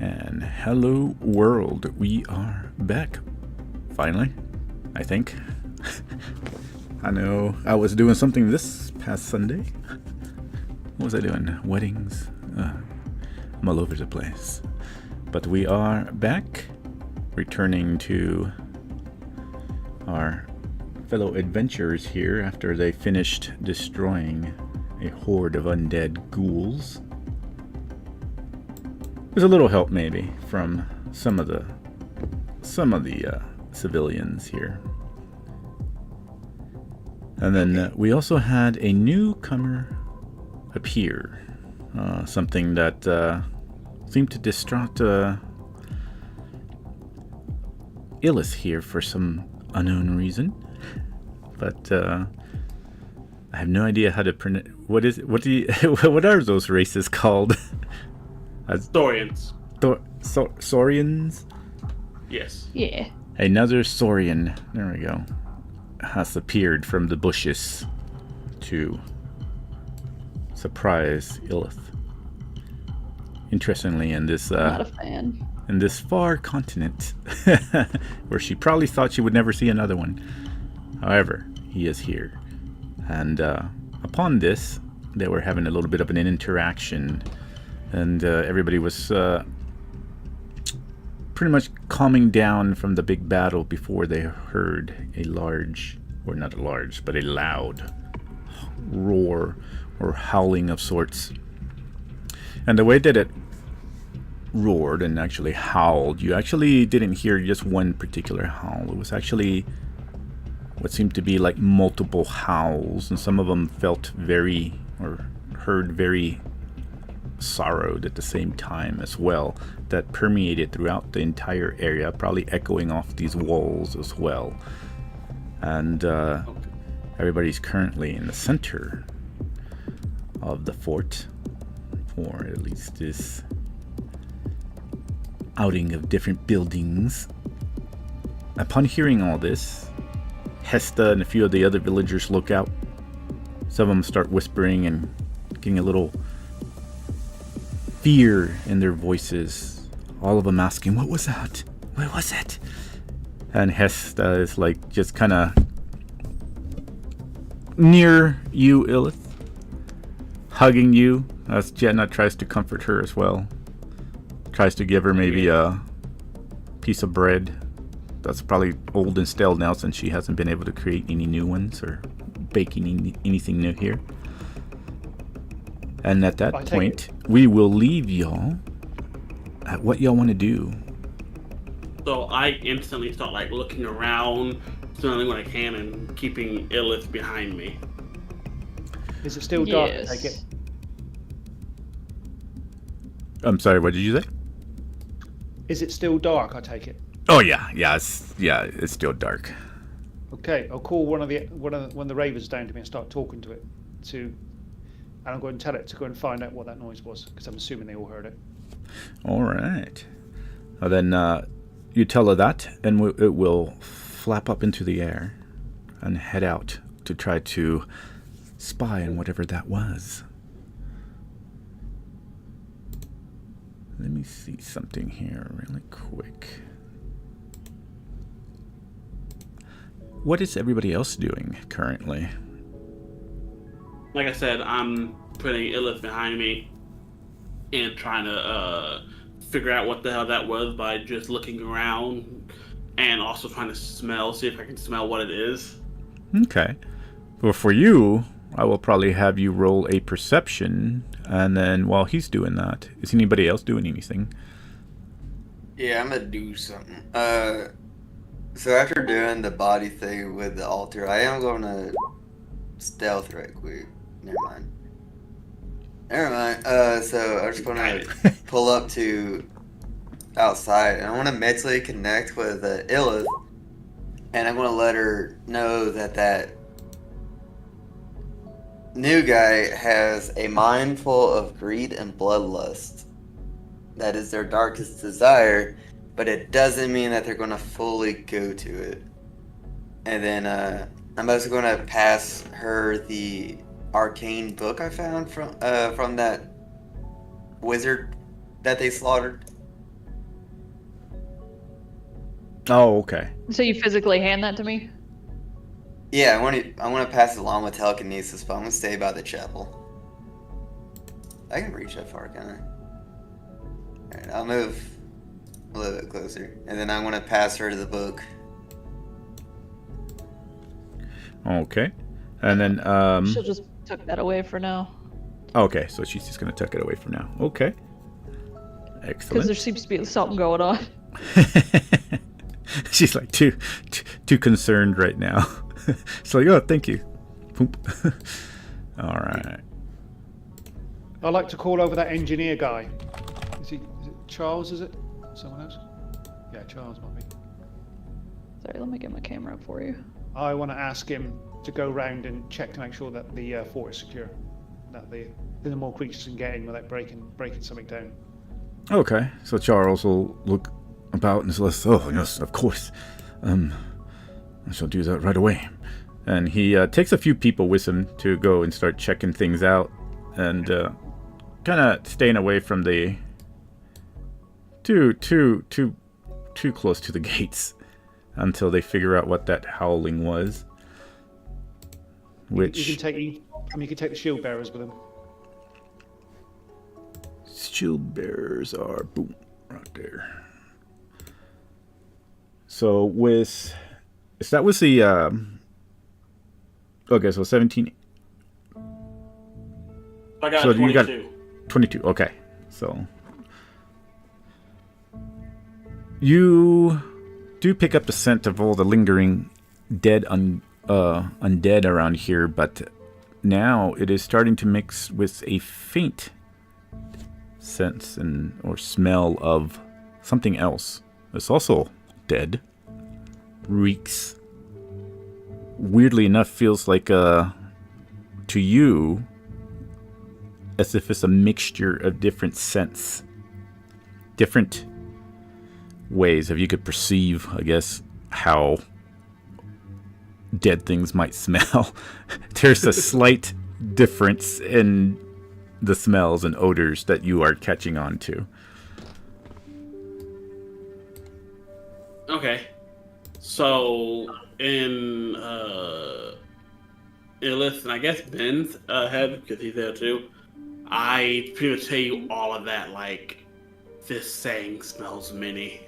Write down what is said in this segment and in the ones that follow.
And hello world, we are back. Finally, I think. I know I was doing something this past Sunday. What was I doing? Weddings? I'm all over the place. But we are back, returning to our fellow adventurers here after they finished destroying a horde of undead ghouls. There's a little help maybe from some of the civilians here. And then we also had a newcomer appear, something that seemed to distract Illith here for some unknown reason. But I have no idea how to pronounce. What is it? What are those races called? Saurians. Saurians? Yes. Yeah. Another Saurian, there we go, has appeared from the bushes to surprise Illith. Interestingly, in this Not a fan. in this far continent, where she probably thought she would never see another one. However, he is here, and upon this, they were having a little bit of an interaction. And everybody was pretty much calming down from the big battle before they heard a large, or not a large, but a loud roar or howling of sorts. And the way that it roared and actually howled, you actually didn't hear just one particular howl. It was actually what seemed to be like multiple howls, and some of them felt very, or heard very sorrowed at the same time as well, that permeated throughout the entire area, probably echoing off these walls as well. And everybody's currently in the center of the fort, or at least this outing of different buildings. Upon hearing all this, Hesta and a few of the other villagers look out. Some of them start whispering and getting a little fear in their voices, all of them asking, "What was that? What was it?" And Hesta is like just kind of near you, Illith, hugging you as Jenna tries to comfort her as well. Tries to give her maybe a piece of bread that's probably old and stale now, since she hasn't been able to create any new ones or bake anything new here. And at that point, we will leave y'all at what y'all want to do. So I instantly start like looking around, smelling what I can, and keeping Illith behind me. Is it still dark? Yes. I take it. I'm sorry, what did you say? Is it still dark? I take it. Oh yeah, it's still dark. Okay, I'll call one of the ravens down to me and start talking to it. And I'm going to tell it to go and find out what that noise was, because I'm assuming they all heard it. All right. Well, then you tell her that, and it will flap up into the air and head out to try to spy on whatever that was. Let me see something here really quick. What is everybody else doing currently? Like I said, I'm putting Illith behind me and trying to figure out what the hell that was by just looking around, and also trying to see if I can smell what it is. Okay. Well, for you, I will probably have you roll a perception, and then while he's doing that, is anybody else doing anything? Yeah, I'm gonna do something. So after doing the body thing with the altar, I am gonna stealth right quick. Never mind. So I'm just gonna pull up to outside, and I want to mentally connect with Illith, and I'm gonna let her know that new guy has a mind full of greed and bloodlust. That is their darkest desire, but it doesn't mean that they're gonna fully go to it. And then I'm also gonna pass her the arcane book I found from that wizard that they slaughtered. Oh, okay. So you physically hand that to me? Yeah, I want to pass it along with telekinesis, but I'm gonna stay by the chapel. I can reach that far, can I? Alright, I'll move a little bit closer, and then I want to pass her the book. Okay. And then, She'll just tuck that away for now. okay, so she's just going to tuck it away for now. Okay. Because Excellent. there seems to be something going on. She's like too concerned right now. It's like, oh, thank you. Poop. All right. I'd like to call over that engineer guy. Is it Charles, is it? Someone else? Yeah, Charles might be. Sorry, let me get my camera up for you. I want to ask him to go round and check to make sure that the fort is secure. That the more creatures can get in without breaking something down. Okay, so Charles will look about and says, oh, yes, of course. I shall do that right away. And he takes a few people with him to go and start checking things out and kind of staying away from the too close to the gates until they figure out what that howling was. Which you can take the shield bearers with him. shield bearers are boom right there. So that was the okay, so 17. I got So 22. you got 22. Okay, so you do pick up the scent of all the lingering undead around here, but now it is starting to mix with a faint sense or smell of something else. It's also dead. Reeks. Weirdly enough, feels like to you as if it's a mixture of different scents, different ways if you could perceive, I guess, how dead things might smell. There's a slight difference in the smells and odors that you are catching on to. Okay. So, in Illith, and I guess Ben's head, because he's there too, I pretty much tell you all of that, like, this thing smells mini.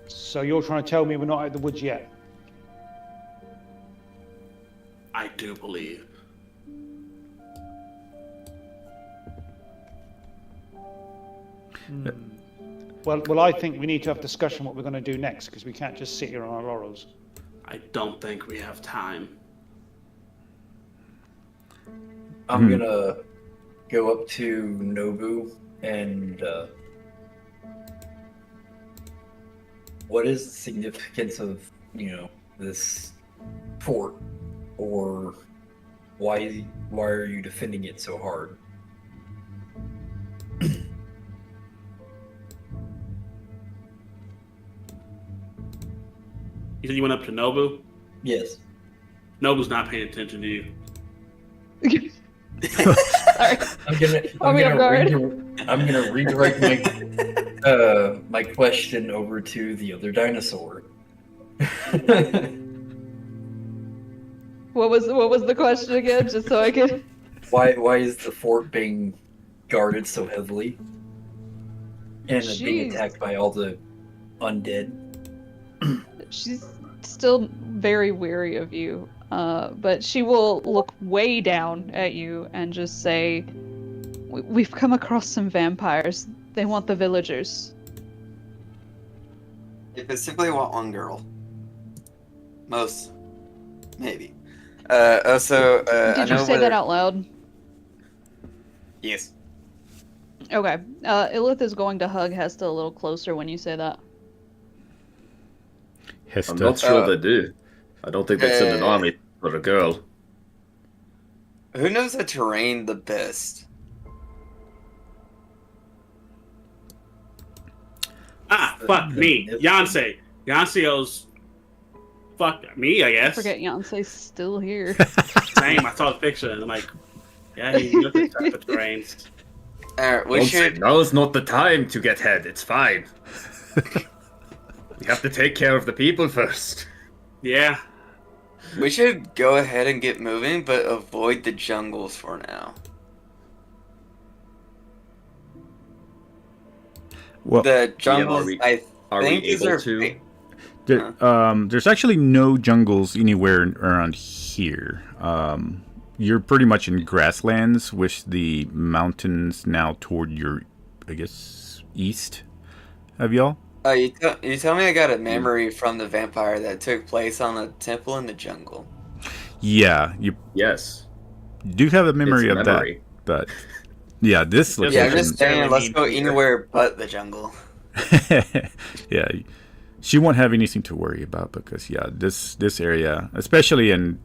So you're trying to tell me we're not out of the woods yet? I do believe. Well, I think we need to have a discussion what we're going to do next, because we can't just sit here on our laurels. I don't think we have time. I'm gonna go up to Nobu and what is the significance of, this fort, or why are you defending it so hard? You said you went up to Nobu? Yes. Nobu's not paying attention to you. Sorry. I'm gonna redirect my question over to the other dinosaur. What was the question again? Just so I can. Why is the fort being guarded so heavily and being Jeez. attacked by all the undead? She's still very weary of you, but she will look way down at you and just say, "We've come across some vampires. They want the villagers." They simply want one girl. Most, maybe. Also, Did you say that out loud? Yes. Okay. Illith is going to hug Hesta a little closer when you say that. Hesta. I'm not sure they do. I don't think they send an army for a girl. Who knows the terrain the best? Fuck me. Yonsei. Yonsei goes, fuck me, I guess. Forget Yancey's still here. Same, I saw the picture and I'm like, yeah, he knows the type of terrains. Alright, we Don't say, should. now is not the time to get head. It's fine. We have to take care of the people first. Yeah. We should go ahead and get moving, but avoid the jungles for now. Well, The jungles, Are we these able are to? there's actually no jungles anywhere around here. You're pretty much in grasslands with the mountains now toward your, I guess, east of y'all. You tell me I got a memory from the vampire that took place on a temple in the jungle. Yeah, you Yes. do have a memory It's of memory. that, but yeah, this Yeah, Yeah, I'm location. just saying, let's go Mean anywhere but the jungle. Yeah, she won't have anything to worry about because this area, especially in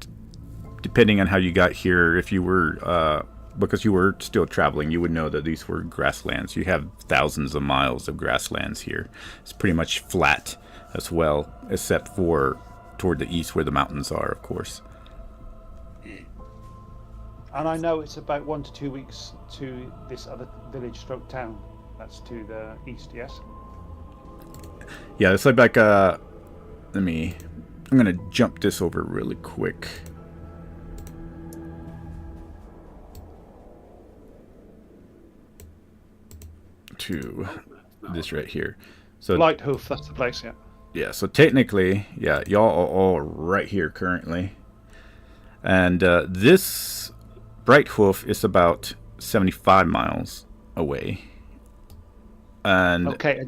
depending on how you got here, if you were because you were still traveling, you would know that these were grasslands. You have thousands of miles of grasslands here. It's pretty much flat as well, except for toward the east where the mountains are, of course. And I know it's about 1 to 2 weeks to this other village stroke town. That's to the east, yes? Yeah, it's like I'm gonna jump this over really quick. To this right here. So Lighthoof, that's the place, yeah. yeah, so technically, yeah, y'all are all right here currently. And this Bright Hoof is about 75 miles away. And Okay,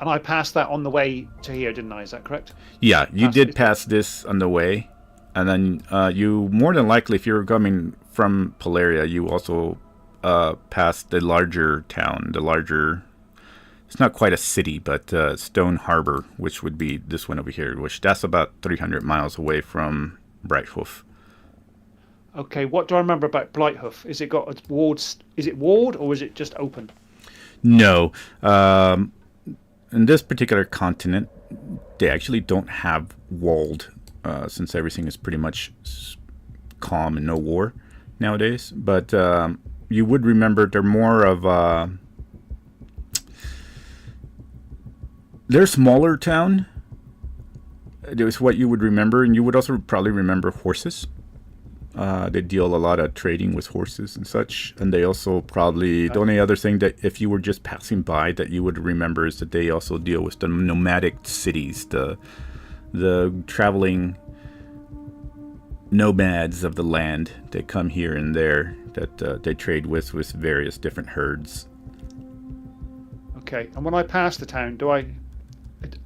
and I passed that on the way to here, didn't I? Is that correct? yeah, you Passed did it. pass this on the way. And then you, more than likely, if you're coming from Polaria, you also passed the larger town, it's not quite a city, but Stone Harbor, which would be this one over here, which that's about 300 miles away from Brighthoof. Okay, what do I remember about Blighthoof? Is it got a ward? Is it walled or is it just open? No. In this particular continent, they actually don't have walled, since everything is pretty much calm and no war nowadays. But you would remember they're more of they're a smaller town. It was what you would remember, and you would also probably remember horses. They deal a lot of trading with horses and such, and they also probably the only other thing that if you were just passing by that you would remember is that they also deal with the nomadic cities, the traveling nomads of the land that come here and there that they trade with various different herds. Okay, and when I passed the town, do I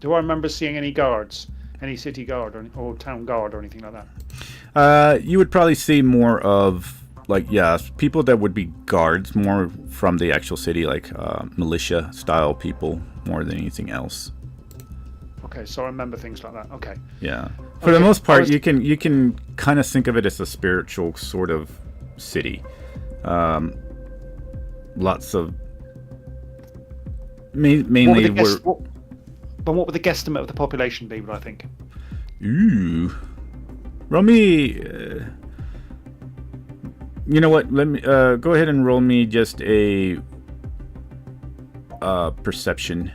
remember seeing any guards, any city guard or town guard or anything like that? You would probably see more of people that would be guards, more from the actual city, like militia style people, more than anything else. Okay, so I remember things like that. Okay. Yeah, for the most part, you can kind of think of it as a spiritual sort of city. Lots of mainly But what would the guesstimate of the population be? Would I think? Ooh. Roll me. You know what? Let me go ahead and roll me just a perception.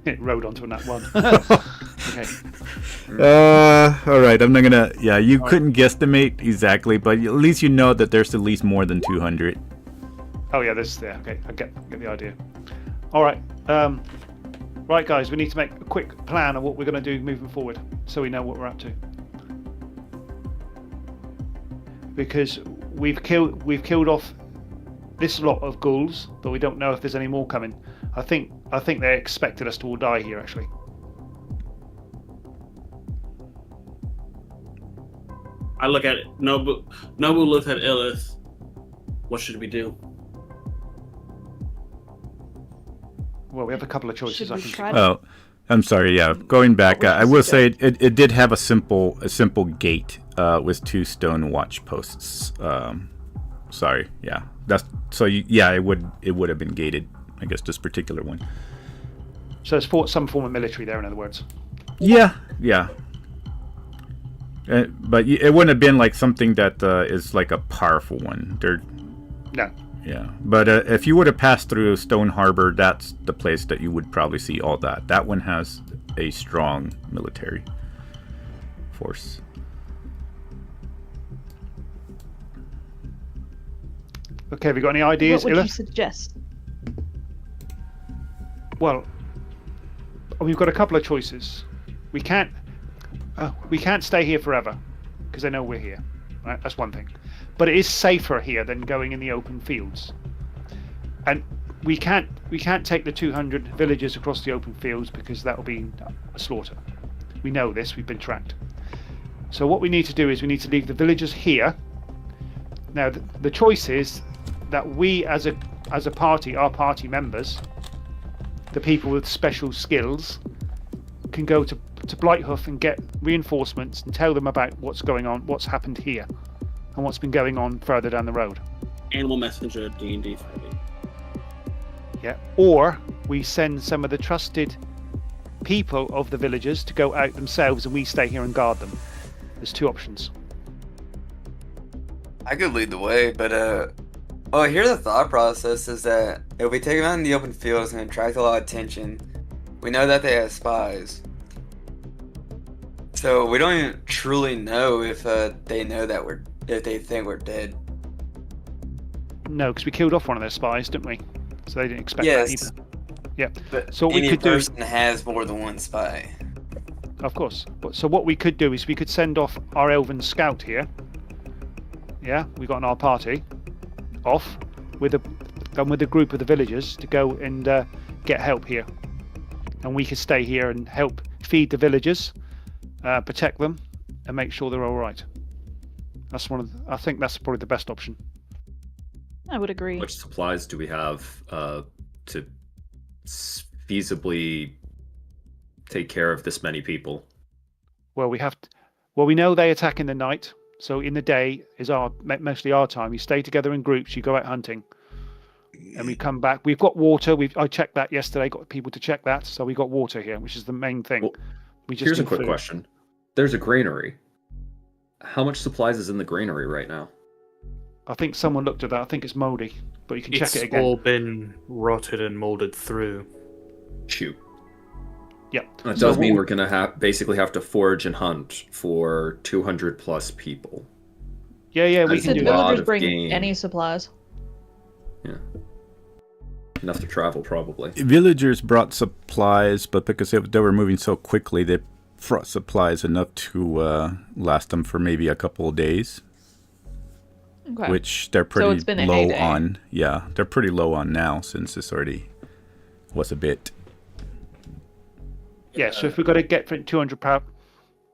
It rode onto a nat one. Okay. All right. I'm not gonna. Yeah, you couldn't guesstimate exactly, but at least you know that there's at least more than 200. Oh yeah, this is there. Okay, I get the idea. All right. Right, guys, we need to make a quick plan of what we're going to do moving forward, so we know what we're up to. Because we've killed off this lot of ghouls, but we don't know if there's any more coming. I think they expected us to all die here, actually. I look at it. Nobu looks at Illith. What should we do? Well, we have a couple of choices. Should I we think. try to- Oh, I'm sorry. Yeah, going back, What would I you will say suggest? it did have a simple gate with 2 stone watch posts. Sorry. Yeah, that's so. It would have been gated. I guess this particular one. So it's some form of military there, in other words. Yeah. But it wouldn't have been like something that is like a powerful one. No. Yeah, but if you were to pass through Stone Harbor, that's the place that you would probably see all that. That one has a strong military force. Okay, have you got any ideas, What would you Ilith? suggest? Well, we've got a couple of choices. We can't stay here forever because they know we're here. Right, that's one thing. But it is safer here than going in the open fields. And we can't take the 200 villagers across the open fields because that will be a slaughter. We know this. We've been tracked. So what we need to do is we need to leave the villagers here. Now the choice is that we, as a party, our party members, the people with special skills, can go to Blighthoof and get reinforcements and tell them about what's going on, what's happened here, and what's been going on further down the road. Animal Messenger D&D fighting. Yeah. Or we send some of the trusted people of the villagers to go out themselves, and we stay here and guard them. There's two options. I could lead the way, but here the thought process is that if we take them out in the open field, it's going to attract a lot of attention. We know that they have spies. So we don't even truly know if they know that if they think we're dead. No, because we killed off one of their spies, didn't we? So they didn't expect that Yes, either. Yeah. but So what we any could do, person has more than one spy. of course. So what we could do is we could send off our elven scout here. Yeah, we got in our party off with a group of the villagers to go and get help here, and we could stay here and help feed the villagers, protect them, and make sure they're all right. That's I think that's probably the best option. I would agree. Which supplies do we have to feasibly take care of this many people? Well, we know they attack in the night. So in the day is mostly our time. We stay together in groups. You go out hunting, and we come back. We've got water. I checked that yesterday. Got people to check that. So we got water here, which is the main thing. Well, We just here's a need quick food. question. There's a granary. How much supplies is in the granary right now? I think someone looked at that. I think it's mouldy, but you can It's check it again. all been rotted and molded through. Shoot. Yep. That So does mean what we're gonna basically have to forage and hunt for 200 plus people. Yeah, we That's can Did do a lot that. villagers of bring game. any supplies? Enough to travel, probably. Villagers brought supplies, but because they were moving so quickly, they brought supplies enough to last them for maybe a couple of days, Okay. which they're pretty it's been a low heyday. on. Yeah, they're pretty low on now since this already was a bit. Yeah, so if we've got to get 200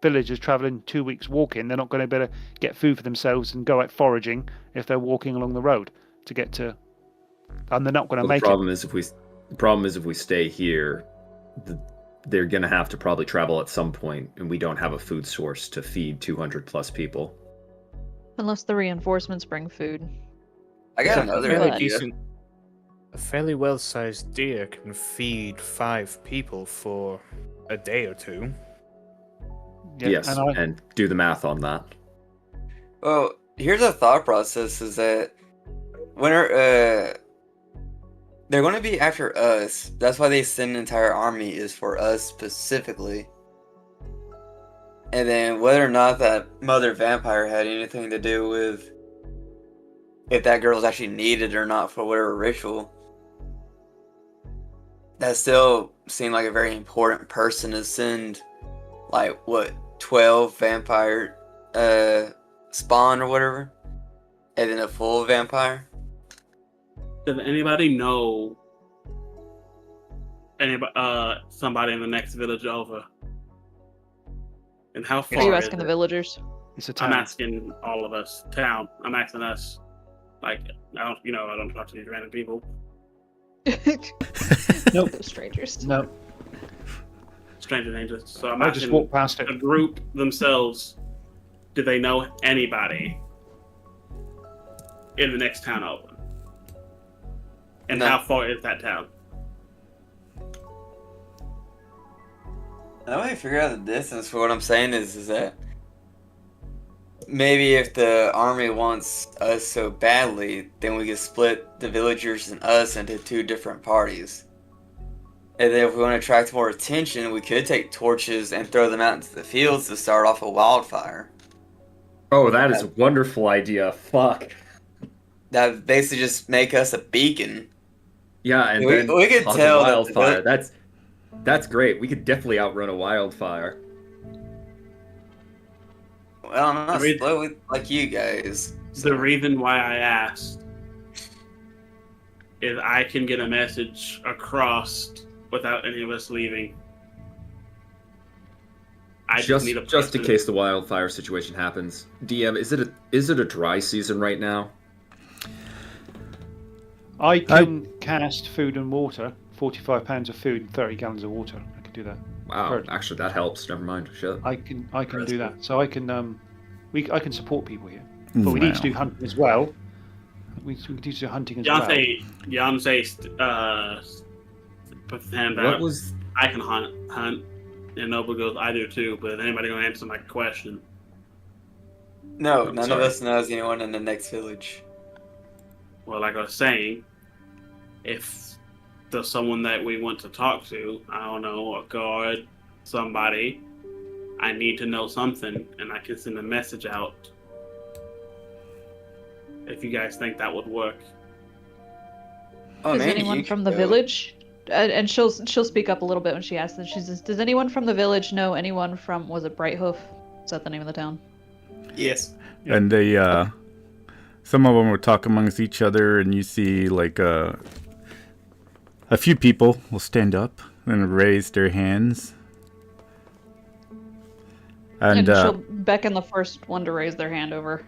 villagers travelling 2 weeks walking, they're not going to be able to get food for themselves and go out foraging if they're walking along the road to get to. And they're not going to Well, make the problem is if we stay here, they're gonna have to probably travel at some point, and we don't have a food source to feed 200 plus people. Unless the reinforcements bring food. I got So- another Fairly idea. A fairly well-sized deer can feed 5 people for a day or two. it. Yeah, Yes, and and do the math on that. Well, here's a thought process: is that when they're going to be after us. That's why they send an entire army is for us specifically. And then whether or not that mother vampire had anything to do with if that girl's actually needed or not for whatever ritual, that still seemed like a very important person to send, like, what, 12 vampire spawn or whatever, and then a full vampire. Does anybody know somebody in the next village over? And how far Are you is asking the it? villagers? it's a I'm town. asking all of us. Town. I'm asking us. Like, I don't talk to these random people. Nope. Those strangers. No, Stranger dangers. So I'm I asking just walked past it. the group themselves. Do they know anybody in the next town over? And No. how far is that town? The way I figure out the distance for what I'm saying is that maybe if the army wants us so badly, then we could split the villagers and us into two different parties. And then if we want to attract more attention, we could take torches and throw them out into the fields to start off a wildfire. Oh, that is a wonderful idea. Fuck. That would basically just make us a beacon. Yeah, and We- then we could cause a tell that wildfire. the- That's great. We could definitely outrun a wildfire. Well, I'm not I mean- slow with like you guys. The reason why I asked is I can get a message across without any of us leaving. I Just need a in person. case the wildfire situation happens. DM, is it a dry season right now? I can cast food and water. 45 pounds of food and 30 gallons of water. I can do that. Wow, Correct. actually that helps. Never mind. Shit. I can do that. So I can I can support people here. But we need to do hunting as well. We need to do hunting as well. Yonsei, put his hand What out. was I can hunt, and Noble goes, I do too. But is anybody gonna answer my question? No, I'm none sorry. of us knows anyone in the next village. Well, like I was saying, if there's someone that we want to talk to, I don't know, a guard, somebody, I need to know something, and I can send a message out. If you guys think that would work. Oh, Does maybe anyone you from could the go. village? And she'll speak up a little bit when she asks this. She says, "Does anyone from the village know anyone from? Was it Brighthoof? Is that the name of the town?" Yes. And they, some of them will talk amongst each other, and you see like a few people will stand up and raise their hands. And And she'll beckon the first one to raise their hand over.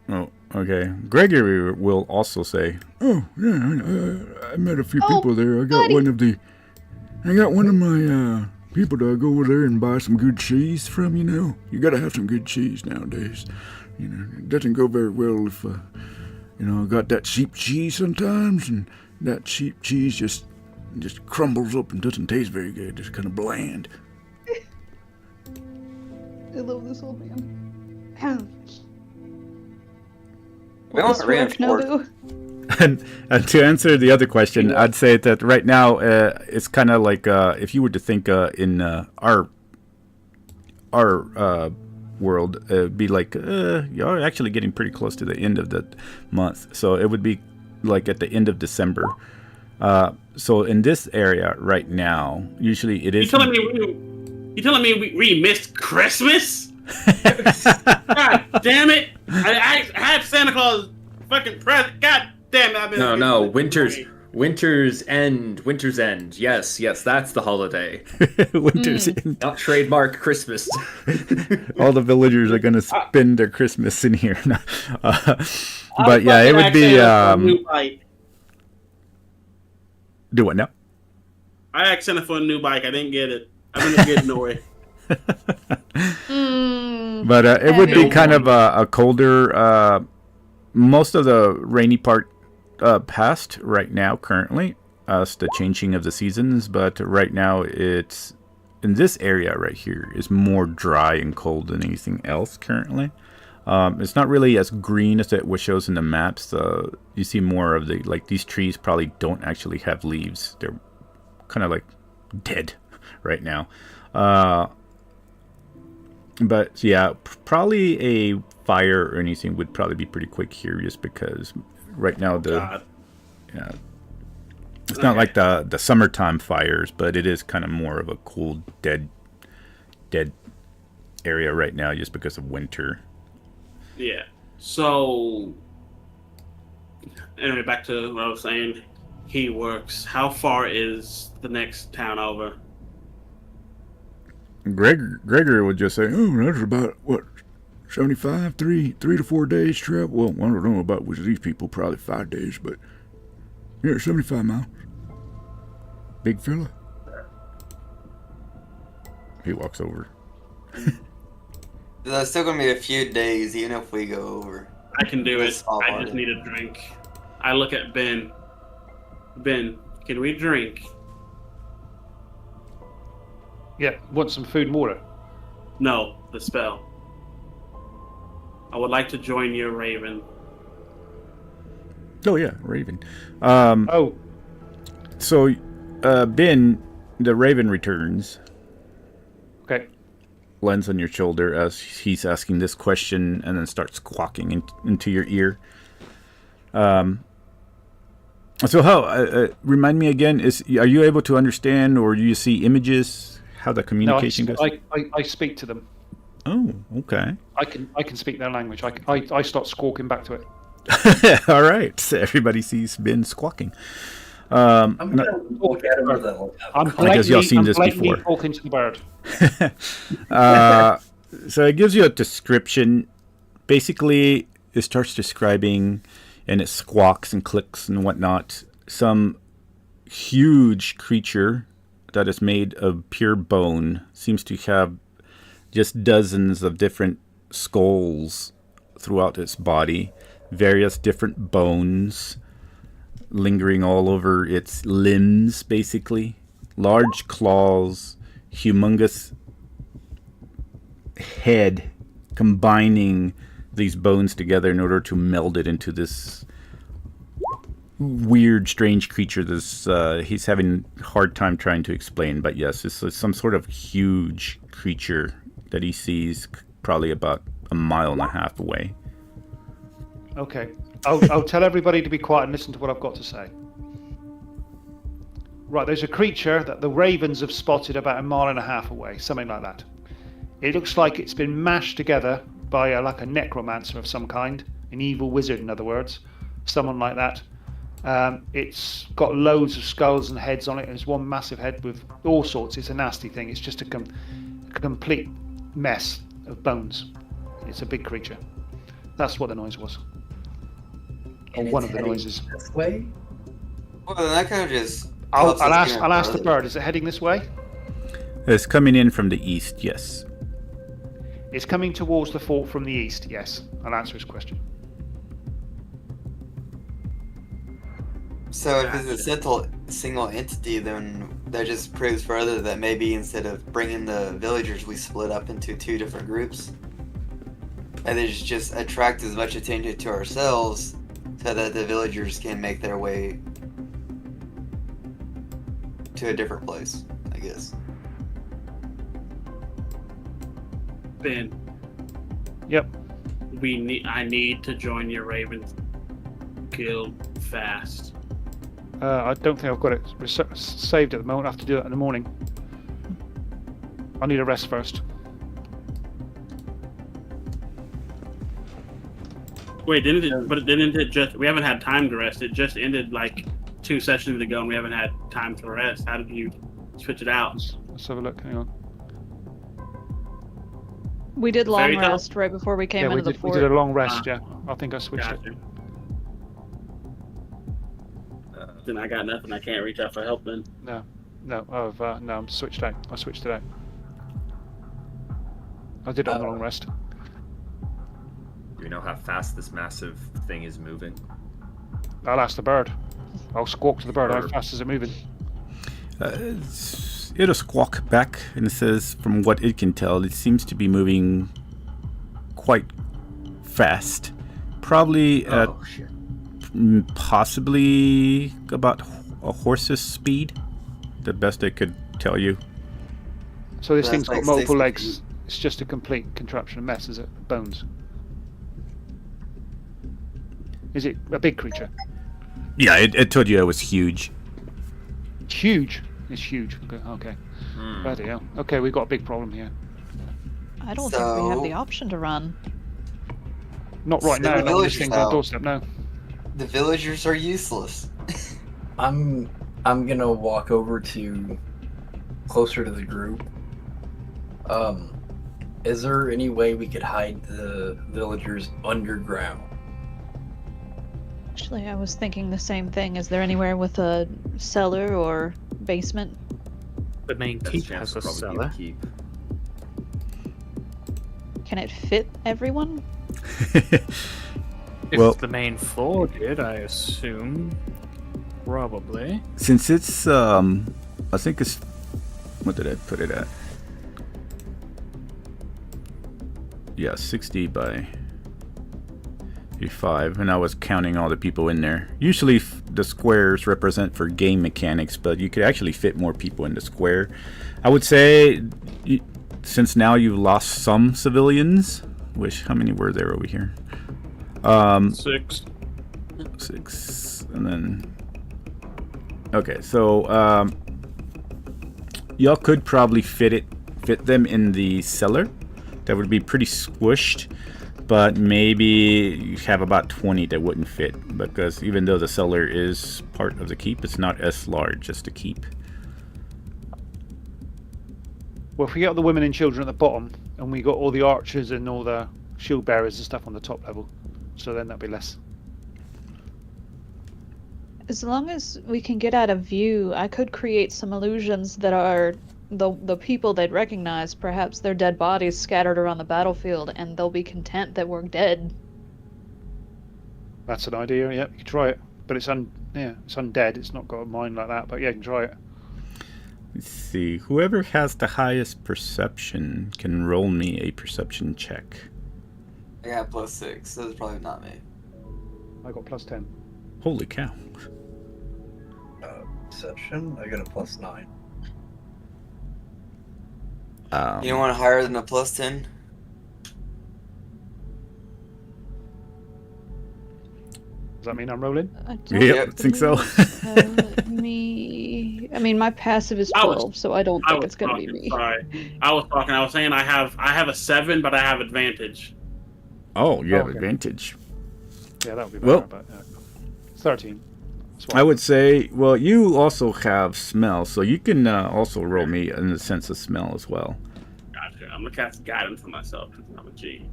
oh, okay. Gregory will also say, Oh, yeah, I met a few Oh, people there. I got one of my people to go over there and buy some good cheese from, you know. You gotta have some good cheese nowadays. You know, it doesn't go very well if, I got that cheap cheese sometimes, and that cheap cheese just crumbles up and doesn't taste very good. It's kind of bland. I love this old man. We Will want this to work, reinforce. Nobu? and to answer the other question, I'd say that right now it's kind of like if you were to think in our world, it'd be like you're actually getting pretty close to the end of the month, so it would be like at the end of December. So in this area right now, usually it is. You telling me we missed Christmas? God damn it! I had Santa Claus fucking present. God damn it! I've been No, Winter's End. Yes, that's the holiday. Winter's end. Not trademark Christmas. All the villagers are gonna spend their Christmas in here. But yeah, it would be New bike. do what now? I asked Santa for a new bike. I didn't get it. I've been getting nowhere. But it would be kind of a colder. Most of the rainy part passed right now. Currently, it's the changing of the seasons. But right now, it's in this area right here is more dry and cold than anything else currently. It's not really as green as it shows in the maps. You see more of these trees probably don't actually have leaves. They're kind of like dead right now. But yeah, probably a fire or anything would probably be pretty quick here, just because right now God. it's not like the summertime fires, but it is kind of more of a cool dead area right now, just because of winter. Yeah. So, anyway, back to what I was saying. He works. How far is the next town over? Gregory would just say, oh, that's about, 75, 3 to 4 days trip? Well, I don't know about with these people, probably 5 days, but yeah, 75 miles. Big fella. He walks over. There's still gonna be a few days, even if we go over. I can do it. That's all I I just do. need a drink. I look at Ben. Ben, can we drink? Yeah, want some food and water? No, the spell. I would like to join your raven. Oh yeah, Raven. Oh, So, Ben, the Raven returns, okay. lands on your shoulder as he's asking this question, and then starts squawking into your ear. So how? Remind me again. Are you able to understand, or do you see images? How the communication goes? I speak to them. Oh, okay. I can speak their language. I start squawking back to it. All right. So everybody sees Ben squawking. I'm gonna look at him with a. I guess y'all seen this blatantly before. talking to the bird. So it gives you a description. Basically, it starts describing, and it squawks and clicks and whatnot. Some huge creature that is made of pure bone, seems to have just dozens of different skulls throughout its body, various different bones lingering all over its limbs, basically. Large claws, humongous head, combining these bones together in order to meld it into this weird, strange creature. He's having a hard time trying to explain, but yes, it's some sort of huge creature that he sees probably about 1.5 miles away. Okay. I'll tell everybody to be quiet and listen to what I've got to say. Right, there's a creature that the ravens have spotted about 1.5 miles away, something like that. It looks like it's been mashed together by like a necromancer of some kind, an evil wizard, in other words, someone like that. It's got loads of skulls and heads on it. There's one massive head with all sorts. It's a nasty thing. It's just a complete mess of bones. It's a big creature. That's what the noise was. And Or one it's of the heading noises. This way? Well, then that kind of just. I'll helps us get ask the further. bird. Is it heading this way? It's coming in from the east, yes. It's coming towards the fort from the east. Yes, I'll answer his question. So if it's a single entity, then that just proves further that maybe instead of bringing the villagers, we split up into 2 different groups. And they just attract as much attention to ourselves so that the villagers can make their way to a different place, I guess. Ben, Yep. I need to join your Raven guild fast. I don't think I've got it saved at the moment. I have to do it in the morning. I need a rest first. Wait, didn't it just? We haven't had time to rest. It just ended like 2 sessions ago, and we haven't had time to rest. How did you switch it out? Let's have a look. Hang on. We did long Fairy tale? rest right before we came Yeah, into the we fort. did a long rest. Yeah, I think I switched it. Gotcha. Then I got nothing. I can't reach out for help. Then No, I'm switched out. I switched it out. I did it on the long rest. Do we know how fast this massive thing is moving? I'll ask the bird. I'll squawk to the bird. How fast is it moving? It'll squawk back, and it says, from what it can tell, it seems to be moving quite fast. Probably at Oh shit! possibly about a horse's speed. The best I could tell you. So this That's thing's got like multiple 60 legs. It's just a complete contraption and mess, is it? Bones. Is it a big creature? Yeah, it told you it was huge. It's huge. It's huge. Okay. Bloody hell. Okay, we've got a big problem here. I don't think we have So- the option to run. Not right Send now. the No, this villagers thing's on out. doorstep. No. The villagers are useless. I'm gonna walk over to closer to the group. Is there any way we could hide the villagers underground? Actually, I was thinking the same thing. Is there anywhere with a cellar or basement? The main Best keep chance has a would probably be cellar. the keep. Can it fit everyone? If Well- the main floor did, I assume. Probably. Since it's, I think it's, what did I put it at? Yeah, 60 by 5, and I was counting all the people in there. Usually the squares represent for game mechanics, but you could actually fit more people in the square. I would say, since now you've lost some civilians, how many were there over here? 6. 6, and then... Okay, so y'all could probably fit them in the cellar. That would be pretty squished. But maybe you have about 20 that wouldn't fit, because even though the cellar is part of the keep, it's not as large as the keep. Well, if we get the women and children at the bottom, and we got all the archers and all the shield bearers and stuff on the top level, so then that'll be less. As long as we can get out of view, I could create some illusions that are the people they'd recognize. Perhaps their dead bodies scattered around the battlefield, and they'll be content that we're dead. That's an idea. Yeah, you can try it, but it's undead. It's not got a mind like that. But yeah, you can try it. Let's see. Whoever has the highest perception can roll me a perception check. I got +6, so it's probably not me. I got +10. Holy cow! Perception. I got a +9. You want higher than a +10? Does that mean I'm rolling? Yep, I think so. I mean, my passive is 12, so I don't think it's gonna be me. Sorry, I was saying I have a 7, but I have advantage. Oh, you have advantage. Yeah, that would be better. Well, but 13. I would say, well, you also have smell, so you can also roll me in the sense of smell as well. Gotcha. I'm gonna cast guidance on myself because I'm a G.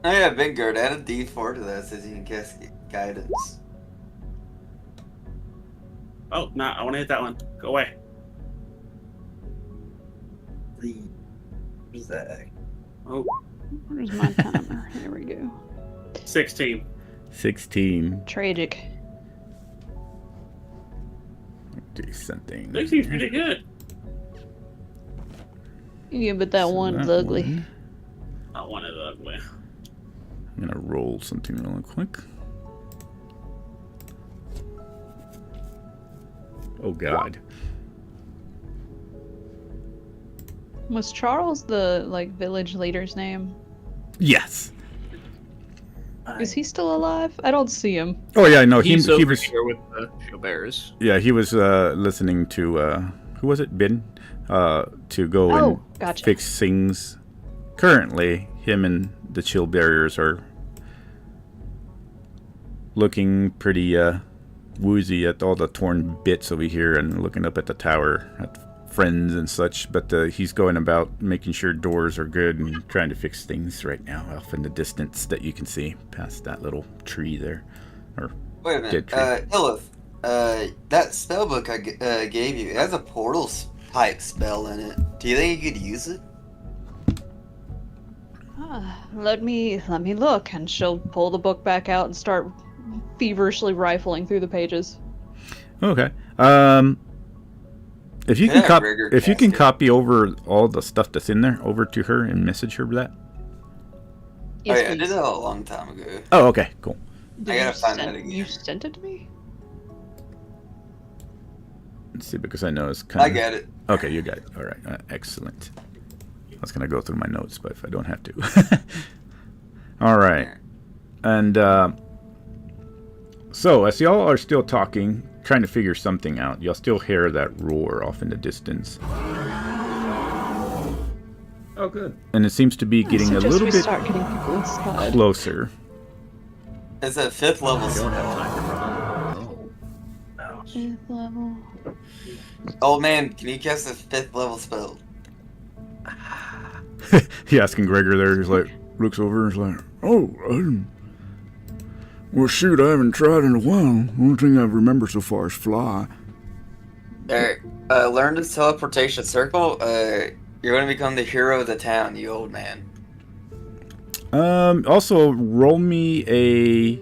Oh yeah, Bigard, add a D4 to that says you can cast guidance. Oh, no, I want to hit that one. Go away. Where's that? Oh, Where's my timer? There we go. 16. 16. Tragic. Do something. 16's pretty good. Yeah, but that one's that ugly. one. That one is ugly. I'm gonna roll something real quick. Oh God. Was Charles the village leader's name? Yes. Is he still alive? I don't see him. Oh yeah, no, He's he over was. here with the shield bearers. Yeah, he was listening to who was it? Ben, to go and gotcha. fix things. Currently, him and the chill barriers are looking pretty woozy at all the torn bits over here and looking up at the tower at friends and such. But he's going about making sure doors are good and trying to fix things right now off in the distance that you can see past that little tree there. Or Wait a minute, Illith, that spellbook I gave you, it has a portal type spell in it. Do you think you could use it? Let me look, and she'll pull the book back out and start feverishly rifling through the pages. Okay. If you can copy over all the stuff that's in there over to her and message her that. Yes, I did that a long time ago. Oh, okay, cool. Did I gotta you find send- that again. You sent it to me? Let's see, because I know it's kind of... I get it. Okay, you got it. All right, excellent. I was going to go through my notes, but if I don't have to. All right. And so, as y'all are still talking, trying to figure something out, y'all still hear that roar off in the distance. Oh, good. And it seems to be getting a little bit start getting people inside. closer. It's a 5th level I don't spell. have time to run. Oh. 5th level. Old man, can you cast a 5th level spell? He asking Gregor there, he's like, Looks over and is like, oh, well, shoot, I haven't tried in a while. The only thing I remember so far is fly. Alright, learn this teleportation circle. You're going to become the hero of the town, you old man. Also, roll me a...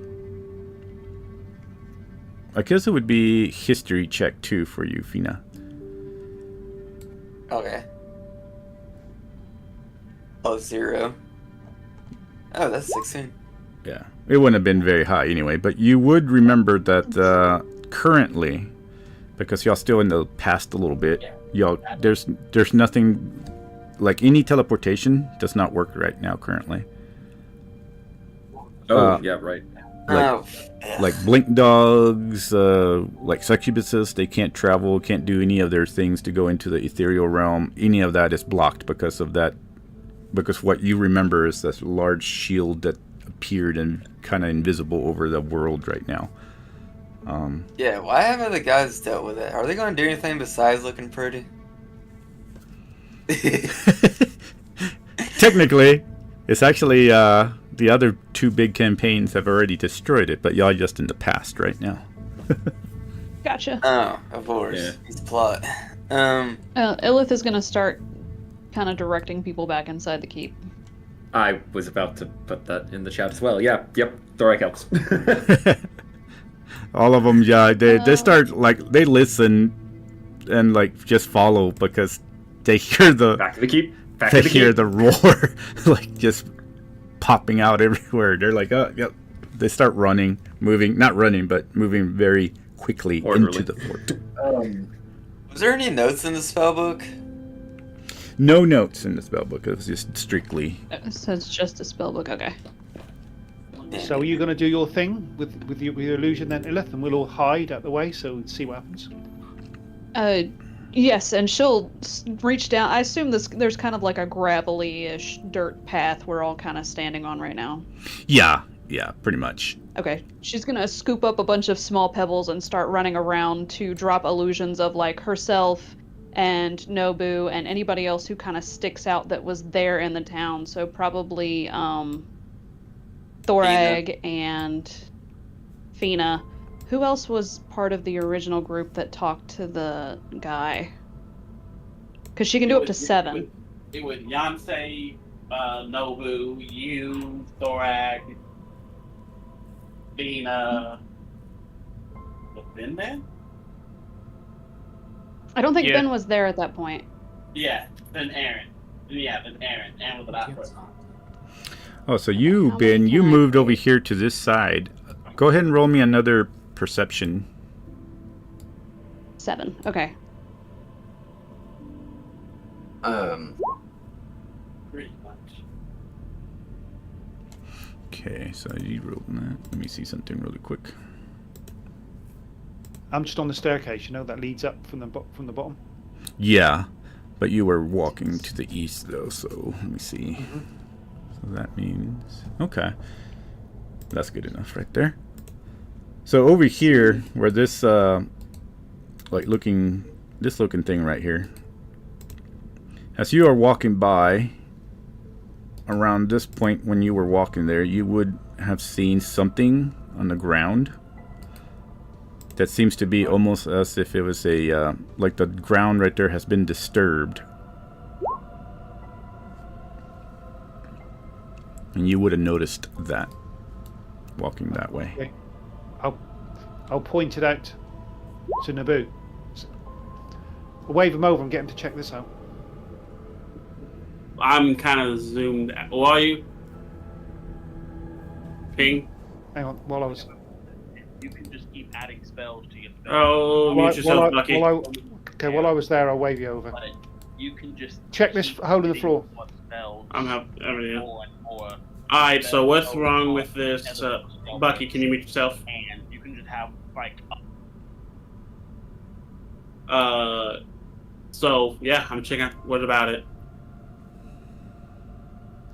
I guess it would be history check, too, for you, Fina. Okay. Plus 0. Oh, that's 16. Yeah, it wouldn't have been very high anyway. But you would remember that currently, because y'all still in the past a little bit, y'all there's nothing like any teleportation does not work right now currently. Oh, yeah, right. Like blink dogs, like succubuses, they can't travel, can't do any of their things to go into the ethereal realm. Any of that is blocked because of that. Because what you remember is this large shield that appeared and kind of invisible over the world right now. Yeah, why haven't the guys dealt with it? Are they going to do anything besides looking pretty? Technically, it's actually the other 2 big campaigns have already destroyed it, but y'all just in the past right now. Gotcha. Oh, of course. Yeah. It's plot. Illith is gonna start kind of directing people back inside the keep. I was about to put that in the chat as well. Yeah, yep, Thorak helps. All of them, yeah, they start, like, they listen and, like, just follow because they hear the... Back to the keep. Back they to the hear keep. the roar, like, just popping out everywhere. They're like, oh, yep. They start running, moving, not running, but moving very quickly Orderly. into the fort. Was there any notes in the spellbook? No notes in the spellbook. It was just strictly... So it's just a spellbook, okay. So are you going to do your thing with your illusion then, Illith, and we'll all hide out the way so we'll see what happens? Yes, and she'll reach down. I assume there's kind of like a gravelly-ish dirt path we're all kind of standing on right now. Yeah, pretty much. Okay, she's gonna scoop up a bunch of small pebbles and start running around to drop illusions of like herself and Nobu and anybody else who kind of sticks out that was there in the town. So probably Thorag and Fina. Who else was part of the original group that talked to the guy? Because she can do up to 7. It was Yansei, Nobu, you, Thorag, Fina. Was Ben there? I don't think Yeah. Ben was there at that point. Yeah, then Aaron. Yeah, then Aaron. Aaron was the last person. Oh, so you, How Ben, many you can I moved fit? over here to this side. Go ahead and roll me another perception. 7. Okay. Pretty much. Okay, so you rolled that. Let me see something really quick. I'm just on the staircase, that leads up from the bottom. Yeah, but you were walking to the east, though, so let me see. So that means... Okay. That's good enough right there. So over here, where this, looking thing right here, as you are walking by, around this point when you were walking there, you would have seen something on the ground that seems to be almost as if it was a, like the ground right there has been disturbed. And you would have noticed that, walking that way. Okay. I'll point it out to Naboo. I'll wave him over and get him to check this out. I'm kind of zoomed out. Who are you? Ping? Hang on, while I was... You can just keep adding spells to your spell. Oh, mute yourself, Bucky. while I was there, I'll wave you over. But you can just Check this keep hole in the adding floor. more spells, I'm having more and more. Alright, so what's wrong with this? Bucky, can you mute yourself? And you can just have like So, yeah, I'm checking out. What about it?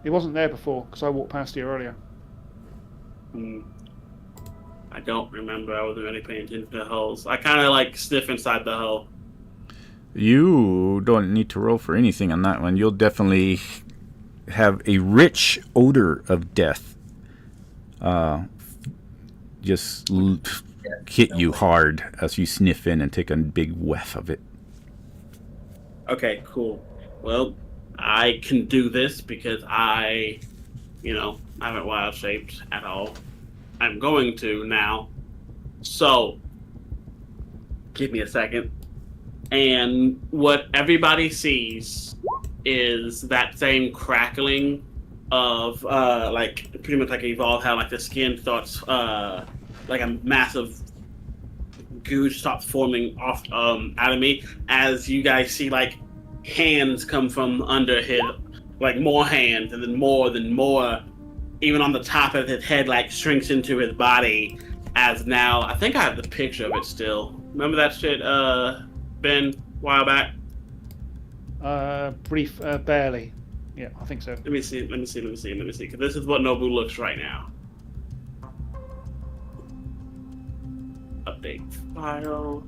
It wasn't there before, because I walked past here earlier. I don't remember. I wasn't really paying attention to the hulls. I kind of like sniff inside the hull. You don't need to roll for anything on that one. You'll definitely have a rich odor of death. Hit you hard as you sniff in and take a big whiff of it. Okay, cool. Well, I can do this because I haven't wild shaped at all. I'm going to now. So, give me a second. And what everybody sees is that same crackling of like pretty much like Evolve, how like the skin starts like a massive goo starts forming off out of me as you guys see like hands come from under his, like more hands and then more, even on the top of his head, like shrinks into his body. As now, I think I have the picture of it still. Remember that shit, Ben, a while back? Barely. Yeah, I think so. Let me see. Because this is what Nobu looks right now. Update file.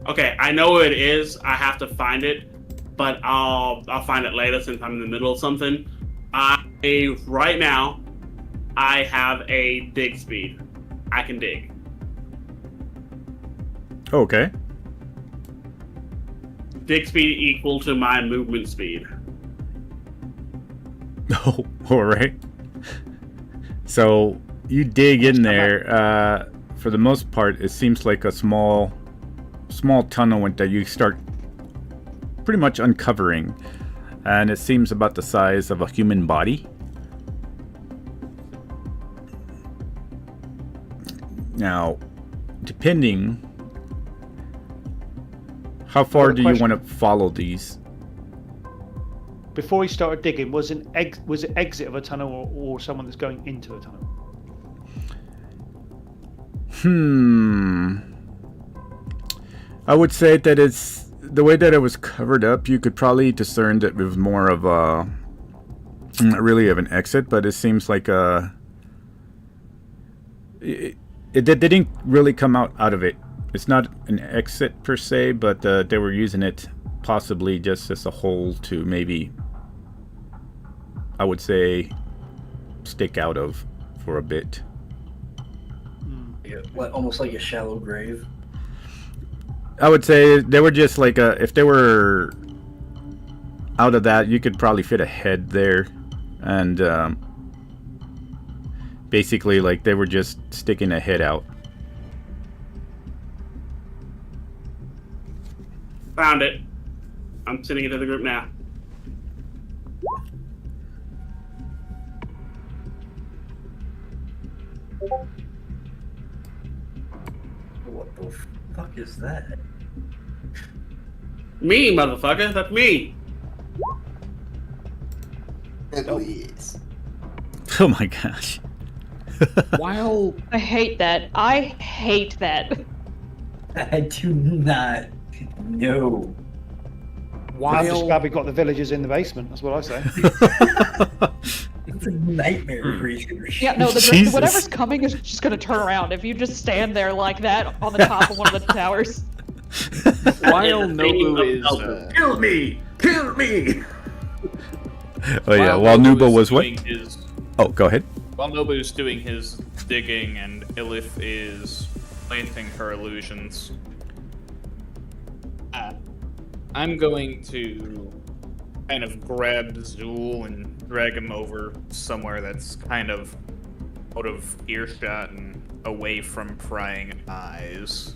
Okay, I know what it is. I have to find it, but I'll find it later since I'm in the middle of something. Right now, I have a dig speed. I can dig. Okay. Dig speed equal to my movement speed. Oh, all right. So you dig in there. For the most part, it seems like a small tunnel that you start pretty much uncovering, and it seems about the size of a human body. Now, depending, how far do you want to follow these? Before he started digging, was it exit of a tunnel or someone that's going into a tunnel? I would say that it's the way that it was covered up. You could probably discern that it was more of a really of an exit, but it seems like it didn't really come out of it. It's not an exit per se, but they were using it possibly just as a hole to maybe, I would say, stick out of for a bit. Yeah, almost like a shallow grave. I would say they were just like if they were out of that, you could probably fit a head there, and basically like they were just sticking a head out. Found it. I'm sending it to the group now. What the fuck is that? Me, motherfucker. That's me. Please. Oh my gosh. While I hate that. I hate that. I do not know. I'm just glad we got the villagers in the basement. That's what I say. It's a nightmare creature. Yeah, no, Jesus. whatever's coming is just gonna turn around if you just stand there like that on the top of one of the towers. While Nobu is Kill me! Kill me! Oh yeah, while Nubo was what? doing his, Oh, go ahead. while Nobu is doing his digging and Ilith is planting her illusions, I'm going to kind of grab Zool and drag him over somewhere that's kind of out of earshot and away from prying eyes.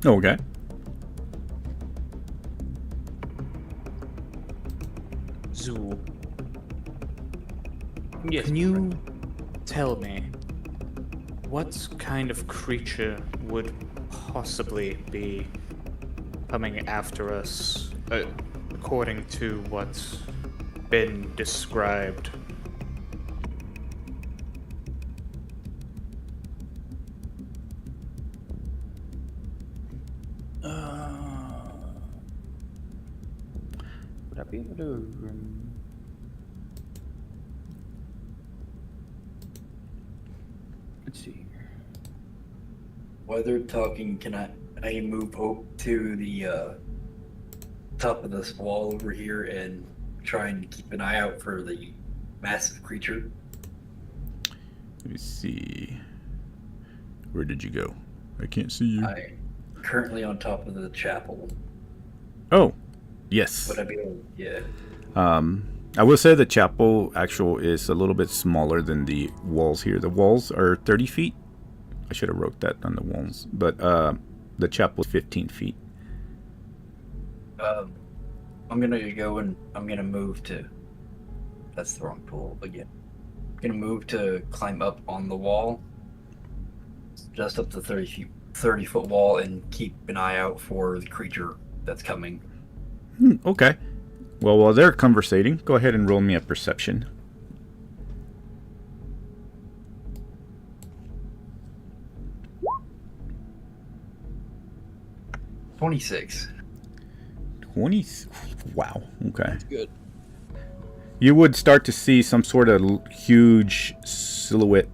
Okay. Zool, can you tell me what kind of creature would possibly be coming after us, according to what's been described? Would I be able to? Let's see. While they're talking, can I move to the top of this wall over here and try and keep an eye out for the massive creature? Let me see. Where did you go? I can't see you. I'm currently on top of the chapel. Oh, yes. Would I be able? Yeah. I will say the chapel actual is a little bit smaller than the walls here. The walls are 30 feet. I should have wrote that on the walls, but the chapel is 15 feet. I'm gonna go and I'm gonna move to. That's the wrong tool again. I'm gonna move to climb up on the wall, just up the 30-foot wall, and keep an eye out for the creature that's coming. Okay. Well, while they're conversating, go ahead and roll me a perception. $26. 20. Wow. Okay. Good. You would start to see some sort of huge silhouette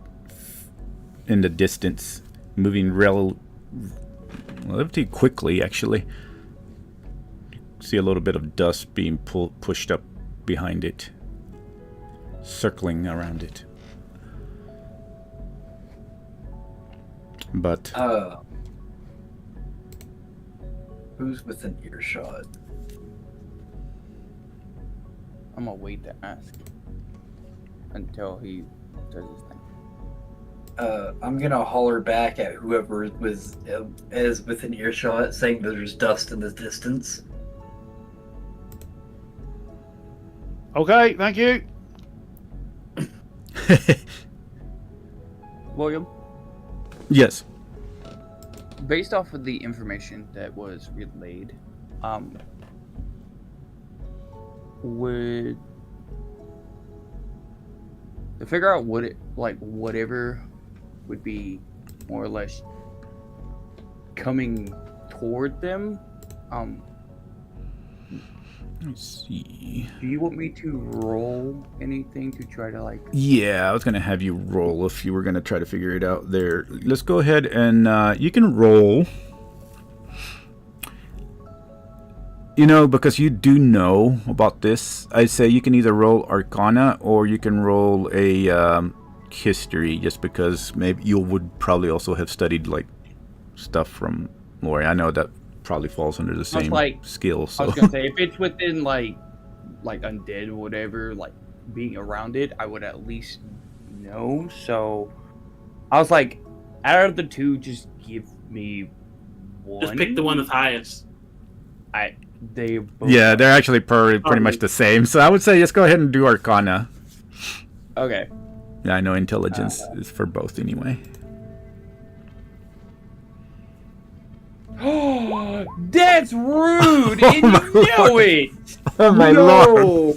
in the distance, moving relatively quickly, actually. See a little bit of dust being pushed up behind it, circling around it. But who's within earshot? I'm gonna wait to ask until he does his thing. I'm gonna holler back at whoever is within earshot, saying that there's dust in the distance. Okay, thank you. William, yes. based off of the information that was relayed, would to figure out what it whatever would be more or less coming toward them, Let's see. do you want me to roll anything to try to Yeah, I was gonna have you roll if you were gonna try to figure it out there. Let's go ahead and you can roll. You know, because you do know about this, I'd say you can either roll Arcana or you can roll a history, just because maybe you would probably also have studied like stuff from Lori. I know that probably falls under the same skill. So I was gonna say, if it's within like undead or whatever, like being around it, I would at least know. So I was like, out of the two, just give me one. Just pick the one that's highest. They both yeah, they're actually pretty much the same. So I would say just go ahead and do Arcana. Okay. Yeah, I know intelligence is for both anyway. Oh, that's rude, and you know it. Oh my lord.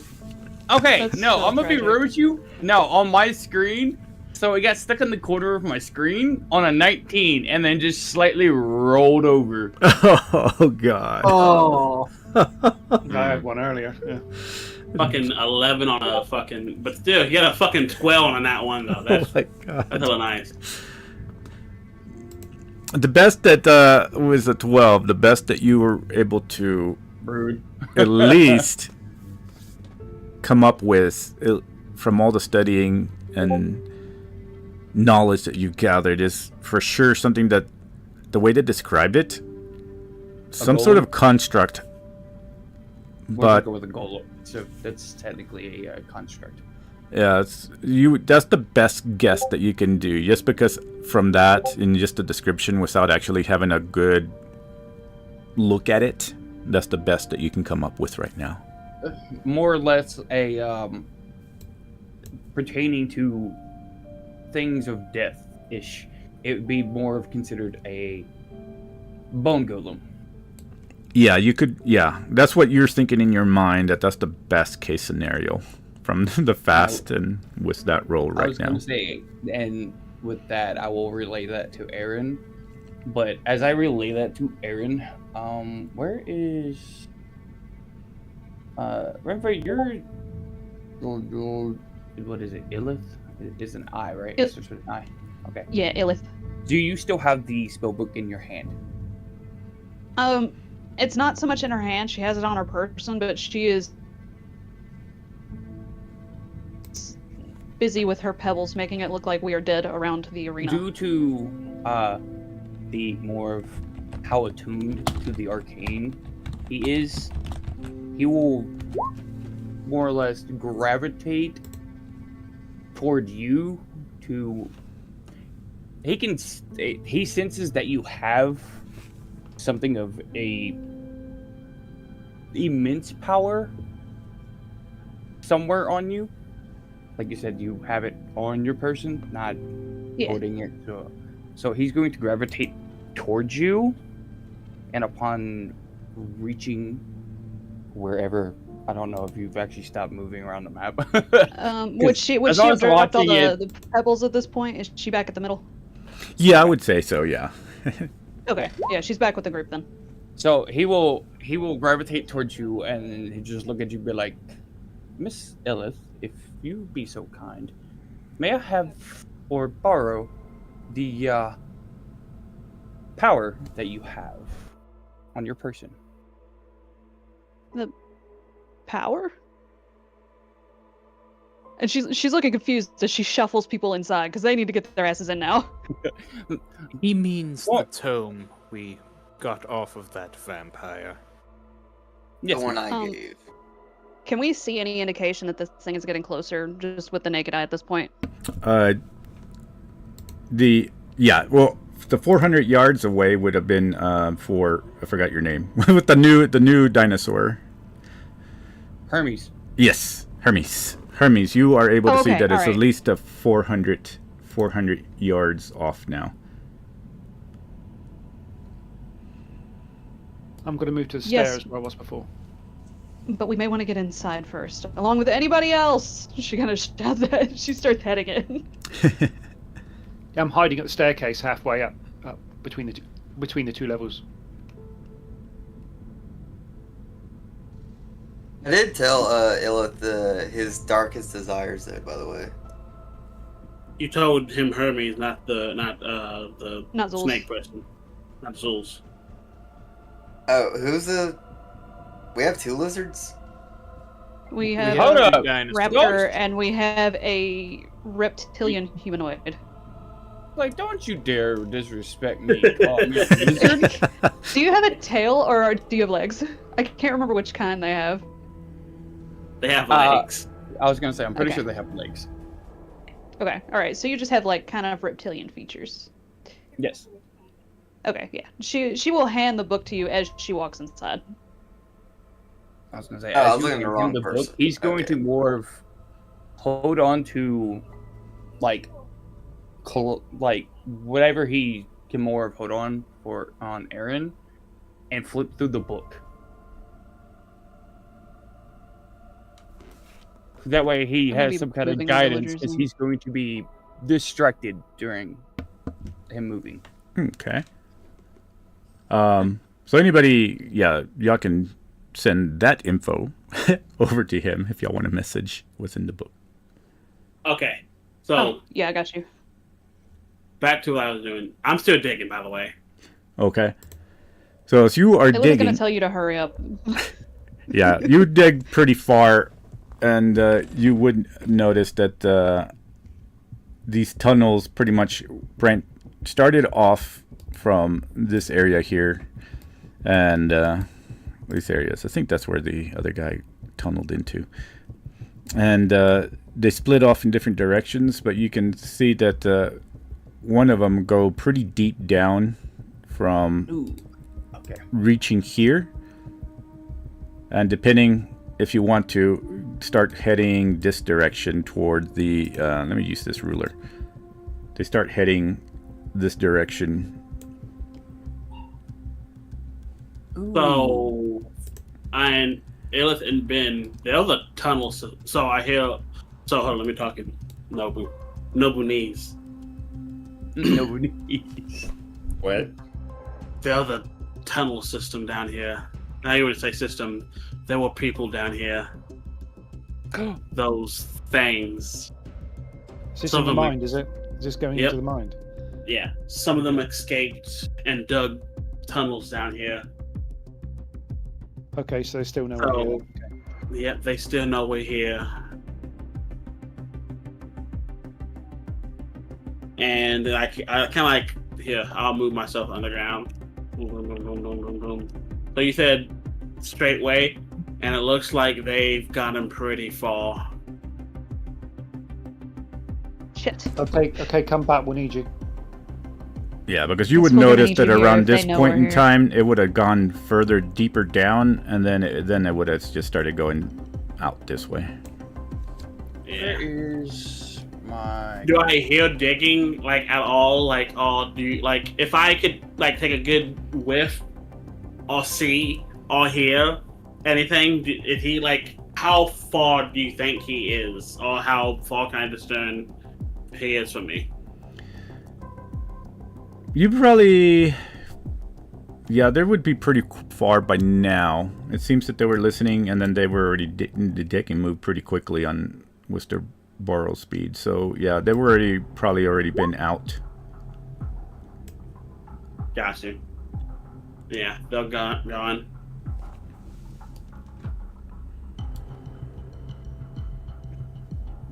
Okay, That's no, so I'm gonna be tragic. rude with you. No, on my screen, so it got stuck in the corner of my screen on a 19, and then just slightly rolled over. Oh god. Oh. I had one earlier. Yeah. Fucking 11 on a fucking, but still, you got a fucking 12 on that one though. That's Oh my god. that's hella nice. The best that was a 12. The best that you were able to Rude. at least come up with from all the studying and knowledge that you gathered is for sure something that the way they described it, some sort of construct. But with a golem, so that's technically a construct. yeah, that's the best guess that you can do, just because from that in just the description without actually having a good look at it, that's the best that you can come up with right now. More or less a pertaining to things of death-ish. It would be more of considered a bone golem. Yeah, you could. Yeah, that's what you're thinking in your mind. That's the best case scenario from the fast and with that roll I right was now. going to say, and with that, I will relay that to Aaron. But as I relay that to Aaron, where is remember your what is it? Illith is an I, right? It starts with an I. Okay. Yeah, Illith. Do you still have the spellbook in your hand? It's not so much in her hand. She has it on her person, but she is busy with her pebbles, making it look like we are dead around the arena. Due to the more of how attuned to the arcane he is, he will more or less gravitate toward you to. He senses that you have something of a immense power somewhere on you. Like you said, you have it on your person, not holding it. So he's going to gravitate towards you, and upon reaching wherever, I don't know if you've actually stopped moving around the map. Would she have dropped all the pebbles at this point? Is she back at the middle? Yeah, I would say so. Yeah. Okay. Yeah, she's back with the group then. So he will gravitate towards you, and he just look at you, and be like, Miss Elith, if you be so kind, may I have or borrow the power that you have on your person? The power? And she's looking confused as she shuffles people inside because they need to get their asses in now. He means the tome we got off of that vampire. The one I gave. Can we see any indication that this thing is getting closer, just with the naked eye at this point? The 400 yards away would have been for, I forgot your name, with the new dinosaur. Hermes. Yes, Hermes. Hermes, you are able to see that it's right. at least a 400 yards off now. I'm going to move to the Yes. stairs where I was before. But we may want to get inside first, along with anybody else. She kind of shouts that. She starts heading in. Yeah, I'm hiding at the staircase halfway up between the two levels. I did tell Illith his darkest desires though, by the way. You told him Hermes, not the Not snake person, not Zul's. Oh, who's the? We have two lizards. We have Hold a up. raptor and we have a reptilian humanoid. Like, don't you dare disrespect me. Call me a lizard. Do you have a tail or do you have legs? I can't remember which kind they have. They have legs. I was gonna say, I'm pretty Okay. sure they have legs. Okay, alright, so you just have like kind of reptilian features. Yes. Okay, yeah. She will hand the book to you as she walks inside. I was gonna say, Oh, I as was you looking at the hand wrong him book, person. he's going Okay. to more of hold on to, like whatever he can more of hold on Aaron, and flip through the book. That way he I'm gonna has be some kind of moving the guidance, villagers because in. he's going to be distracted during him moving. Okay. So anybody, y'all can send that info over to him if y'all want a message what's in the book. Okay, so Oh, yeah, I got you. back to what I was doing. I'm still digging, by the way. Okay. So as you are I was digging, gonna tell you to hurry up. yeah, you dig pretty far, and you would notice that these tunnels pretty much started off from this area here, and these areas. I think that's where the other guy tunneled into, and they split off in different directions. But you can see that one of them go pretty deep down from Ooh. Okay. reaching here, and depending if you want to start heading this direction toward the let me use this ruler. They start heading this direction. So, and Illith and Ben, there's a tunnel. So I hear. So hold on, let me talk in Nobunese. Nobody. What? There's a tunnel system down here. Now you would say system. There were people down here. Those things. Is this Some in the of them- mind, is it? Is this going Yep. into the mind? Yeah, some of them escaped and dug tunnels down here. Okay, so they still know So- we're here. Okay. Yep, they still know we're here. And I kind of like, here, I'll move myself underground. Boom, boom, boom, boom, boom, boom, boom. So you said straight way and it looks like they've gotten pretty far. Shit. Okay, come back. We'll need you. Yeah, because you That's would what we're gonna notice need that you here around if they this know point we're in here. time, it would have gone further deeper down, and then it would have just started going out this way. Yeah. Where is my? Do I hear digging like at all? Like, oh, do you, like if I could like take a good whiff, or see or hear anything? Is he like? How far do you think he is, or how far can I discern he is from me? You probably, yeah, they would be pretty far by now. It seems that they were listening, and then they were already the dick and moved pretty quickly on with their borrow speed. So yeah, they were probably already been out. Gotcha. Yeah, they're gone.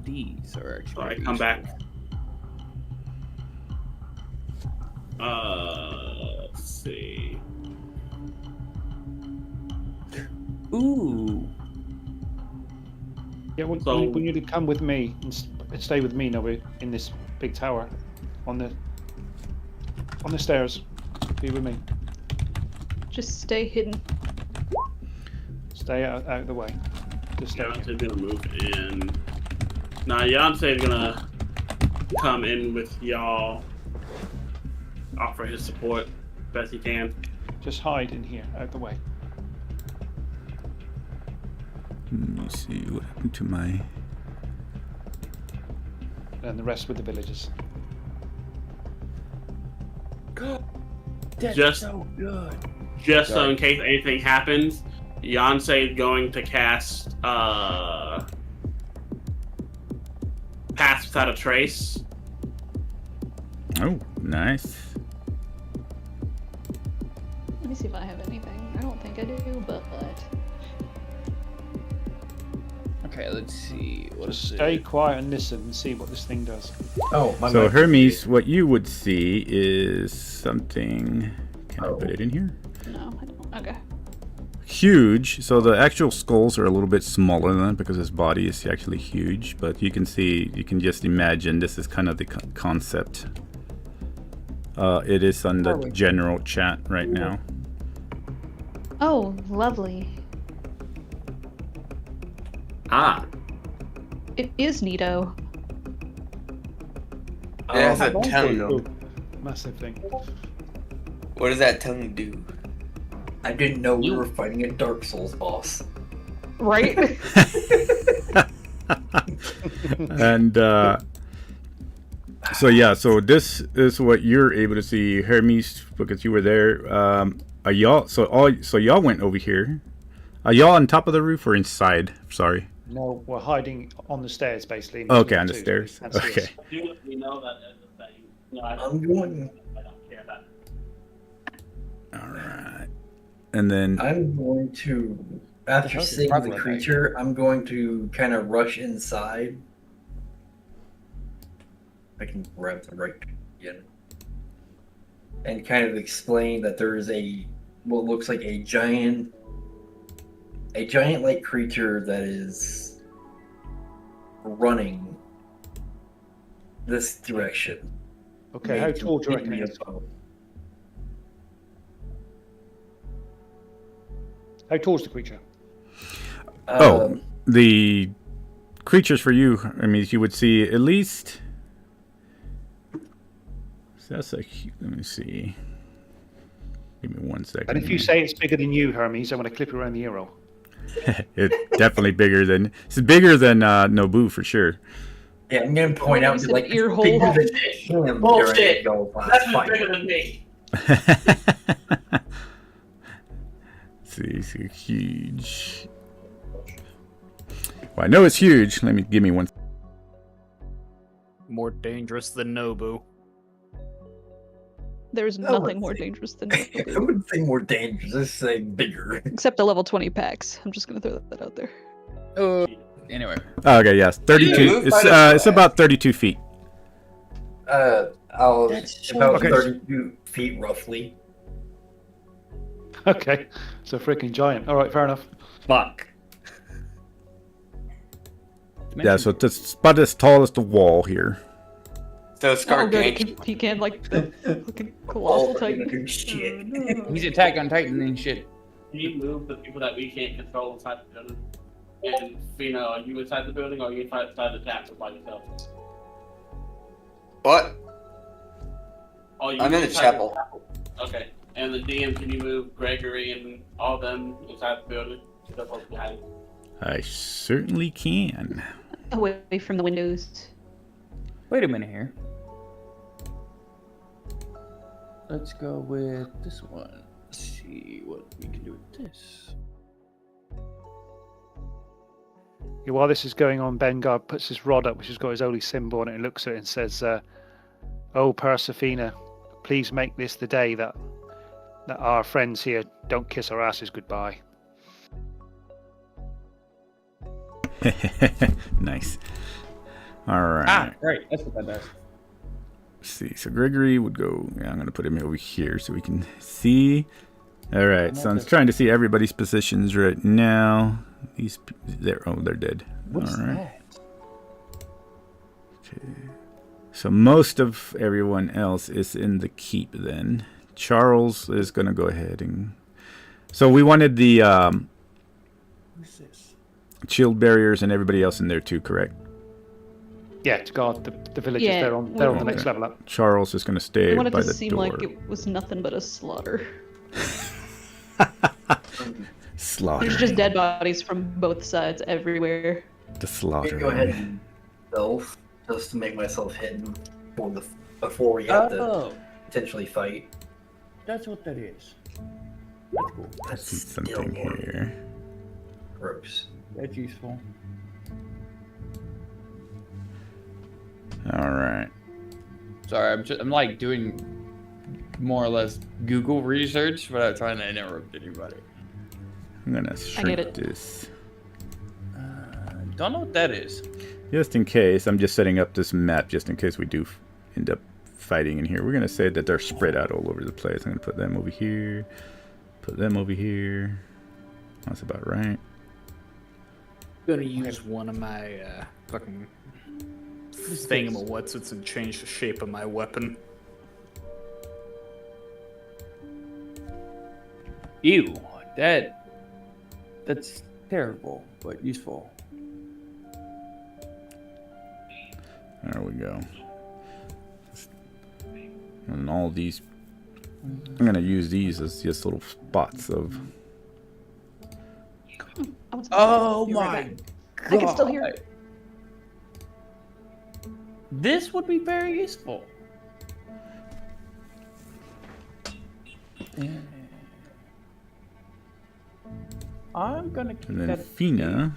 These are actually. So I come back. Let's see. Ooh. Yeah, we So- need to come with me and stay with me, Nobu, in this big tower, on the stairs. Be with me. Just stay hidden. Stay out of the way. Just stay. Yonce's gonna move in. Nah, Yonce's gonna come in with y'all. Offer his support best he can. Just hide in here, out the way. Let me see what happened to my. And the rest with the villagers. That's Just- so good. Just so in case anything happens, Yonsei is going to cast Pass Without a Trace. Oh, nice. Let me see if I have anything. I don't think I do, but Okay, let's see. What Just is stay it? quiet and listen and see what this thing does. Oh, my So mic- Hermes, what you would see is something. Can I put it in here? no, I don't. Okay. Huge. So the actual skulls are a little bit smaller than that because his body is actually huge. But you can see, you can just imagine this is kind of the concept. It is on the general chat right now. Oh, lovely. Ah, It is neato. It has a Oh, tongue. Ooh, massive thing. What does that tongue do? I didn't know we were fighting a Dark Souls boss. Right? And so yeah, so this is what you're able to see, Hermes, because you were there. Are y'all? So y'all went over here. Are y'all on top of the roof or inside? Sorry. No, we're hiding on the stairs, basically. Okay, on the Too, stairs. so you can't see us. Okay. Do let me know that as a thing. No, I I'm going. don't care about it. All right. And then I'm going to, after Okay, seeing probably the right. creature, I'm going to kind of rush inside. I can grab the right again. And kind of explain that there is what looks like a giant-like creature that is running this direction. Okay, how tall do you reckon Completely it is? above. How tall is the creature? oh, the creatures for you. I mean, you would see at least. So that's a. Let me see. Give me 1 second. And if you say it's bigger than you, Hermes, I'm going to clip it around the ear roll. It's definitely bigger than. It's bigger than Nobu for sure. Yeah, I'm gonna point Oh, out you that, like said ear hole. bigger than him Bullshit. during the go That's fight. bigger than me. See, huge. Well, I know it's huge. Give me one. More dangerous than Nobu. There's I would nothing more say- dangerous than I Nobu. wouldn't say more dangerous. Let's say bigger. Except the level 20 packs. I'm just gonna throw that out there. Anyway, Okay, yes, 32. Yeah, It's about 32 feet. It's about Okay. 32 feet roughly. Okay, so freaking giant. All right, fair enough. fuck. Yeah, so it's about as tall as the wall here. So it's Oh, good. gargantuan. He can't like the fucking colossal titan. Shit. He's Attack on Titan and shit. Can you move the people that we can't control inside the building? And Fina, are you inside the building or are you inside the castle by yourself? What? Oh, you I'm in the inside chapel. Okay. And the DM, can you move Gregory and all of them inside the building? They're both behind. I certainly can. Away from the windows. Wait a minute here. Let's go with this one. Let's see what we can do with this. Yeah, while this is going on, Bengard puts his rod up, which has got his holy symbol on it, and looks at it and says, "Oh, Persephina, please make this the day that our friends here don't kiss our asses goodbye." Nice. All right. Ah, right. That's what that does. Let's see. So Gregory would go. Yeah, I'm gonna put him over here so we can see. All right. So I'm trying to see everybody's positions right now. They're dead. What's All right. that? Okay. So most of everyone else is in the keep then. Charles is gonna go ahead and. So we wanted the What's this? shield barriers and everybody else in there too, correct? Yeah, to guard the villagers. Yeah, They're on the okay. next level up. Charles is gonna I stay want it by to the seem door. like it was nothing but a slaughter. Slaughter. There's just dead bodies from both sides everywhere. The I'm slaughter. gonna go ahead and stealth just to make myself hidden before we have to Oh, potentially fight. that's what that is. That's cool. I see Still something more here. gross. That's useful. All right. Sorry, I'm like doing more or less Google research without trying to interrupt anybody. I'm gonna I get shrink it. this. Don't know what that is. Just in case, I'm just setting up this map just in case we do end up fighting in here. We're gonna say that they're spread out all over the place. I'm gonna put them over here. Put them over here. That's about right. Gonna use one of my fucking thingamawhatsits and change the shape of my weapon. Ew, that's terrible, but useful. There we go. And all these, I'm gonna use these as just little spots of. Oh You're my right back. god! I can still hear it. This would be very useful. I'm gonna keep And then that. Fina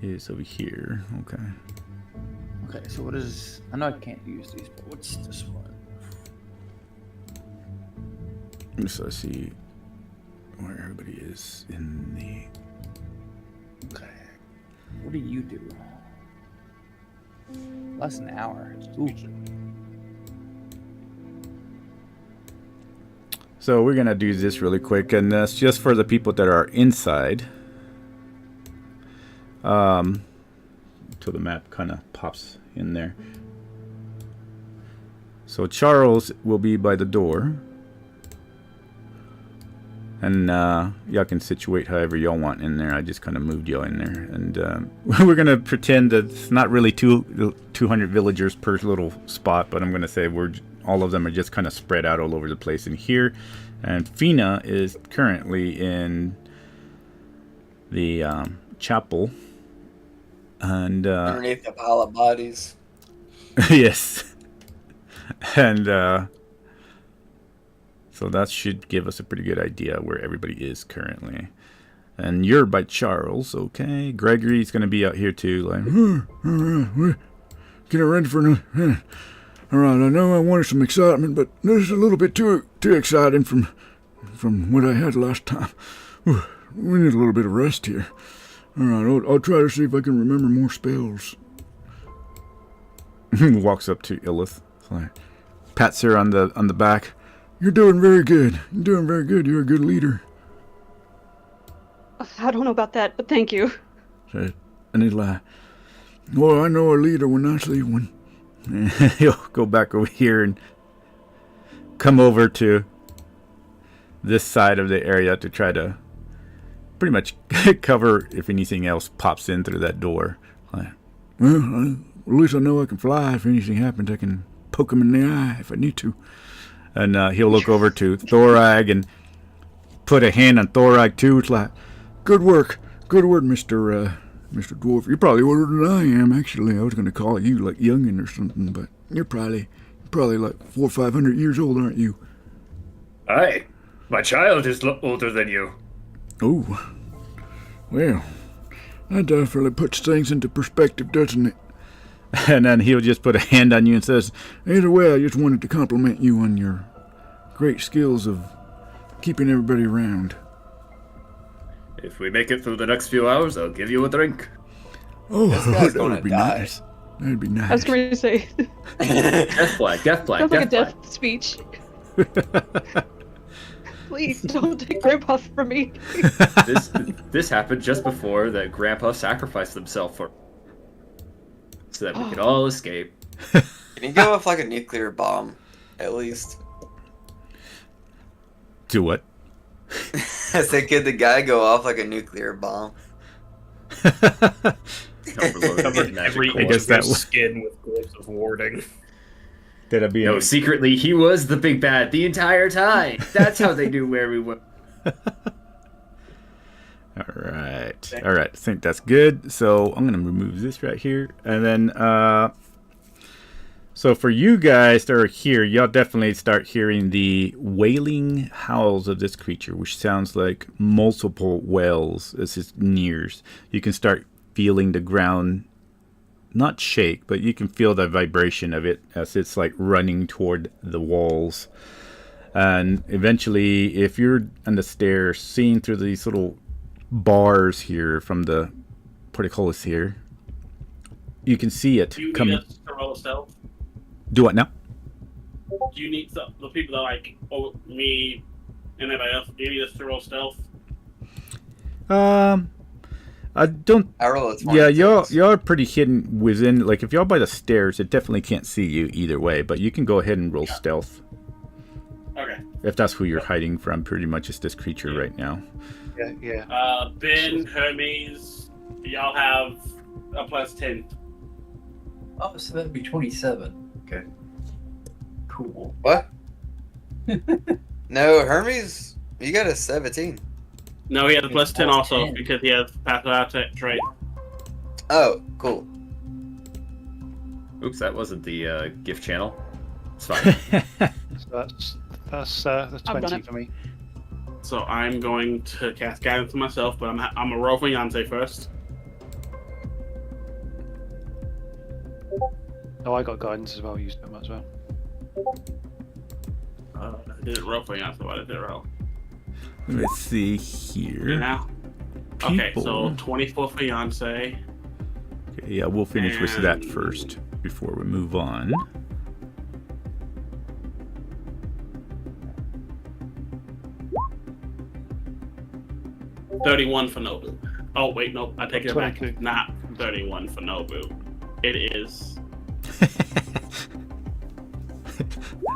is over here. Okay. Okay, so what is? I know I can't use these, but what's this one? So I see where everybody is in the. Okay. What do you do? Less than an hour. Ooh. So we're gonna do this really quick, and that's just for the people that are inside. Till the map kind of pops in there. So Charles will be by the door, and y'all can situate however y'all want in there. I just kind of moved y'all in there, and we're gonna pretend that it's not really 200 villagers per little spot, but I'm gonna say all of them are just kind of spread out all over the place in here. And Fina is currently in the chapel. And Underneath the pile of bodies. yes. And so that should give us a pretty good idea where everybody is currently. And you're by Charles, okay? Gregory's going to be out here too. Like, All right, we're getting ready for another. All right, I know I wanted some excitement, but this is a little bit too exciting from what I had last time. Whew, we need a little bit of rest here. All right, I'll try to see if I can remember more spells. walks up to Illith, like, pats her on the back. You're doing very good. You're doing very good. You're a good leader. I don't know about that, but thank you. Say, And he's like, well, I know a leader when I see one. And he'll go back over here and come over to this side of the area to try to pretty much cover if anything else pops in through that door. Like, well, at least I know I can fly. If anything happens, I can poke him in the eye if I need to. And he'll look over to Thorag and put a hand on Thorag too. It's like, good work, Mr. Dwarf. You're probably older than I am, actually. I was going to call you like youngin or something, but you're probably like 400 or 500 years old, aren't you? Aye, my child is older than you. Oh, well, that definitely puts things into perspective, doesn't it? And then he'll just put a hand on you and says, Either way, I just wanted to compliment you on your great skills of keeping everybody around. If we make it through the next few hours, I'll give you a drink. Oh, This guy's that gonna would be die. nice. That'd be nice. I was going to say, Death flag, death flag, sounds like a death flag. death speech. Please don't take Grandpa from me. This happened just before that Grandpa sacrificed himself for, so that we could all escape. Can you go off like a nuclear bomb, at least? do what? I said, could the guy go off like a nuclear bomb? Overloaded Every magic I inch guess of that his was- skin with glyphs of warding. Did I be No, secretly, he was the big bad the entire time. That's how they knew where we were. All right. I think that's good. So I'm gonna remove this right here, and then so for you guys that are here, y'all definitely start hearing the wailing howls of this creature, which sounds like multiple wails as it nears. You can start feeling the ground not shake, but you can feel the vibration of it as it's like running toward the walls. And eventually, if you're on the stairs, seeing through these little bars here from the portcullis here, you can see it Do you coming. need us to roll stealth? Do what now? Do you need the people that like me and everybody else? Do you need us to roll stealth? I don't. I roll a 20. Yeah, y'all are pretty hidden within. Like, if y'all by the stairs, it definitely can't see you either way. But you can go ahead and roll stealth Okay. if that's who you're hiding from. Pretty much, it's this creature right now. Yeah. Ben, Hermes, y'all have a +10. Oh, so that'd be 27. Okay. Cool. What? No, Hermes, you got a 17. No, he has a It's +10 also +10. because he has passive trait. Oh, cool. Oops, that wasn't the gift channel. It's fine. So that's I've done 20 it. for me. So I'm going to cast guidance on myself, but I'm a roll for Yonsei first. Oh, I got guidance as well. Used them as well. I didn't roll for Yonsei, but I did roll. Let's see here. Now. Okay, so People. 24 for Yonsei. Okay, yeah, we'll finish with that And- first before we move on. $31 for Nobu. Oh wait, nope. I take it back. 22. Not 31 for Nobu. It is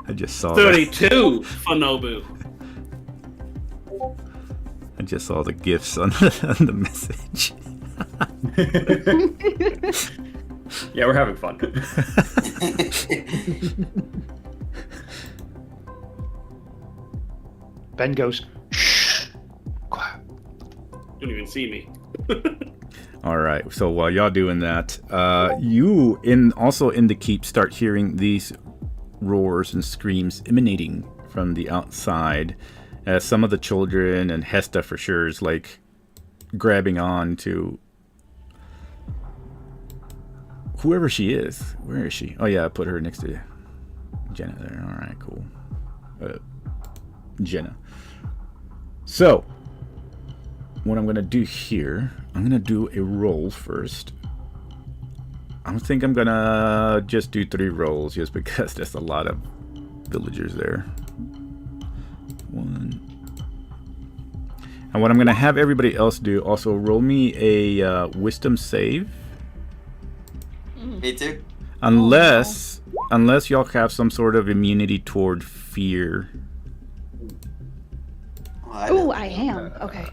I just saw that. 32 for Nobu. I just saw the gifts on the message. Yeah, we're having fun. Ben goes, shh, quiet. Don't even see me. All right. So while y'all doing that, you also in the keep start hearing these roars and screams emanating from the outside. As some of the children and Hesta for sure is like grabbing on to whoever she is. Where is she? Oh yeah, I put her next to Jenna there. All right, cool. Jenna. So what I'm gonna do here, I'm gonna do a roll first. I think I'm gonna just do 3 rolls just because there's a lot of villagers there. 1. And what I'm going to have everybody else do, also roll me a wisdom save. Me too. Unless y'all have some sort of immunity toward fear. Oh, I am. Okay.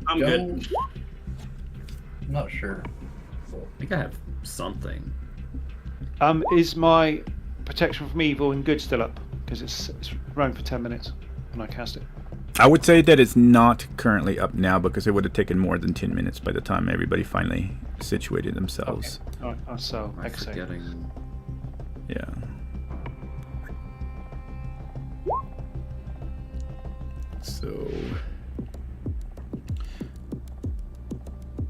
I'm good. I'm not sure. I think I have something. Is my protection from evil and good still up? Because it's running for 10 minutes when I cast it. I would say that it's not currently up now because it would have taken more than 10 minutes by the time everybody finally situated themselves. Okay. All right. So I'm excellent. forgetting. Yeah. So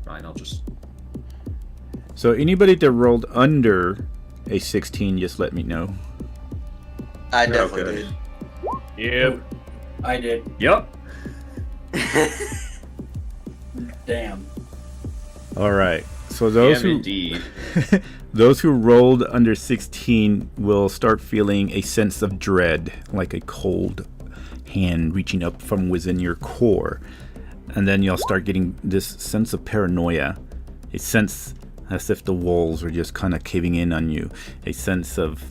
Fine, I'll just. So anybody that rolled under a 16, just let me know. I definitely Okay. Yep. I did. Yep. did. Damn. All right. So those Damn, who indeed. those who rolled under 16 will start feeling a sense of dread, like a cold hand reaching up from within your core. And then you'll start getting this sense of paranoia, a sense as if the walls are just kind of caving in on you, a sense of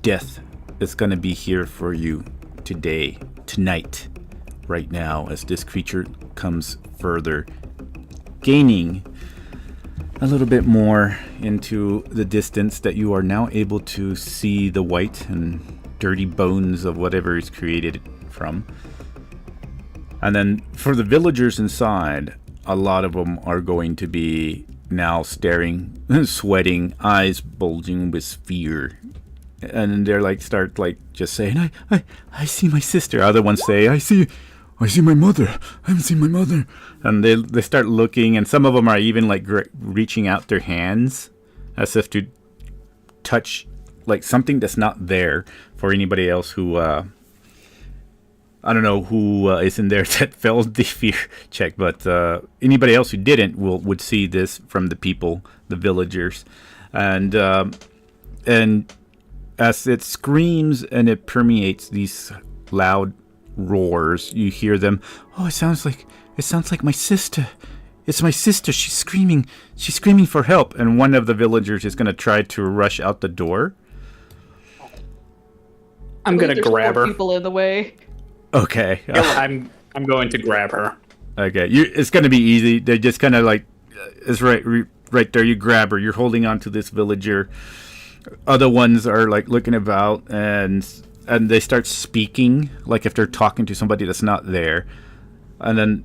death is going to be here for you today, tonight, right now, as this creature comes further, gaining a little bit more into the distance that you are now able to see the white and dirty bones of whatever is created it from. And then for the villagers inside, a lot of them are going to be now staring, sweating, eyes bulging with fear. And they're like, start like just saying, I see my sister. Other ones say, I see my mother. I haven't seen my mother. And they start looking, and some of them are even like reaching out their hands as if to touch like something that's not there for anybody else who, I don't know who is in there that failed the fear check, but anybody else who didn't would see this from the people, the villagers. And as it screams and it permeates these loud roars, you hear them. Oh, it sounds like my sister. It's my sister. She's screaming for help. And one of the villagers is going to try to rush out the door. I'm gonna There's grab more her. people in the way. Okay. I'm going to grab her. Okay. It's going to be easy. They just kind of like, it's right there. You grab her. You're holding on to this villager. Other ones are like looking about and they start speaking like if they're talking to somebody that's not there. And then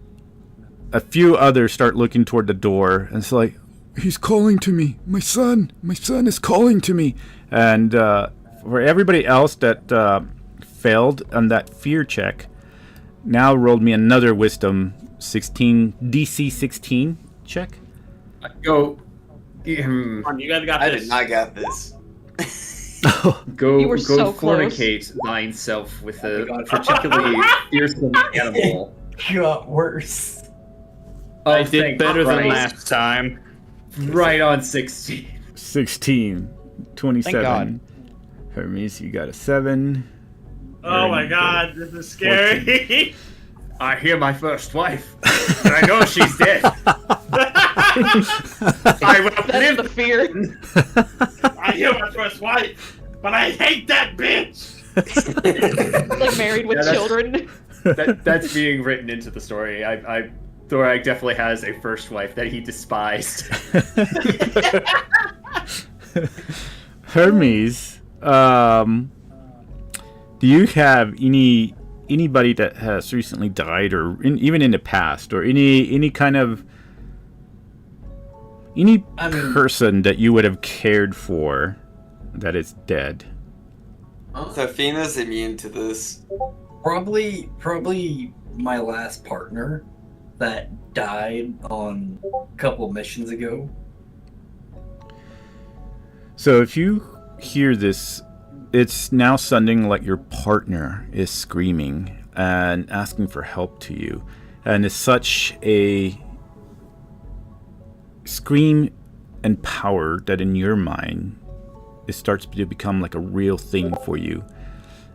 a few others start looking toward the door, and it's like, He's calling to me. My son is calling to me. and for everybody else that failed on that fear check, now rolled me another wisdom 16 DC 16 check. Go. Come on, you guys got I this. did not got this. Go, You were so close. fornicate thine self with a God. particularly fearsome animal. Got worse. I Oh, did thank better than Christ. last time. Right on 16. 16 27. God. Hermes, you got a 7. Oh my god, this is scary. I hear my first wife, and I know she's dead. I will That's live. the fear. I hear my first wife, but I hate that bitch. Like married with Yeah, that's- children. That's being written into the story. Thorak definitely has a first wife that he despised. Hermes, do you have anybody that has recently died, or even in the past, or any kind of I mean- person that you would have cared for that is dead? So Fina's immune to this. Probably my last partner that died on a couple missions ago. So if you hear this, it's now sounding like your partner is screaming and asking for help to you. And it's such a scream and power that in your mind, it starts to become like a real thing for you.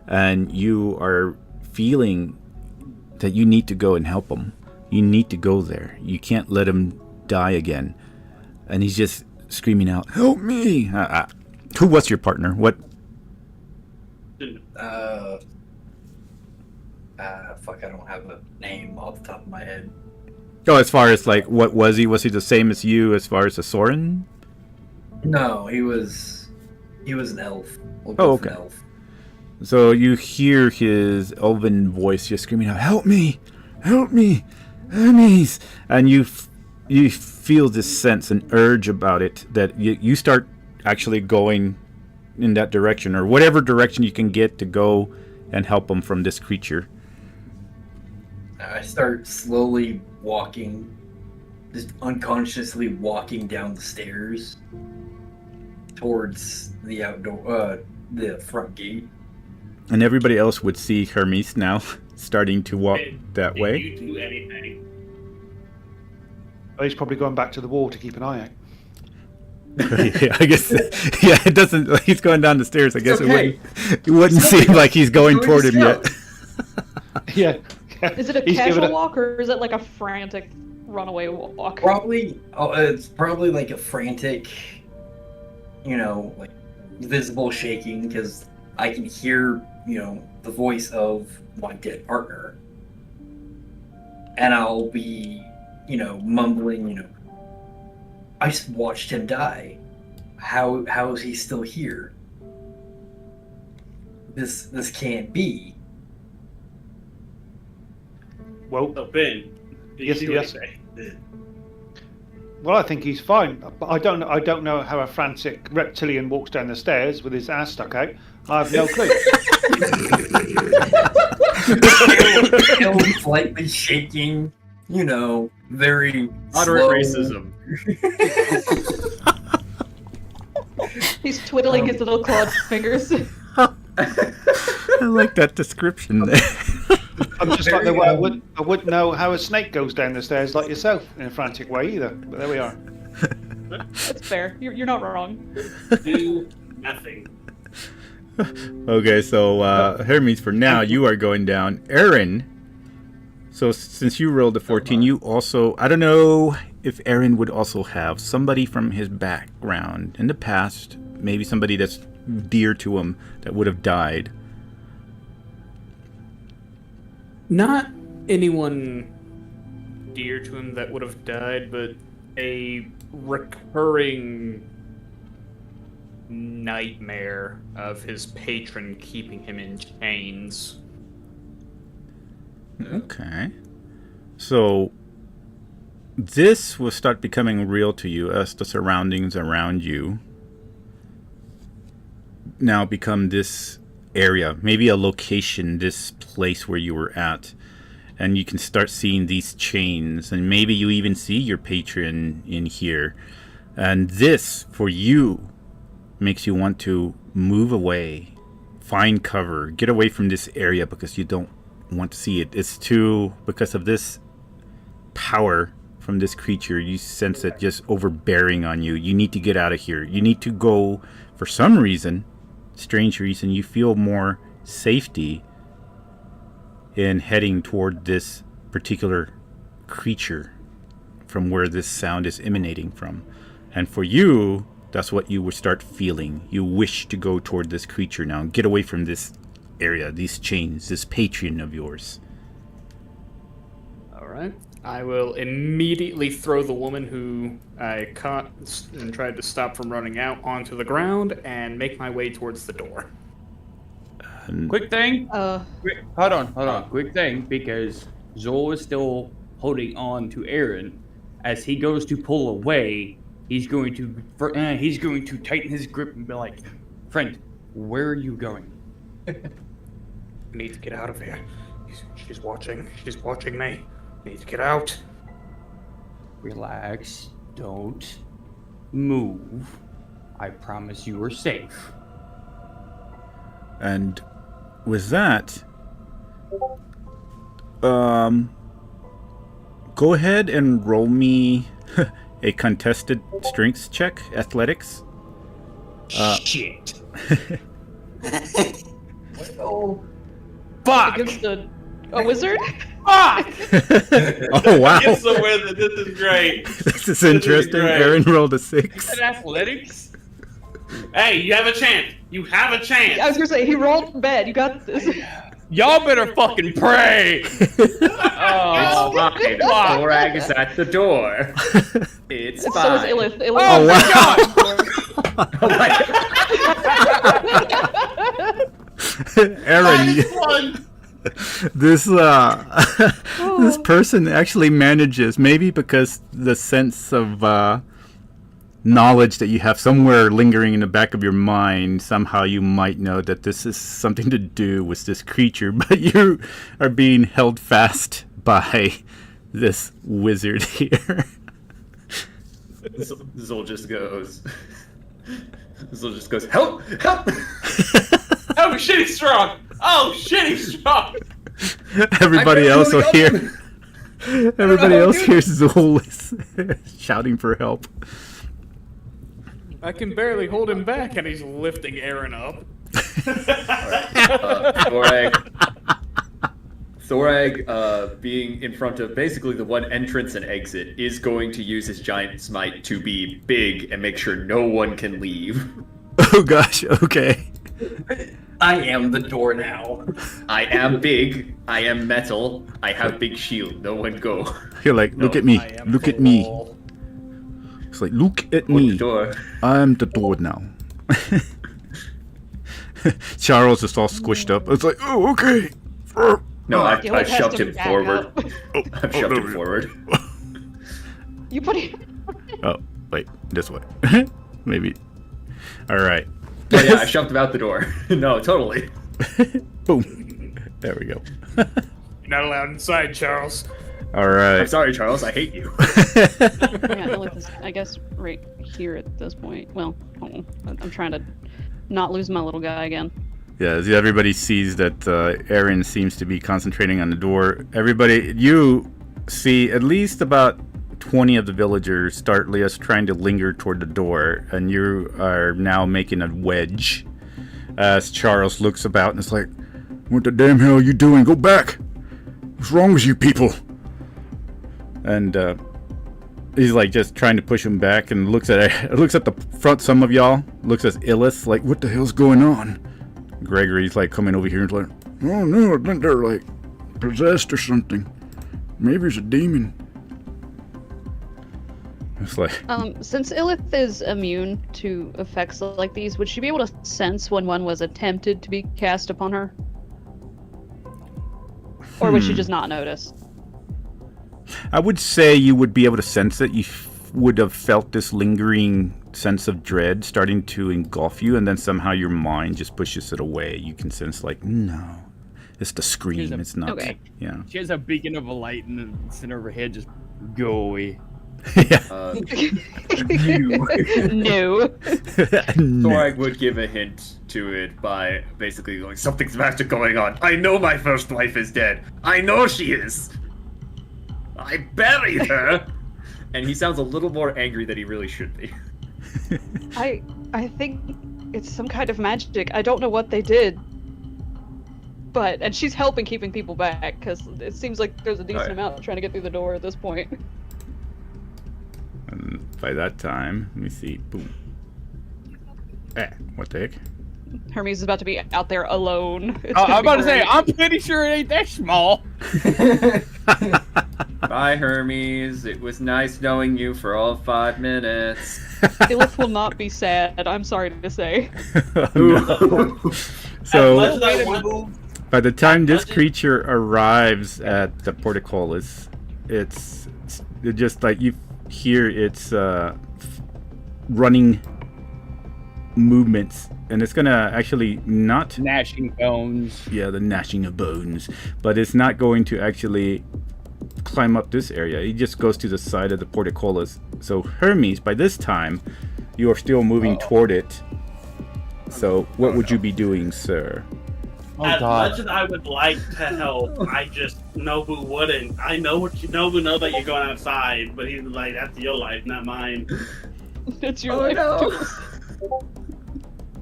And you are feeling that you need to go and help him. You need to go there. You can't let him die again. And he's just screaming out, "Help me!" Who was your partner? What? Fuck, I don't have a name off the top of my head. Oh, as far as like, what was he? Was he the same as you as far as a Soren? No, he was an elf. We'll Oh, go for okay. an elf. So you hear his elven voice just screaming out, "Help me! Help me! Enemies!" And you feel this sense, an urge about it, that you start actually going in that direction, or whatever direction you can get to go and help him from this creature. I start slowly walking, just unconsciously walking down the stairs towards the the front gate. And everybody else would see Hermes now starting to walk that Did way. you do anything? Oh, he's probably going back to the wall to keep an eye out. Yeah, I guess. Yeah, it doesn't. Like, he's going down the stairs. I guess okay. it wouldn't seem like he's going Go toward him scout. yet. Yeah. Is it a He's giving casual it- walk or is it like a frantic runaway walk? Probably, it's probably like a frantic, like visible shaking, because I can hear, the voice of my dead partner. And I'll be, mumbling, I just watched him die. How is he still here? This can't be. Well, So Ben, did Yes, you do yes. anything? well, I think he's fine. But I don't know how a frantic reptilian walks down the stairs with his ass stuck out. I have no clue. Still slightly shaking, very Moderate slow. racism. He's twiddling his little clawed fingers. I like that description there. I'm just like the way I wouldn't know how a snake goes down the stairs like yourself in a frantic way either. But there we are. That's fair. You're not wrong. Do nothing. Okay, so Hermes, for now, you are going down. Aaron, so since you rolled a 14, you also, I don't know if Aaron would also have somebody from his background in the past, maybe somebody that's dear to him that would have died. Not anyone dear to him that would have died, but a recurring nightmare of his patron keeping him in chains. Okay. So this will start becoming real to you as the surroundings around you now become this area, maybe a location, this place where you were at, and you can start seeing these chains, and maybe you even see your patron in here, and this for you makes you want to move away, find cover, get away from this area because you don't want to see it. It's too, because of this power from this creature, you sense it just overbearing on you. You need to get out of here. You need to go, for some reason, strange reason, you feel more safety in heading toward this particular creature from where this sound is emanating from. And for you, that's what you would start feeling. You wish to go toward this creature now, get away from this area, these chains, this patron of yours. All right. I will immediately throw the woman who I caught and tried to stop from running out onto the ground and make my way towards the door. And Quick thing. Hold on. Quick thing, because Zol is still holding on to Aaron. As he goes to pull away, he's going to tighten his grip and be like, "Friend, where are you going?" I need to get out of here. She's watching. She's watching me. I need to get out. Relax. Don't move. I promise you are safe. And with that, go ahead and roll me a contested strengths check, athletics. Shit. Oh, Fuck! Against a wizard? Fuck! Oh wow, Get somewhere that this is great. this is interesting. great. Aaron rolled a 6. Athletics? Hey, you have a chance. You have a chance. I was gonna say he rolled bad. You got this. Y'all better fucking pray! Oh, Fine. Thorag is at the door. It's So fine. is Illith. Illith. Oh my god! Aaron, One. this this person actually manages, maybe because the sense of knowledge that you have somewhere lingering in the back of your mind, somehow you might know that this is something to do with this creature, but you are being held fast by this wizard here. Zol just goes. Zol just goes. Help! Help! Oh shit, he's strong. Oh shit, he's strong. Everybody I else really will hear. don't- Everybody else dude. hears Zol shouting for help. I can barely hold him back, and he's lifting Aaron up. Thorag, being in front of basically the one entrance and exit, is going to use his giant smite to be big and make sure no one can leave. Oh gosh, okay. I am the door now. I am big. I am metal. I have big shield. No one go. You're like, look at me, look at me. It's like, look at Open the me. door. I'm the door now. Charles is all squished up. It's like, oh, okay. No, I've Gillick has shoved to him back forward. up. I've shoved him forward. You put it. Oh, wait, this way. Maybe. All right. Oh, yeah, I shoved him out the door. No, totally. Boom. There we go. You're not allowed inside, Charles. All right. I'm sorry, Charles. I hate you. Yeah, Illith is, I guess, right here at this point. Well, hold on. I'm trying to not lose my little guy again. Yeah, as everybody sees that Aaron seems to be concentrating on the door. Everybody, you see at least about 20 of the villagers start just trying to linger toward the door, and you are now making a wedge. As Charles looks about and is like, What the damn hell are you doing? Go back! What's wrong with you people? and he's like just trying to push him back, and looks at the front. Some of y'all looks at Illith like, What the hell's going on? Gregory's like coming over here and like, Oh no, I think they're like possessed or something. Maybe it's a demon. it's like, Since Illith is immune to effects like these, would she be able to sense when one was attempted to be cast upon her? Or would she just not notice? I would say you would be able to sense it. You would have felt this lingering sense of dread starting to engulf you, and then somehow your mind just pushes it away. You can sense like, no, it's the scream. It's not. Okay. Yeah. She has a beacon of a light in the center of her head. Just go away. Yeah. No. Thorag would give a hint to it by basically going, something's magic going on. I know my first wife is dead. I know she is. I buried her. And he sounds a little more angry than he really should be. I think it's some kind of magic. I don't know what they did. And she's helping keeping people back, because it seems like there's a decent Alright. amount trying to get through the door at this point. And by that time, let me see. Boom. What the heck? Hermes is about to be out there alone. It's I'm gonna be about to say, great. I'm pretty sure it ain't that small. Bye, Hermes. It was nice knowing you for all 5 minutes. Illith will not be sad, I'm sorry to say. So, As much as I want- by the time this Imagine- creature arrives at the portcullis, it's just like you hear its running movements, and it's gonna actually not, Gnashing bones. yeah, the gnashing of bones, but it's not going to actually climb up this area. He just goes to the side of the portcullis. So Hermes, by this time, you are still moving toward it. So what would you be doing, sir? Oh as god. much as I would like to help, I just Nobu wouldn't. I know what you Nobu know that you're going outside, but he's like, that's your life, not mine. It's your life too.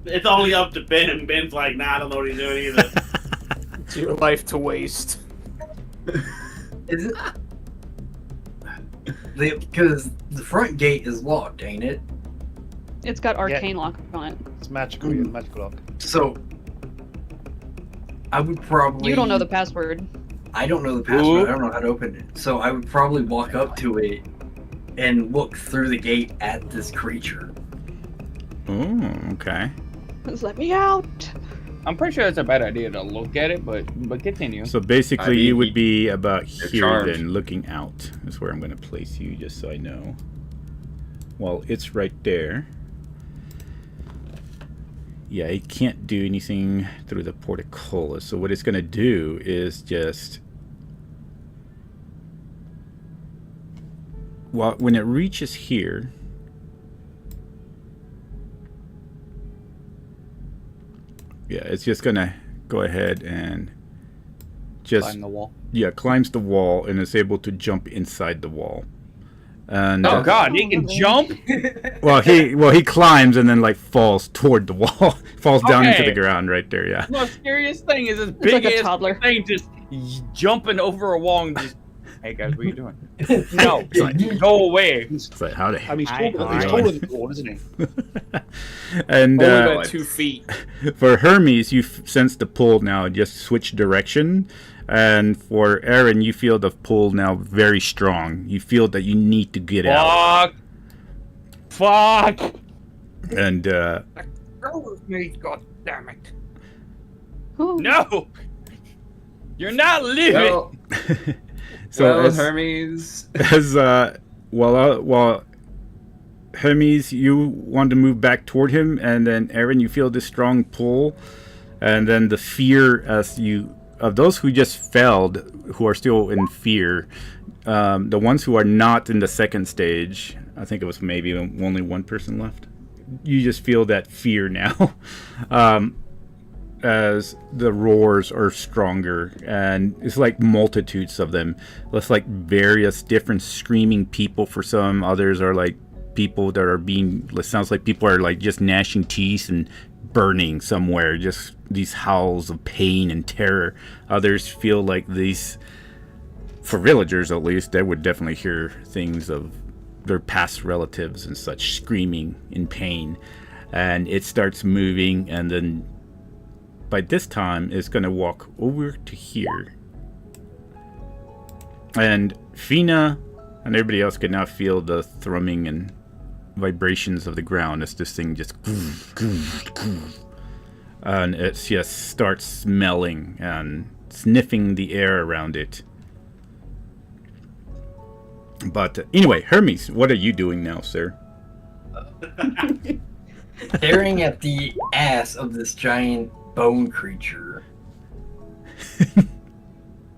It's only up to Ben. Ben's like, nah, I don't know what he's doing either. It's your life to waste. Is it? Because the front gate is locked, ain't it? It's got arcane lock on it. It's magical, yeah, magical lock. So I would probably. You don't know the password. I don't know the password. I don't know how to open it. So I would probably walk up to it and look through the gate at this creature. Oh, okay. Just let me out. I'm pretty sure it's a bad idea to look at it, but continue. So basically, I mean, you would be about you're here charmed. then, looking out. Is where I'm going to place you, just so I know. Well, it's right there. Yeah, it can't do anything through the portcullis. So what it's going to do is just... Well, when it reaches here... Yeah, it's just going to go ahead and just... Climb the wall. Yeah, climbs the wall and is able to jump inside the wall. And Oh God, he can jump. well, he climbs and then like falls toward the wall, falls down into the Okay. ground right there. Yeah. The most scariest thing is this It's big like a ass toddler. thing just jumping over a wall and just. Hey guys, what are you doing? No, go away. It's like how the I mean, he's I- taller than Dawn, isn't he? and Only about 2 feet. for Hermes, you sense the pull now. Just switch direction. And for Aaron, you feel the pull now very strong. You feel that you need to get out. Fuck. And Go with me, god damn it. Ooh. No. You're not leaving. Well, so as, Hermes. as while Hermes, you want to move back toward him, and then Aaron, you feel this strong pull, and then the fear as you of those who just failed, who are still in fear, the ones who are not in the second stage, I think it was maybe only one person left. You just feel that fear now, as the roars are stronger, and it's like multitudes of them. It's like various different screaming people. For some, others are like people that are being. It sounds like people are like just gnashing teeth and burning somewhere, just these howls of pain and terror. Others feel like these, for villagers at least, they would definitely hear things of their past relatives and such screaming in pain. And it starts moving, and then by this time it's going to walk over to here. And Fina and everybody else can now feel the thrumming and vibrations of the ground as this thing just and it just starts smelling and sniffing the air around it. But anyway, Hermes, what are you doing now, sir? Staring at the ass of this giant bone creature.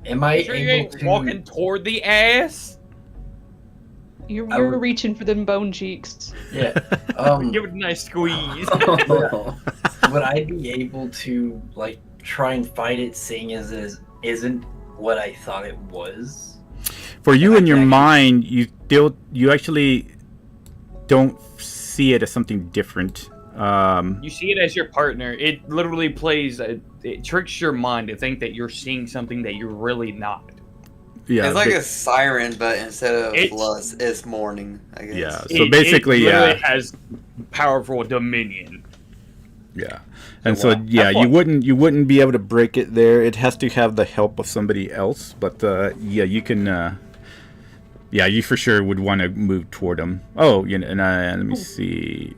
Am I Sure you able ain't to walking toward the ass? You're, I you're would- reaching for them bone cheeks. Yeah. Give it a nice squeeze. Would I be able to like try and fight it, seeing as it isn't what I thought it was? For you I in your can mind, you actually don't see it as something different. You see it as your partner. It literally it tricks your mind to think that you're seeing something that you're really not. Yeah, It's like ba- a siren, but instead of It's- lust, it's mourning, I guess. yeah. So basically, it literally yeah, has powerful dominion. yeah. And so wow. yeah, Have you fun. wouldn't be able to break it there. It has to have the help of somebody else. But yeah, you can. Yeah, you for sure would want to move toward him. Oh, you know, and let me see.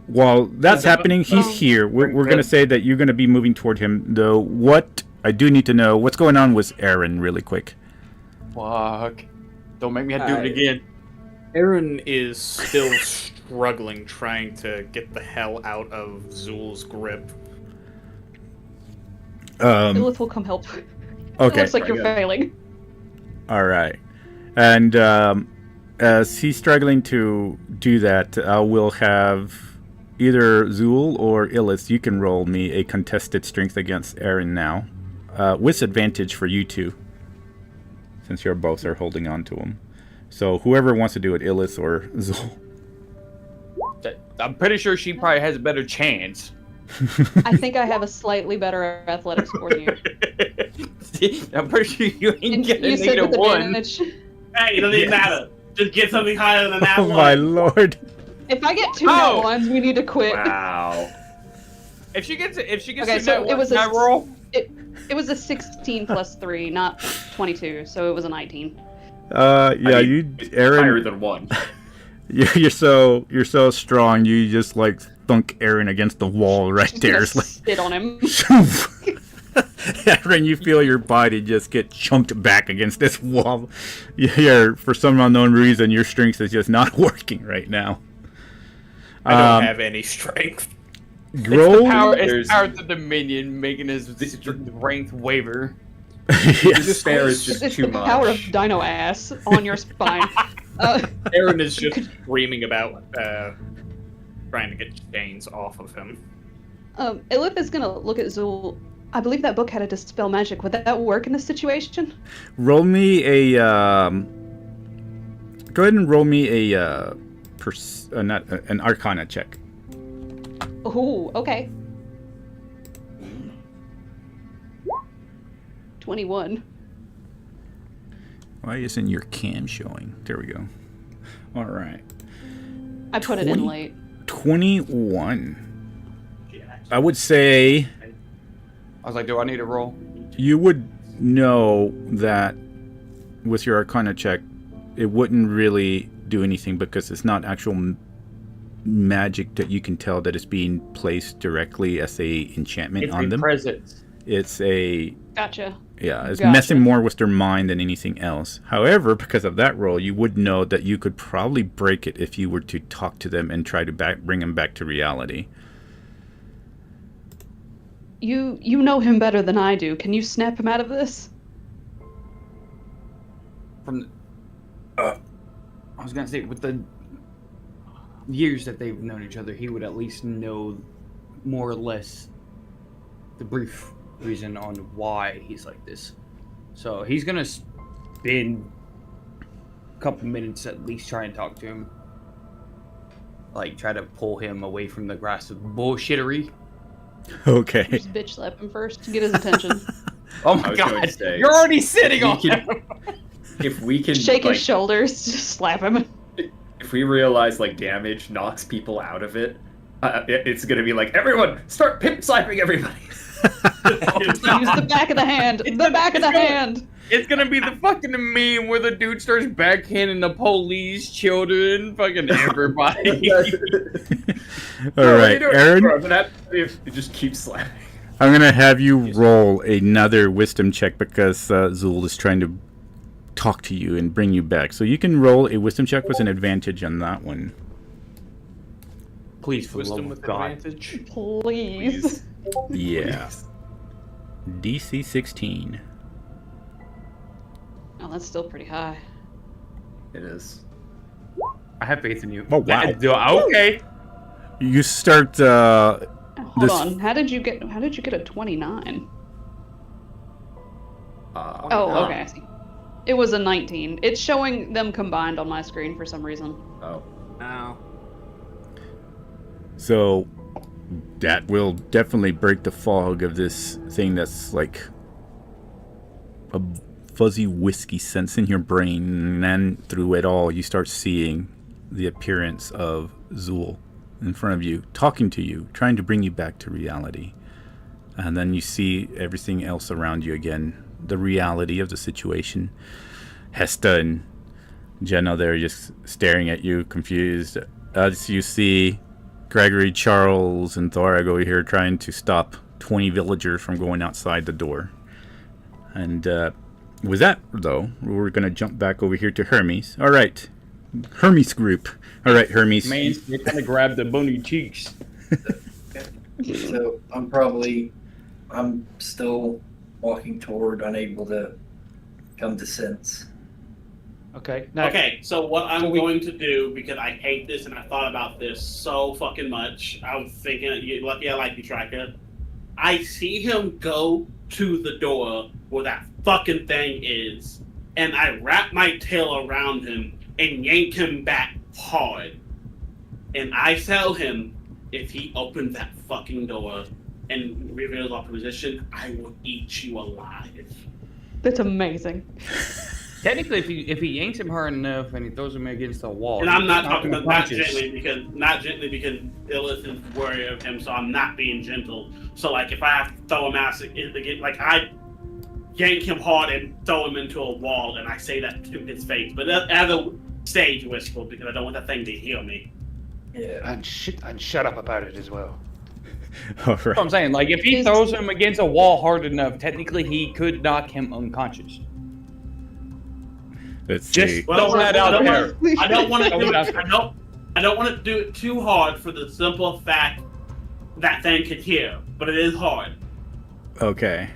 While that's happening, he's here. We're gonna say that you're gonna be moving toward him, though. What I do need to know, what's going on with Aaron, really quick. Fuck. Don't make me have to do it again. Aaron is still struggling, trying to get the hell out of Zul's grip. Lilith will come help. It Okay. looks like you're failing. All right. And as he's struggling to do that, I will have either Zul or Illis. You can roll me a contested strength against Aaron now, with advantage for you two, since you're both are holding on to him. So whoever wants to do it, Illis or Zul. I'm pretty sure she probably has a better chance. I think I have a slightly better athletic score than you. I'm pretty sure you ain't And getting you a said with -1. advantage. Hey, it doesn't even matter. Just get something higher than that Oh one. my lord. If I get 2 Oh! net ones, we need to quit. Wow. If she gets Okay, to so that it was one, a can I roll? It was a 16 plus 3, not 22, so it was a 19. Yeah, I mean, you, it's Aaron. higher than 1. You're so strong. You just like thunk Aaron against the wall right Just there. gonna It's like, spit on him. Aaron, you feel your body just get chunked back against this wall. You're, for some unknown reason, your strength is just not working right now. I don't have any strength. Roll. It's power to the minion making his strength waver. Yes. Despair is just It's too the much. power of dino ass on your spine. Aaron is just screaming about trying to get chains off of him. Elif is gonna look at Zul. I believe that book had a dispel magic. Would that work in this situation? Roll me a. Go ahead and roll me a. Not an Arcana check. Ooh, okay. 21. Why isn't your cam showing? There we go. All right. I put it in late. 21. I would say I was like, do I need to roll? you would know that with your Arcana check, it wouldn't really do anything because it's not actual magic that you can tell that it's being placed directly as a enchantment It's on a them. presence. It's a Gotcha. yeah, it's Gotcha. messing more with their mind than anything else. However, because of that roll, you would know that you could probably break it if you were to talk to them and try to bring them back to reality. You know him better than I do. Can you snap him out of this? From I was gonna say, with the years that they've known each other, he would at least know more or less the brief reason on why he's like this. So he's gonna spend a couple minutes at least trying to talk to him, like try to pull him away from the grasp of bullshittery. Okay. Just bitch slap him first to get his attention. Oh I my was going god, to say, you're already sitting on we him. If we can, Shake like, his shoulders, just slap him. if we realize like damage knocks people out of it, it's gonna be like, everyone start pimp slapping everybody. Use the back of the hand. The back of the hand. It's gonna be the fucking meme where the dude starts backhanding the police, children, fucking everybody. All right, Aaron. If it just keeps slapping. I'm gonna have you roll another wisdom check because Zul is trying to talk to you and bring you back. So you can roll a wisdom check with an advantage on that one. Please, for the Wisdom love with of God. advantage. Please. Yeah. DC 16. Oh, that's still pretty high. It is. I have faith in you. Oh, wow. Okay. You start. Hold This- on. How did you get a 29? Oh, Oh, okay. I see. It was a 19. It's showing them combined on my screen for some reason. Oh. Now, So that will definitely break the fog of this thing that's like a fuzzy whiskey sense in your brain, and then through it all you start seeing the appearance of Zul in front of you, talking to you, trying to bring you back to reality. And then you see everything else around you again, the reality of the situation. Hesta and Jenna, they're just staring at you, confused. As you see Gregory, Charles, and Thorag over here trying to stop 20 villagers from going outside the door. And with that, though, we're going to jump back over here to Hermes. All right. Hermes group. All right, Hermes. Man, they kind of grabbed the bony cheeks. So I'm still walking toward, unable to come to sense. Okay. Now, Okay, so what I'm going to do, because I hate this and I thought about this so fucking much, I was thinking, lucky I like you, Tracker. I see him go to the door where that fucking thing is, and I wrap my tail around him and yank him back hard. And I tell him, if he opens that fucking door and reveals our position, I will eat you alive. That's amazing. Technically, if he yanks him hard enough and he throws him against the wall, And I'm not he's talking about unconscious. not gently because Illith is worried of him, so I'm not being gentle. So like if I have to throw him out again, like I yank him hard and throw him into a wall, and I say that to his face, but as a stage whisper because I don't want that thing to hear me. Yeah. And shut up about it as well. All That's what right. I'm saying. Like, if he throws him against a wall hard enough, technically he could knock him unconscious. Let's Just see. throw that out there. I don't want to Throw do it out it. there. I don't want to do it too hard for the simple fact that thing could hear, but it is hard. Okay.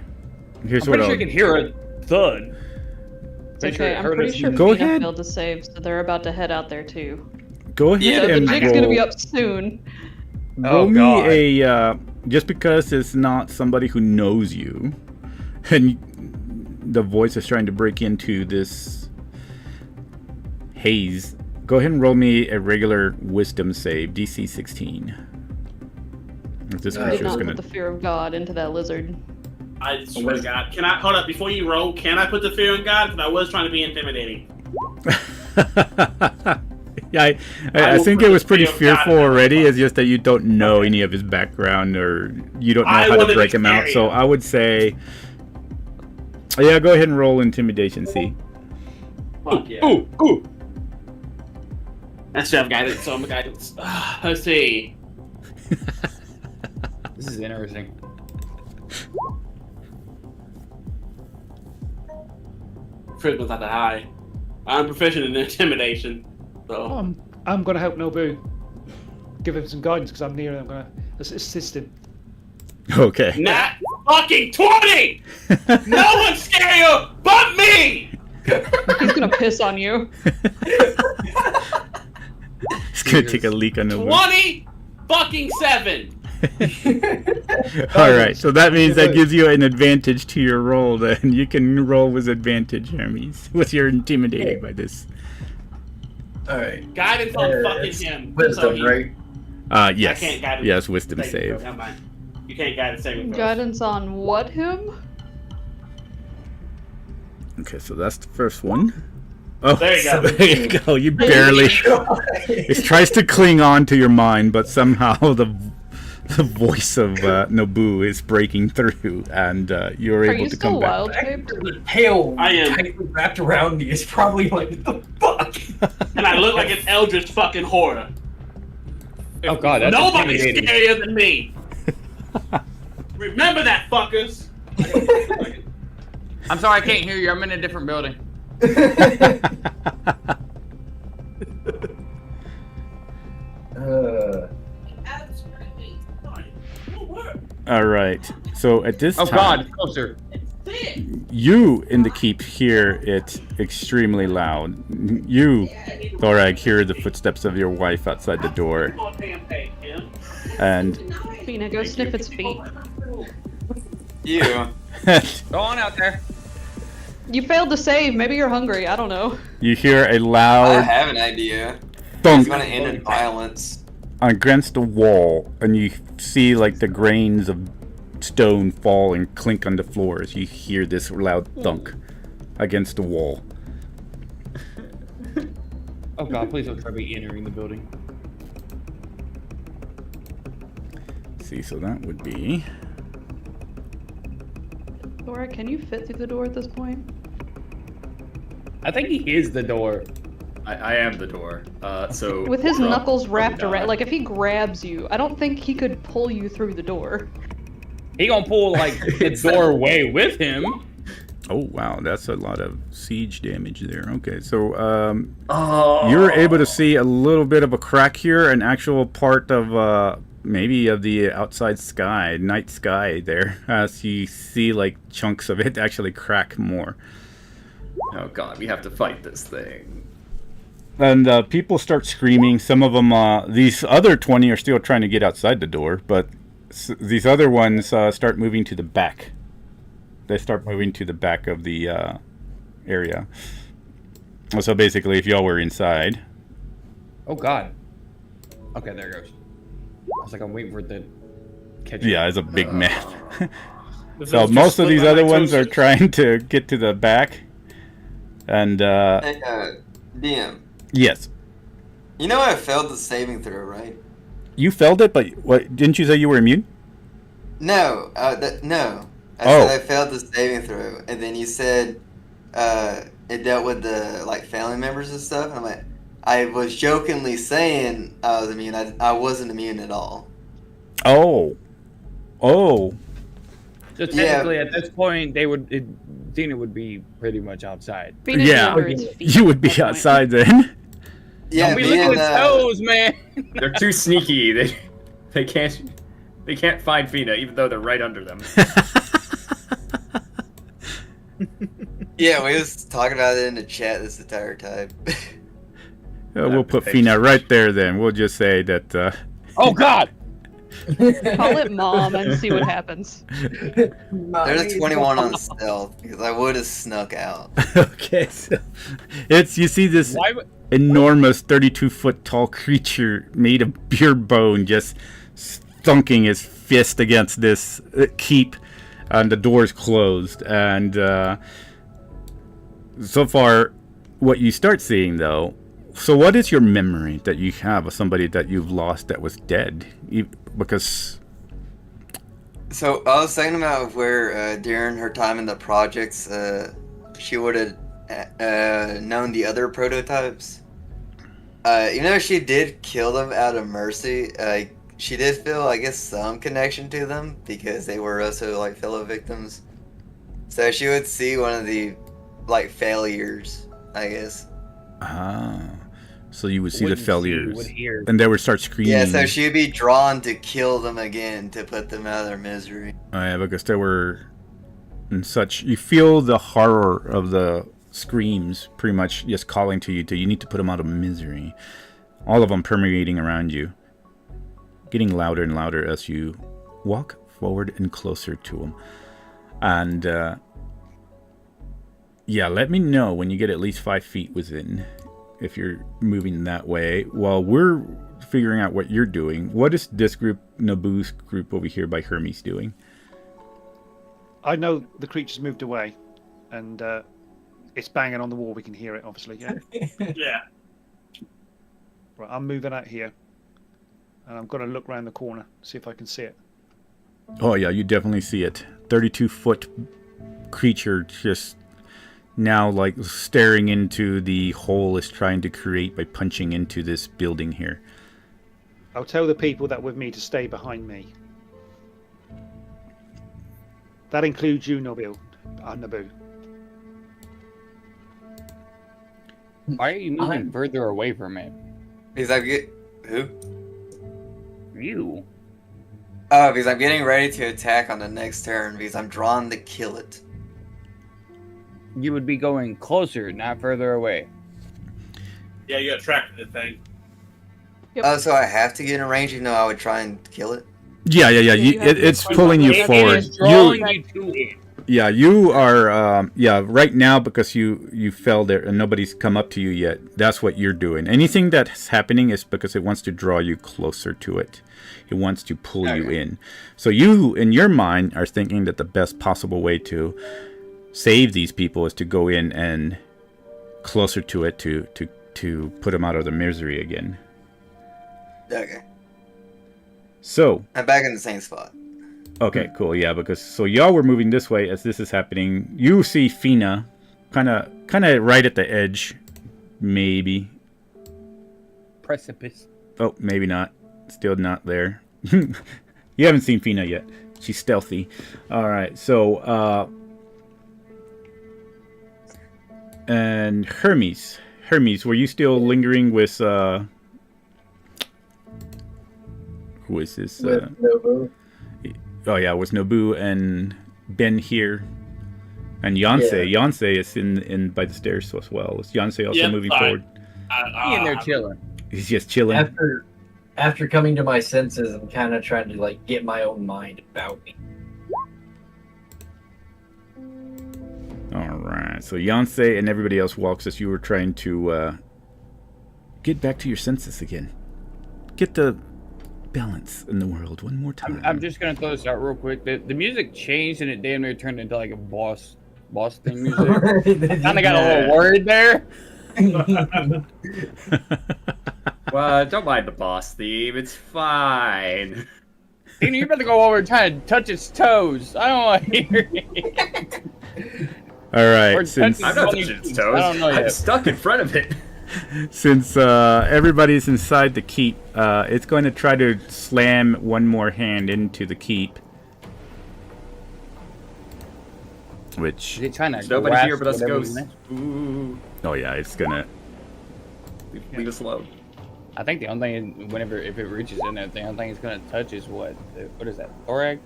Here's I'm what pretty I'll sure you can hear a thud. It's okay. I'm pretty sure Go Fina ahead. failed to save, so they're about to head out there too. go ahead So the and jig's gonna be roll. up soon. Roll Oh, me God. a just because it's not somebody who knows you, and the voice is trying to break into this haze. Go ahead and roll me a regular wisdom save, DC 16. If this I did creature's not gonna. put the fear of God into that lizard. I swear to God. Can I hold up before you roll? Can I put the fear in God? Because I was trying to be intimidating. Yeah, I will think put it was the pretty fear of God fearful in that already. one. It's just that you don't know any of his background or you don't know I how to wanted break to him out. carry So him. I would say, yeah, go ahead and roll intimidation. See. Fuck yeah. Ooh. That's have guidance, so I'm a guidance. Let's see. This is interesting. Charisma's not that high. I'm proficient in intimidation. So I'm gonna help Nobu. Give him some guidance because I'm near him. I'm gonna assist him. Okay. Nat fucking 20! No one's scarier but me! He's gonna piss on you. It's gonna take a leak on the 20 fucking 7! All right, so that means that gives you an advantage to your roll. Then you can roll with advantage, Hermes. What's your intimidating by this? Alright. Guidance on fucking It's him. wisdom, he- right? Yes, I can't guide him. yes, wisdom Thank you, save. never mind. You can't guide a saving throw. Guidance on what him? Okay, so that's the first one. Oh, There you go. there you go. You barely. It tries to cling on to your mind, but somehow the voice of Nobu is breaking through, and you're Are able you to still come back. wild shaped? The tail I am. tightly wrapped around me is probably like, what the fuck? And I look like an eldritch fucking horror. Oh god, that's Nobody's intimidating. scarier than me. Remember that, fuckers. I'm sorry, I can't hear you. I'm in a different building. All right. So at this Oh time, god, closer. you in the keep hear it extremely loud. You, Thorag, hear the footsteps of your wife outside the door, and Fina, go sniff its feet. You. Go on out there. You failed to save. Maybe you're hungry. I don't know. you hear a I loud have an idea. It's thunk gonna end in violence. against the wall, and you see like the grains of stone fall and clink on the floor as you hear this loud thunk against the wall. Oh god, please don't try to be entering the building. See, so that would be Laura, can you fit through the door at this point? I think he is the door. I am the door. So With his Rob knuckles probably wrapped not. around, like if he grabs you, I don't think he could pull you through the door. He gonna pull like the doorway with him. oh wow, that's a lot of siege damage there. Okay, so Oh, you're able to see a little bit of a crack here, an actual part of maybe of the outside sky, night sky there, as you see like chunks of it actually crack more. Oh god, we have to fight this thing. And people start screaming. Some of them, these other 20 are still trying to get outside the door, but these other ones start moving to the back. They start moving to the back of the area. So basically, if y'all were inside, Oh god. Okay, there it goes. I was like, I'm waiting for it to catch. yeah, it's a big man. So most of these other ones are trying to get to the back. And, Hey, DM. yes. You know I failed the saving throw, right? You failed it, but what? Didn't you say you were immune? No, no. I Oh. said I failed the saving throw, and then you said it dealt with the like family members and stuff. And I'm like, I was jokingly saying I was immune. I wasn't immune at all. Oh. Oh. So technically, at this point, Dina would be pretty much outside. Phoenix Yeah. under its feet You would be at that point. outside then. Yeah, we me look at and, his toes, man. They're too sneaky. They can't find Fina, even though they're right under them. yeah, we was talking about it in the chat this entire time. We'll put Fina right there then. We'll just say that. Oh God! Call it mom and see what happens. There's a 21 on stealth because I would have snuck out. Okay, so you see this Why would- enormous 32-foot tall creature made of pure bone just thunking his fist against this keep, and the door's closed. And so far, what you start seeing though. So what is your memory that you have of somebody that you've lost that was dead? Because So I was thinking about where during her time in the projects, she would have known the other prototypes. Even though she did kill them out of mercy, she did feel, I guess, some connection to them because they were also like fellow victims. So she would see one of the like failures, I guess. So you would see Wouldn't the see, failures, would hear. and they would start screaming. Yeah, so she'd be drawn to kill them again to put them out of their misery. Yeah, because they were in such. You feel the horror of the screams, pretty much just calling to you. You need to put them out of misery. All of them permeating around you, getting louder and louder as you walk forward and closer to them. And yeah, let me know when you get at least 5 feet within. If you're moving that way, while we're figuring out what you're doing, what is this group, Naboo's group over here by Hermes, doing? I know the creature's moved away, and it's banging on the wall. We can hear it, obviously. Yeah. Yeah. Right, I'm moving out here, and I'm going to look around the corner, see if I can see it. Oh yeah, you definitely see it. 32-foot creature just now like staring into the hole it's trying to create by punching into this building here. I'll tell the people that with me to stay behind me. That includes you, Naboo. Why are you moving further away from it? Because I get who? You. Oh, because I'm getting ready to attack on the next turn because I'm drawn to kill it. You would be going closer, not further away. Yeah, you got tracked the thing. Oh, so I have to get in range even though I would try and kill it? Yeah. you have It's to- pulling you It forward. is drawing you to it. Yeah, you are. Right now because you fell there and nobody's come up to you yet. That's what you're doing. Anything that's happening is because it wants to draw you closer to it. It wants to pull you in. So you, in your mind, are thinking that the best possible way to save these people is to go in and closer to it to put them out of the misery again. Okay. So I'm back in the same spot. okay, cool. Yeah, because so y'all were moving this way as this is happening. You see Fina, kind of right at the edge, maybe. Precipice. Oh, maybe not. Still not there. You haven't seen Fina yet. She's stealthy. All right, so and Hermes, were you still lingering with who is this? With Nobu. Oh yeah, with Naboo and Ben here, and Yonsei. Yeah. Yonsei is in by the stairs as well. Is Yonsei also Yep, moving fine. forward? He in there chilling. He's just chilling. After coming to my senses, I'm kind of trying to like get my own mind about me. All right. So Yonsei and everybody else walks as you were trying to get back to your senses again. Get the balance in the world one more time. I'm just gonna throw this out real quick. The music changed and it damn near turned into like a boss thing music. Kinda got a little worried there. Well, don't mind the boss theme. It's fine. Tina, you better go over and try to touch its toes. I don't want to hear it. All right, Or since touch I'm not funny touching its feet. toes. I don't know I'm yet. stuck in front of it. since everybody's inside the keep, it's going to try to slam one more hand into the keep. Which, Is it trying to There's nobody grasp here but us whatever's ghosts. next? Ooh. oh yeah, it's gonna. Leave us alone. I think the only thing, if it reaches in there, the only thing it's gonna touch is what is that? Thorax?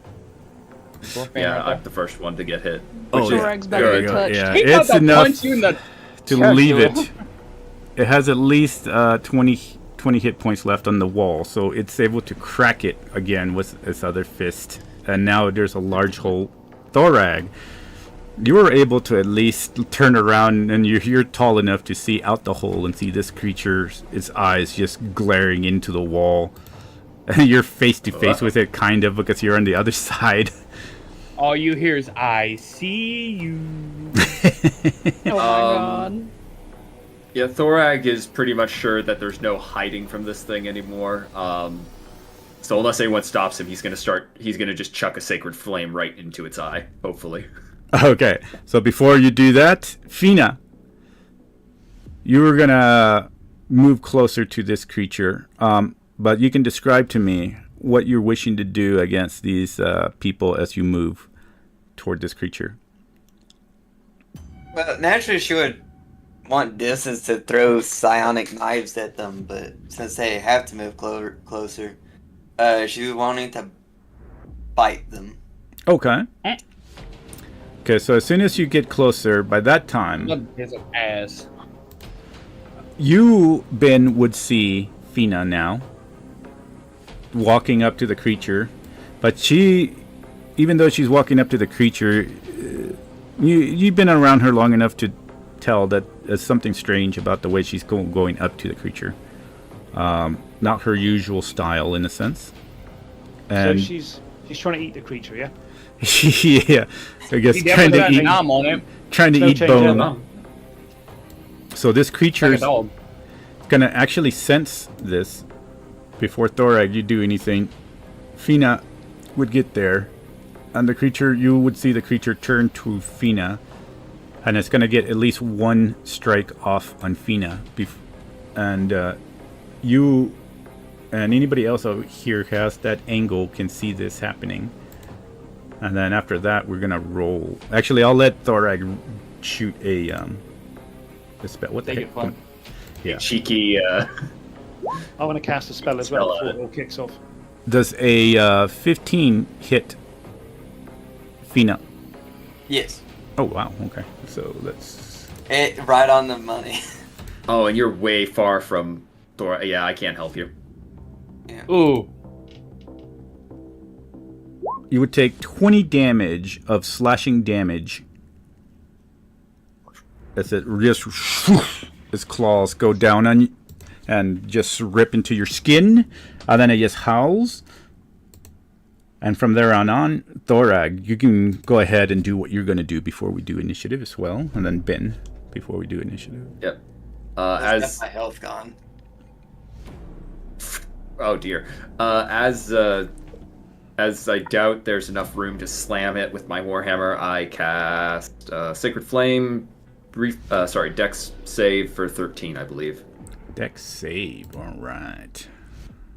Yeah, I'm the first one to get hit. Oh, Which is Thorax better good. be touched. Yeah, He about it's to enough punch you in the to chest, leave dude. it. It has at least 20 hit points left on the wall, so it's able to crack it again with its other fist. And now there's a large hole. Thorag, you were able to at least turn around, and you're tall enough to see out the hole and see this creature's its eyes just glaring into the wall. You're face to face with it, kind of, because you're on the other side. All you hear is "I see you." Oh my god. Yeah, Thorag is pretty much sure that there's no hiding from this thing anymore. So unless anyone stops him, he's gonna just chuck a sacred flame right into its eye, hopefully. Okay, so before you do that, Fina, you were gonna move closer to this creature, but you can describe to me what you're wishing to do against these people as you move toward this creature. Well, naturally, she would want distance to throw psionic knives at them, but since they have to move closer, she was wanting to bite them. Okay. Okay, so as soon as you get closer, by that time, It's an ass. you, Ben, would see Fina now walking up to the creature, but she, even though she's walking up to the creature, you've been around her long enough to tell that there's something strange about the way she's going up to the creature. Not her usual style, in a sense. And So she's trying to eat the creature, yeah? yeah, I guess He trying definitely to got eat, a nom on it. trying to No eat change bone. in that. So this Like a creature's dog. gonna actually sense this before Thorag you do anything. Fina would get there, and the creature, you would see the creature turn to Fina, and it's gonna get at least one strike off on Fina, and you and anybody else out here who has that angle can see this happening. And then after that, we're gonna roll. Actually, I'll let Thorag shoot a spell. What the Take heck? it fun. Yeah. Cheeky. I want to cast a spell as well Spell before it. it all kicks off. Does a 15 hit Fina? Yes. Oh wow. Okay. So let's. Right on the money. Oh, and you're way far from Thor. Yeah, I can't help you. Ooh. You would take 20 damage of slashing damage. As it just its claws go down on you and just rip into your skin, and then it just howls. And from there on, Thorag, you can go ahead and do what you're going to do before we do initiative as well, and then Ben before we do initiative. Yep. That's As my health gone. oh dear. As I doubt there's enough room to slam it with my Warhammer, I cast Sacred Flame. Dex save for 13, I believe. Dex save. All right.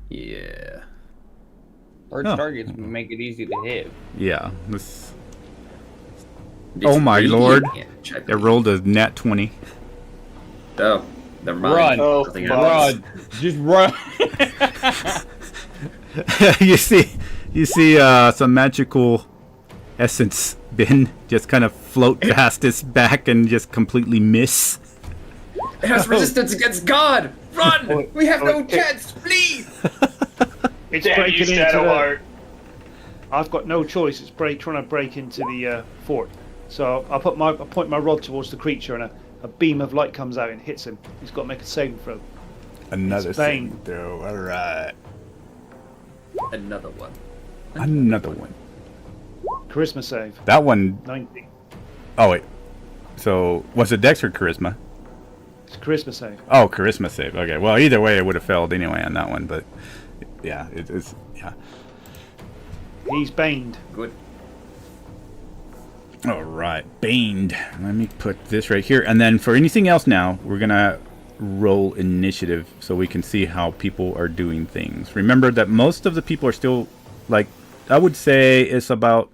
Yeah. Large Oh. targets make it easy to hit. Yeah. This. It's Oh my radiant lord. damage, I It believe. rolled a nat 20. Oh, never mind. Run. Oh, Nothing fuck. happens. Run. Just run. you see some magical essence bin just kind of float past its back and just completely miss. It has resistance against God! Run! We have no okay. chance! Flee! It's Damn you, breaking into the... Shadowheart. I've got no choice. It's trying to break into the fort. So I point my rod towards the creature, and a beam of light comes out and hits him. He's got to make a saving throw. Another It's vain. saving throw. All right. Another one. Another one. Charisma save. That one. 19. Oh wait. So was it Dex or Charisma? It's a charisma save. Oh, Charisma save. Okay. Well, either way, it would have failed anyway on that one. But yeah, it's yeah. He's baned. Good. All right, baned. Let me put this right here, and then for anything else now, we're gonna roll initiative so we can see how people are doing things. Remember that most of the people are still, like, I would say it's about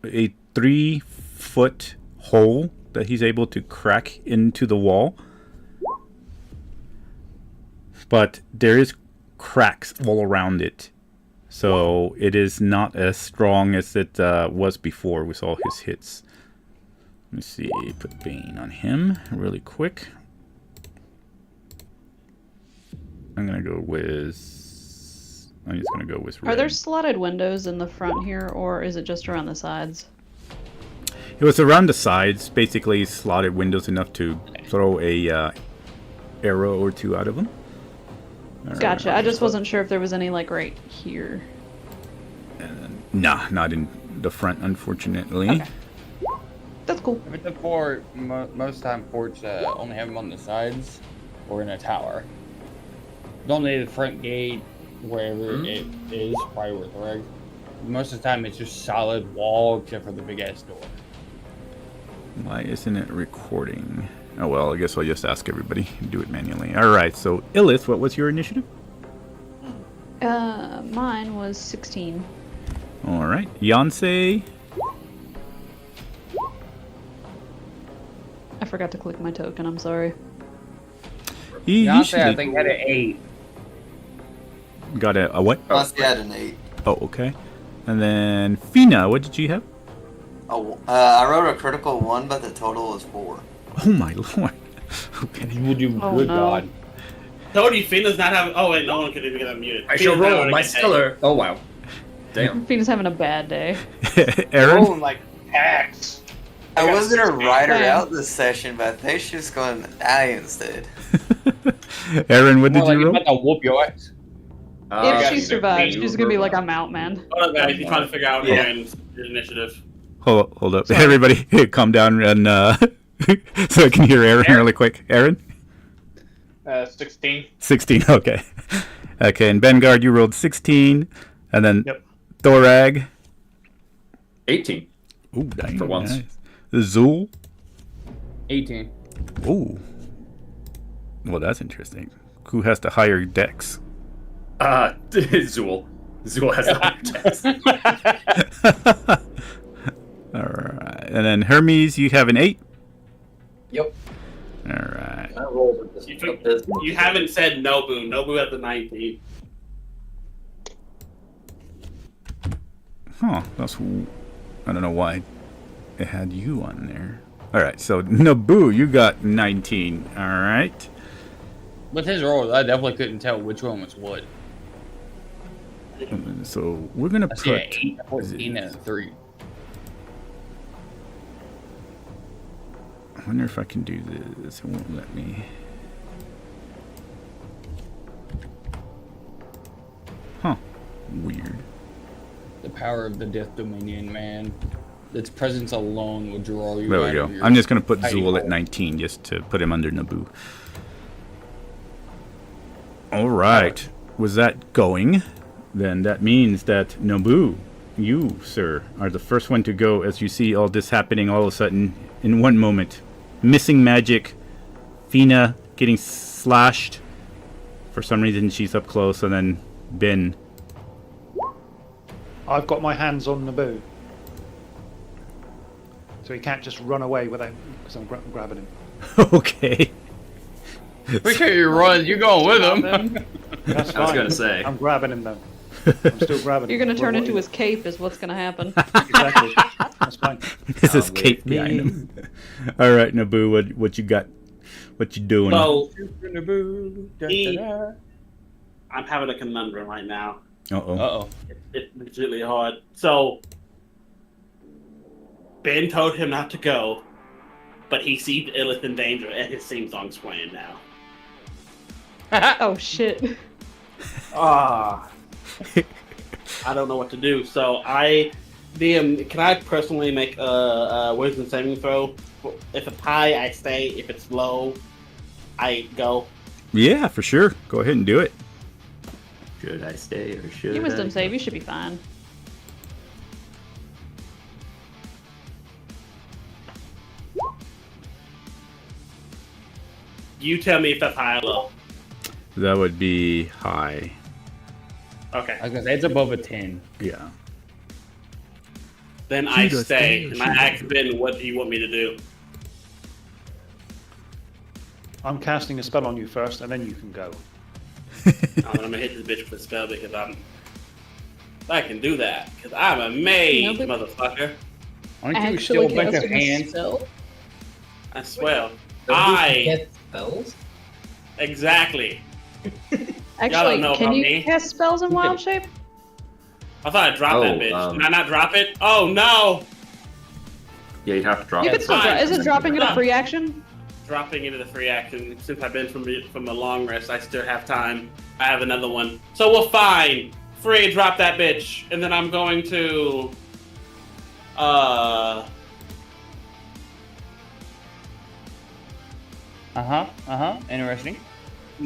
a 3-foot hole that he's able to crack into the wall, but there is cracks all around it. So it is not as strong as it was before with all his hits. Let me see, put Bane on him really quick. I'm just gonna go with red. Are there slotted windows in the front here, or is it just around the sides? It was around the sides, basically slotted windows enough to throw a arrow or two out of them. Gotcha. I just wasn't sure if there was any, like, right here. Nah, not in the front, unfortunately. Okay. That's cool. If it's a fort, most time forts only have them on the sides or in a tower. Only the front gate, wherever it is, probably worth the reg. Most of the time, it's just solid wall except for the big ass door. Why isn't it recording? Oh well, I guess I'll just ask everybody. Do it manually. All right. So, Illith, what was your initiative? Mine was 16. All right. Yancey. I forgot to click my token. I'm sorry. You Beyonce, should I think, had an 8. got a what? Must had an 8. Oh, okay. And then Fina, what did you have? Oh, I wrote a critical 1, but the total was 4. Oh my lord. Okay. You will do Oh, good, no. God. Told you, Fina's not having. Oh wait, no one could even get unmuted. I shall Fina's not roll having my a good day. stellar. Oh wow. Damn. Fina's having a bad day. Aaron? Rolling like hacks. I was gonna write her Same. out this session, but I think she's going to die instead. Aaron, what did More like you I'm roll? about to whoop your ass. If she either survives, me she's or gonna be her. like, I'm out, man. Hold up, guys. He's trying to figure out Yeah. Aaron's initiative. Hold up. Everybody, calm down and so I can hear Aaron really quick. Aaron? 16. 16, okay. Okay, and Vanguard, you rolled 16. And then Yep. Thorag. 18. Ooh, dang. For once. Nice. Zool. 18. Ooh. Well, that's interesting. Who has the higher dex? Zool. Zool has the text. Alright. And then Hermes, you have an 8. Yep. Alright. I rolled with this. You haven't said Nobu. Nobu at the 19. Huh. I don't know why it had you on there. Alright, so Naboo, you got 19. Alright. With his rolls, I definitely couldn't tell which one was what. So we're gonna I see an put 8, a 14, and a 3. I wonder if I can do this. It won't let me. Huh. Weird. The power of the Death Dominion, man. Its presence alone will draw you There we out go. of your I'm just gonna put hiding Zool at hole. 19 just to put him under Naboo. Alright. Was that going? Then that means that Naboo, you, sir, are the first one to go as you see all this happening all of a sudden in one moment. Missing magic. Fina getting slashed. For some reason she's up close, and then Ben. I've got my hands on Naboo. So he can't just run away without, because I'm grabbing him. Okay. Pretty sure you run. You're going with him. That's fine. I was gonna say. I'm grabbing him though. I'm still grabbing You're him. gonna turn Well, into his cape, is what's gonna happen. Exactly. That's fine. This is With Kate behind him. Alright, Naboo, what you got? What you doing? So Da, He- da, da. I'm having a conundrum right now. Uh-oh. Uh-oh. It's really hard. So Ben told him not to go, but he sees Illith in danger, and his theme song's playing now. Oh shit. Ah. I don't know what to do. So can I personally make a wisdom saving throw? If it's high, I stay. If it's low, I go. Yeah, for sure. Go ahead and do it. Should I stay or should Your wisdom I? save, you should be fine. You tell me if that's high or low. That would be high. Okay. I was gonna say it's above a 10. Yeah. Then I Should I stay, stay or and should I I ask Ben, what do you want me to do? I'm casting a spell on you first, and then you can go. I'm gonna hit this bitch with a spell because I can do that because I'm a mage, No, motherfucker. Aren't you Actually, still a bunch of casting a hands? spell? I swear. Don't you I get spells? exactly. Actually, know can about you me. cast spells in wild shape? I thought I dropped that Oh, bitch. Did I not drop it? Oh no! Yeah, you'd have to drop You it. could still fine. is it dropping it a free action? Dropping into the free action. Since I've been from a long rest, I still have time. I have another one. So we're fine. Free, drop that bitch. And then I'm going to Interesting.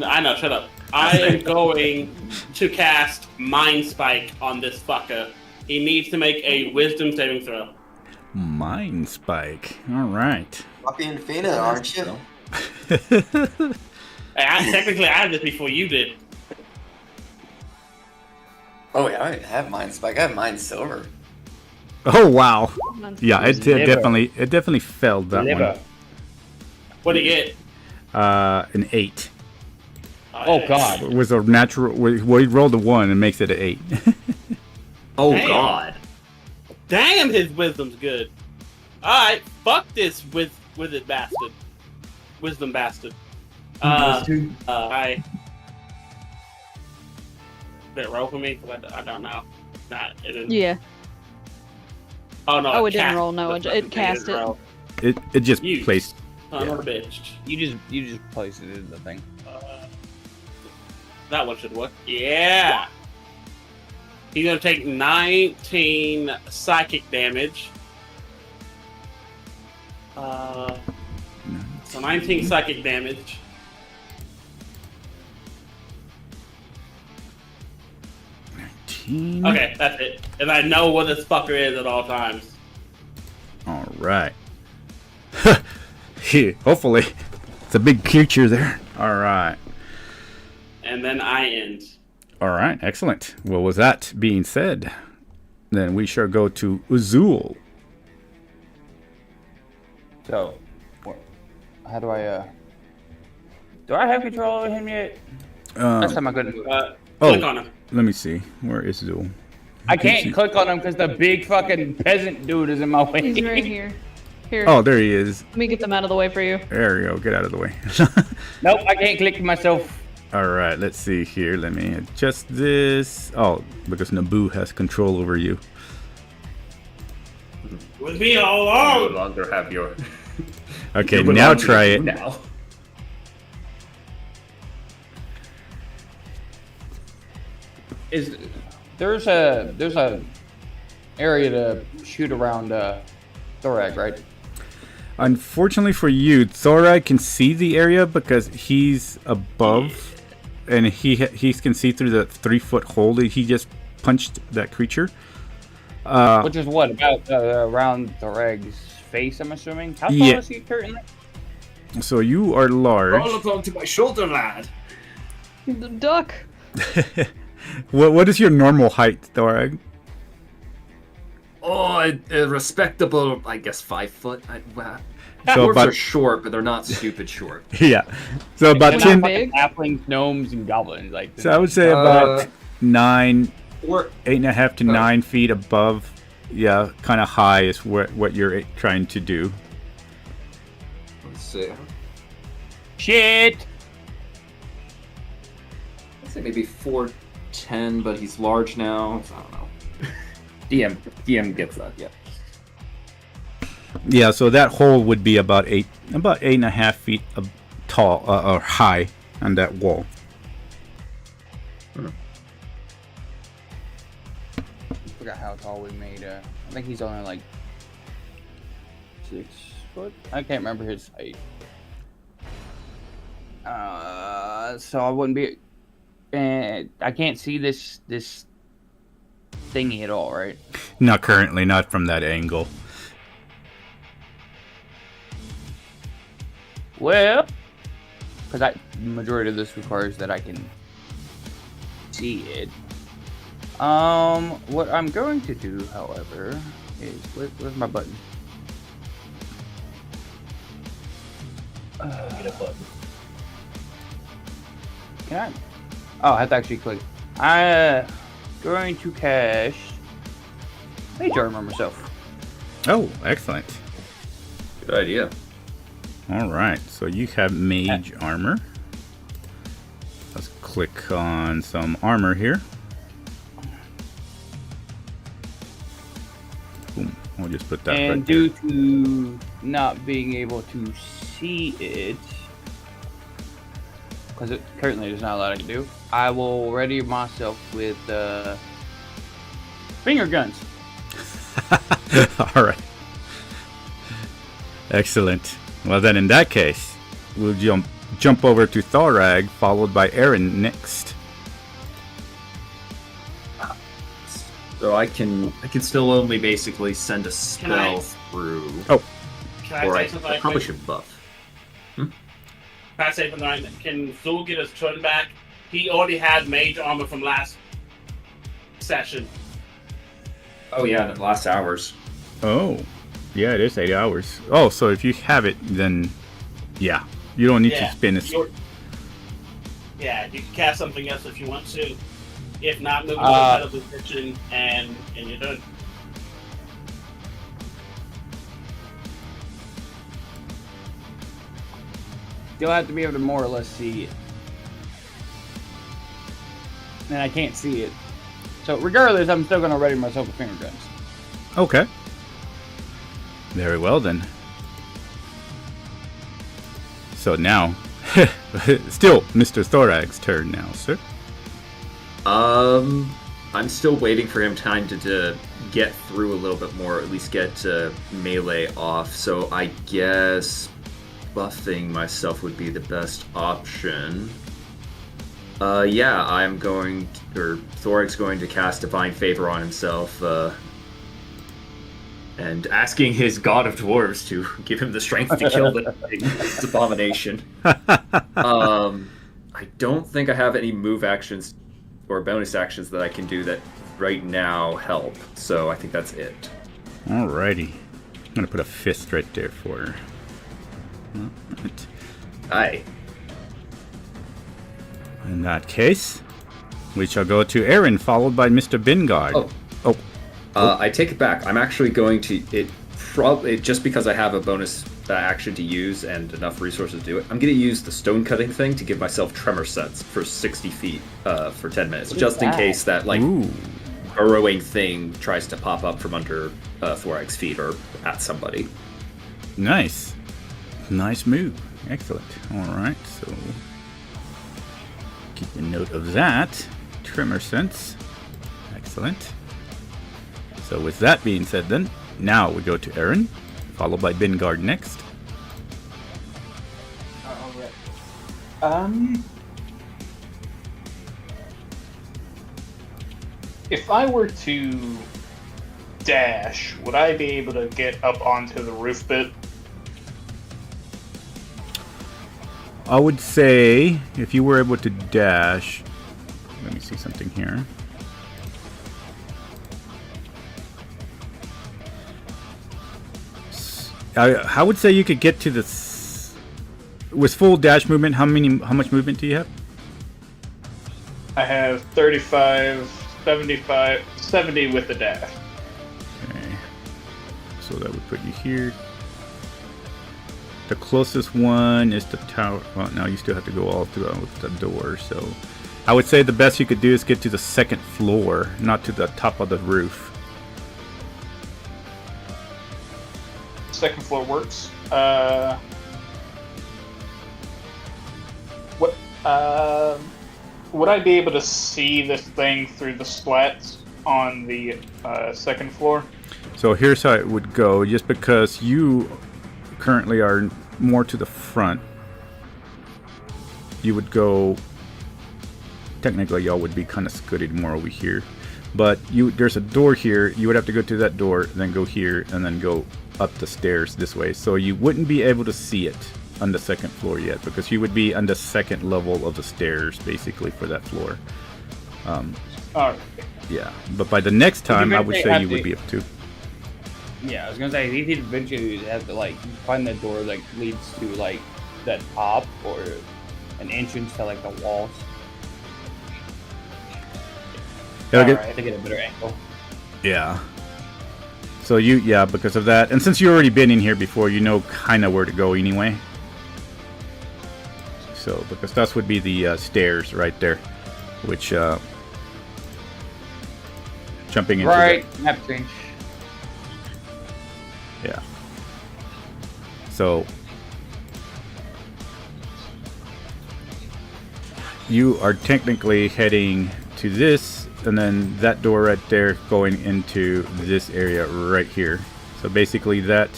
I know, shut up. I am going to cast Mind Spike on this fucker. He needs to make a wisdom saving throw. Mind spike. All right. Poppy and Fina, aren't you? Hey, technically, I had this before you did. Oh, yeah, I have mine spike. I have mine silver. Oh wow. Yeah, it Liver. definitely failed that Liver. What do you get? one. An 8. Oh god. It was a natural. Well, he rolled a 1 and makes it an 8. Oh Damn. God. Damn, his wisdom's good. Alright, fuck this withered bastard. Wisdom bastard. I... Did it roll for me? I don't know. Nah, it didn't. Yeah. Oh no, Oh, it didn't cast roll. No, it cast it. roll. It just You. placed. Son of a bitch. You just place it in the thing. That one should work. Yeah! He's gonna take 19 psychic damage. So 19 psychic damage. Okay, that's it. And I know what this fucker is at all times. All right. Hopefully, it's a big creature there. All right. And then I end. All right. Excellent. Well, with that being said, then we shall go to Uzul. So, how do I have control over him yet? Last time I couldn't. Click on him. Let me see. Where is Uzul? I can't click on him because the big fucking peasant dude is in my way. He's right here. Here. Oh, there he is. Let me get them out of the way for you. There you go. Get out of the way. Nope, I can't click myself. All right. Let's see here. Let me adjust this. Oh, because Naboo has control over you. With me all No along! longer have your. Okay, You now belong to try you it. Now. There's a area to shoot around Thorag, right? Unfortunately for you, Thorag can see the area because he's above, and he can see through the 3-foot hole that he just punched that creature. Which is what about around Thorag's face? I'm assuming. How tall Yeah. is he currently? So you are large. Roll up onto my shoulder, lad. The duck. What is your normal height, Thorag? Oh, a respectable, I guess, 5 foot. So Dwarves about are short, but they're not stupid short. yeah. So about They're 10. not fucking halflings, gnomes, and goblins. Like So I would say about 9, Or 8.5 to 9 feet above. Yeah, kind of high is what you're trying to do. let's see. shit. I'd say maybe 4'10", but he's large now. So I don't know. DM gets that. Yeah. Yeah, so that hole would be about 8.5 feet tall or high on that wall. forgot how tall we made. I think he's only like 6 foot. I can't remember his height. So I wouldn't be. And I can't see this thingy at all, right? Not currently, not from that angle. Well, because the majority of this requires that I can see it. What I'm going to do, however, is where's my button? Get a button. Can I? Oh, I have to actually click. I'm going to cast Mage Armor myself. Oh, excellent. Good idea. All right, so you have mage armor. Let's click on some armor here. Boom. I'll just put that And right there. due to not being able to see it, because currently there's not a lot I can do, I will ready myself with finger guns. All right. Excellent. Well, then in that case, we'll jump over to Thorag, followed by Aaron next. So I can still only basically send a spell through. Oh. Can Or I I say something? probably should buff. Can I say something? Right? Can Zul get his turn back? He already had mage armor from last session. Oh yeah, the last hours. Oh. Yeah, it is 8 hours. Oh, so if you have it, then yeah. You don't need to spin it. Yeah, you can cast something else if you want to. If not, move out of position and you're done. You'll have to be able to more or less see it. And I can't see it. So regardless, I'm still going to ready myself with finger guns. Okay. Very well then. So now, still Mr. Thorag's turn now, sir. I'm still waiting for him time to get through a little bit more, at least get melee off. So I guess buffing myself would be the best option. Yeah, Thorag's going to cast Divine Favor on himself, and asking his god of dwarves to give him the strength to kill this abomination. I don't think I have any move actions or bonus actions that I can do that right now help, so I think that's it. Alrighty. I'm gonna put a fist right there for her. Alright. Aye. In that case, we shall go to Aaron, followed by Mr. Bingard. I take it back. I'm actually going to just because I have a bonus action to use and enough resources to do it. I'm going to use the stone cutting thing to give myself tremor sets for 60 feet for 10 minutes, just in case that burrowing thing tries to pop up from under Thorag's feet or at somebody. Nice. Nice move. Excellent. Alright, so keep a note of that. Tremor sense. Excellent. So with that being said then, now we go to Aaron, followed by Bingard next. If I were to dash, would I be able to get up onto the roof bit? I would say if you were able to dash, let me see something here. I would say you could get to this with full dash movement. How much movement do you have? I have 35, 75, 70 with the dash. Okay. So that would put you here. The closest one is the tower. Well, now you still have to go all throughout the door. So I would say the best you could do is get to the second floor, not to the top of the roof. Second floor works. Would I be able to see this thing through the slats on the second floor. So here's how it would go. Just because you currently are more to the front, you would go. Technically, y'all would be kind of scooted more over here. But there's a door here. You would have to go to that door, then go here, and then go up the stairs this way. So you wouldn't be able to see it on the second floor yet, because you would be on the second level of the stairs, basically, for that floor. Alright. Yeah, but by the next time, I would eventually say have you would to- be up to. Yeah, I was gonna say, he'd eventually have to, like, find the door that leads to, like, the top or an entrance to, like, the walls. Alright. To get a better angle. Yeah. So because of that, and since you've already been in here before, you know kind of where to go anyway. So, because that would be the stairs right there, which jumping into Right, map change. yeah. So you are technically heading to this, and then that door right there going into this area right here. So basically that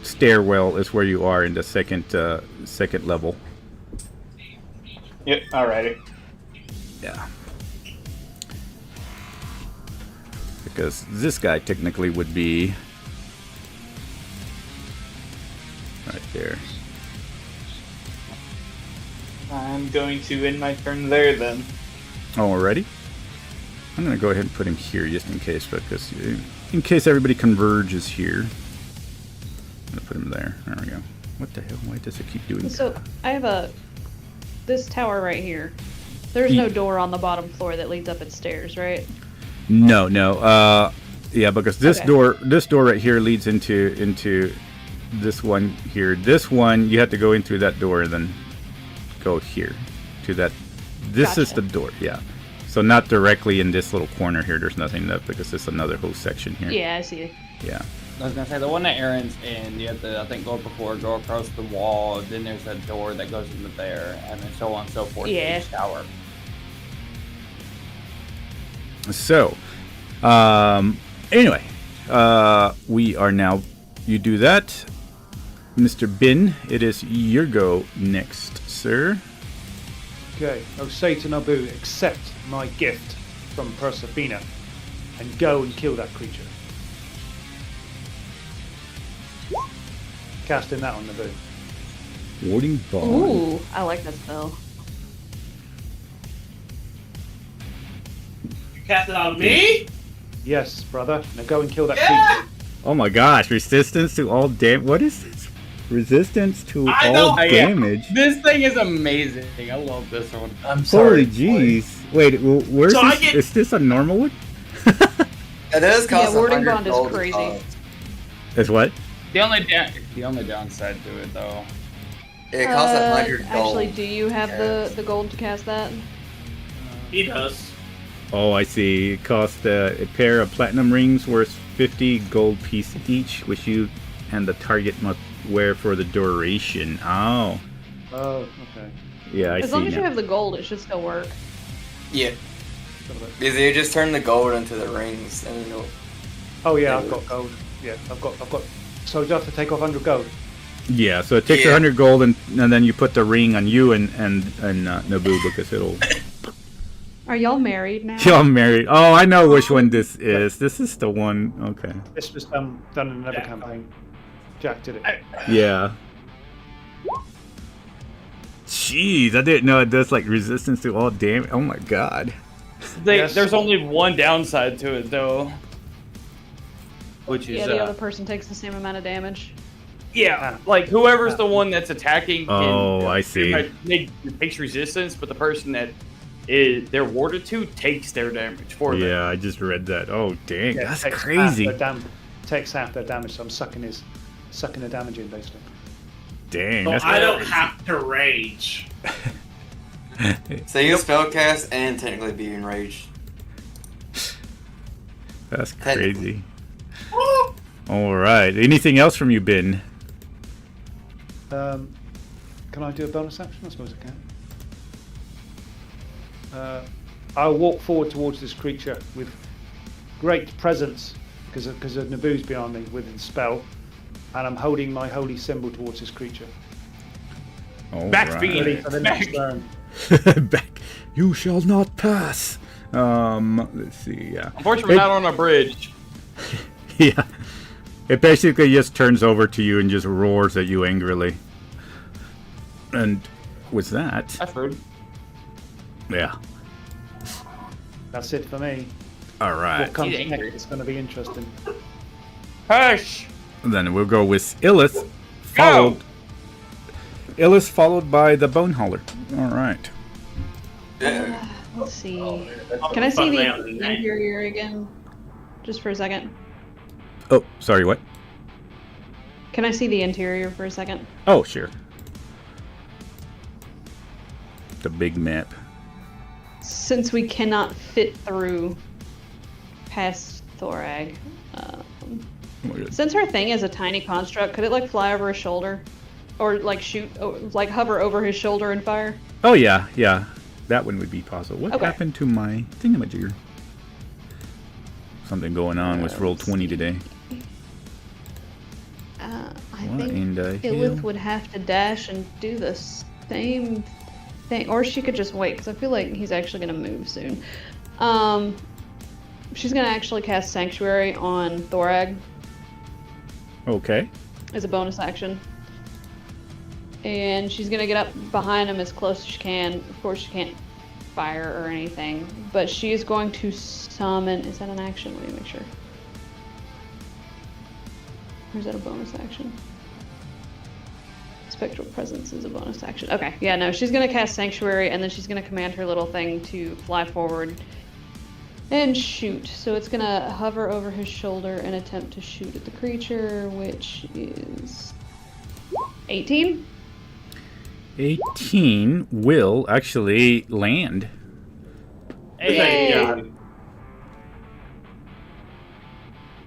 stairwell is where you are in the second level. Yep, alrighty. Yeah. Because this guy technically would be right there. I'm going to end my turn there then. Oh, already? I'm gonna go ahead and put him here just in case, because in case everybody converges here. I'm gonna put him there. There we go. What the hell? Why does it keep doing So that? I have this tower right here. There's no door on the bottom floor that leads up its stairs, right? No. Yeah, because this Okay. door right here leads into this one here. This one you have to go in through that door and then go here to that. This is Gotcha. the door. Yeah. So not directly in this little corner here. There's nothing left because it's another whole section here. Yeah, I see. Yeah. I was gonna say, the one that Aaron's in, you have to, I think, go across the wall, then there's a door that goes into there, and then so on and so forth. Yeah. Each tower. So, anyway, we are now. You do that, Mr. Bin. It is your go next, sir. Okay, I'll say to Nabu, accept my gift from Proserpina and go and kill that creature. Casting that on Nabu. Warding bond. Ooh, I like that spell. You cast it on me? Yes, brother. Now go and kill that Yeah! creature. Oh my gosh! Resistance to all what is this? Resistance to I all know- Yeah. damage. This thing is amazing. I love this one. I'm sorry. Holy jeez! Wait, where's So I this? get- Is this a normal one? It does cost Yeah, warding 100 bond is gold to crazy. cost. Is what? The only downside to it, though. It costs 100 gold. Actually, do you have the gold to cast that? He does. Oh, I see. It costs a pair of platinum rings worth 50 gold piece each, which you and the target must wear for the duration. Oh, Oh, okay. yeah, I As see long as you now. have the gold, it should still work. Yeah. Because you just turn the gold into the rings and then you'll... Oh yeah, I've got gold. Yeah, I've got. So do I have to take off 100 gold? Yeah, so it takes Yeah. 100 gold, and then you put the ring on you and Naboo, because it'll. Are y'all married now? Y'all married. Oh, I know which one this is. This is the one. Okay. This was done in another campaign. Jack did it. Yeah. Jeez, I didn't know it does like resistance to all damage. Oh my god. Yes. There's only one downside to it, though. Which is, Yeah, the other person takes the same amount of damage. yeah, like whoever's the one that's attacking. Oh, I see. Takes resistance, but the person that they're warded to takes their damage for them. Yeah, I just read that. Oh dang, Yeah, that's takes crazy. Takes half their damage, so I'm sucking the damage in basically. Dang, So that's I don't have to rage. So you spellcast and technically be enraged. That's crazy. All right. Anything else from you, Ben? Can I do a bonus action? I suppose I can. I'll walk forward towards this creature with great presence because of Naboo's behind me with his spell, and I'm holding my holy symbol towards this creature. All Back right. speed. Ready for the next turn. Back. You shall not pass. Let's see. Yeah. Unfortunately, we're not on a bridge. Yeah. It basically just turns over to you and just roars at you angrily. And with that, That's rude. yeah. That's it for me. All right. What comes He's next angry. is going to be interesting. Hush. Then we'll go with Illith, followed by the Bone Hauler. All right. Let's see. Oh, Can I see fuck me the up in the night. interior again? Just for a second. Oh, sorry, what? Can I see the interior for a second? Oh, sure. The big map. Since we cannot fit through past Thorag, since her thing is a tiny construct, could it like fly over his shoulder, or like shoot, like hover over his shoulder and fire? Oh, yeah, yeah. That one would be possible. What Okay. happened to my thingamajigger? Something going on with roll 20 today. I What think in the Illith hell? would have to dash and do the same thing, or she could just wait because I feel like he's actually gonna move soon. She's gonna actually cast Sanctuary on Thorag Okay. as a bonus action. And she's gonna get up behind him as close as she can. Of course, she can't fire or anything, but she is going to summon. Is that an action? Let me make sure. Or is that a bonus action? Spectral Presence is a bonus action. Okay, yeah, no, she's gonna cast Sanctuary, and then she's gonna command her little thing to fly forward and shoot. So it's gonna hover over his shoulder and attempt to shoot at the creature, which is 18. 18 will actually land. Yay! God.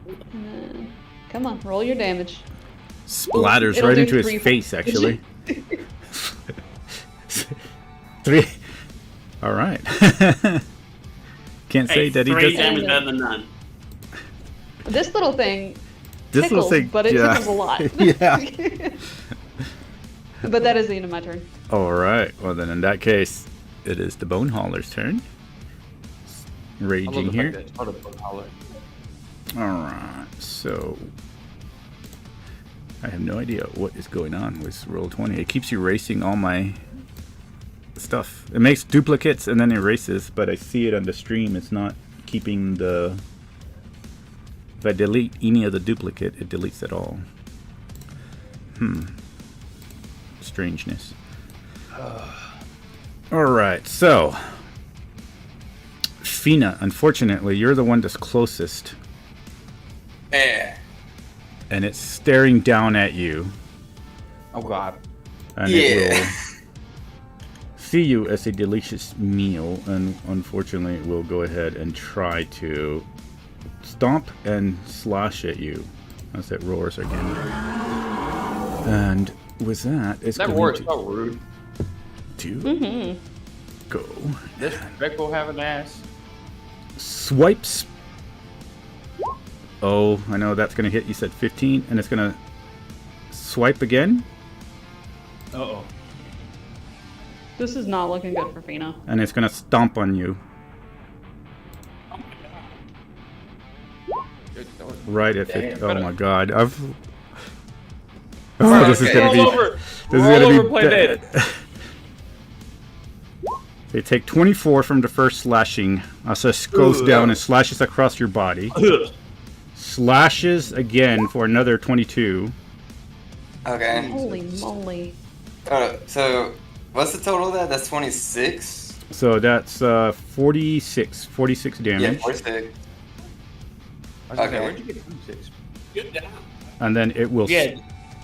And then, come on, roll your damage. Splatters It'll right do into his 3 face, actually. 3. All right. Can't say Hey, that he 3 doesn't. damage better than none. This little thing This tickles, little thing, but it yeah. tickles a lot. Yeah. But that is the end of my turn. All right. Well, then in that case, it is the Bone Hauler's turn. Raging here. All right. So I have no idea what is going on with roll 20. It keeps erasing all my stuff. It makes duplicates and then erases, but I see it on the stream. It's not keeping the. If I delete any of the duplicate, it deletes it all. Strangeness. Alright, so Fina, unfortunately, you're the one that's closest, Yeah. and it's staring down at you, Oh god. and Yeah. it will see you as a delicious meal, and unfortunately, it will go ahead and try to stomp and slash at you as it roars again. And with that, it's That going roar is to so rude. go. Disrespectful having ass. Swipes. Oh, I know that's going to hit. You said 15, and it's going to swipe again, Uh-oh. This is not looking good for Fina. and it's going to stomp on you right at 50. Oh my god. Oh, this is going to be. Roll over. This is Roll going to over, be play bad. dead. They take 24 from the first slashing. This goes down and slashes across your body. Slashes again for another 22. Okay. Holy moly. So, what's the total of that? That's 26? So that's 46 damage. Yeah, 46. I was gonna say, Okay. where'd you get 26? Good down. And then it will Yeah.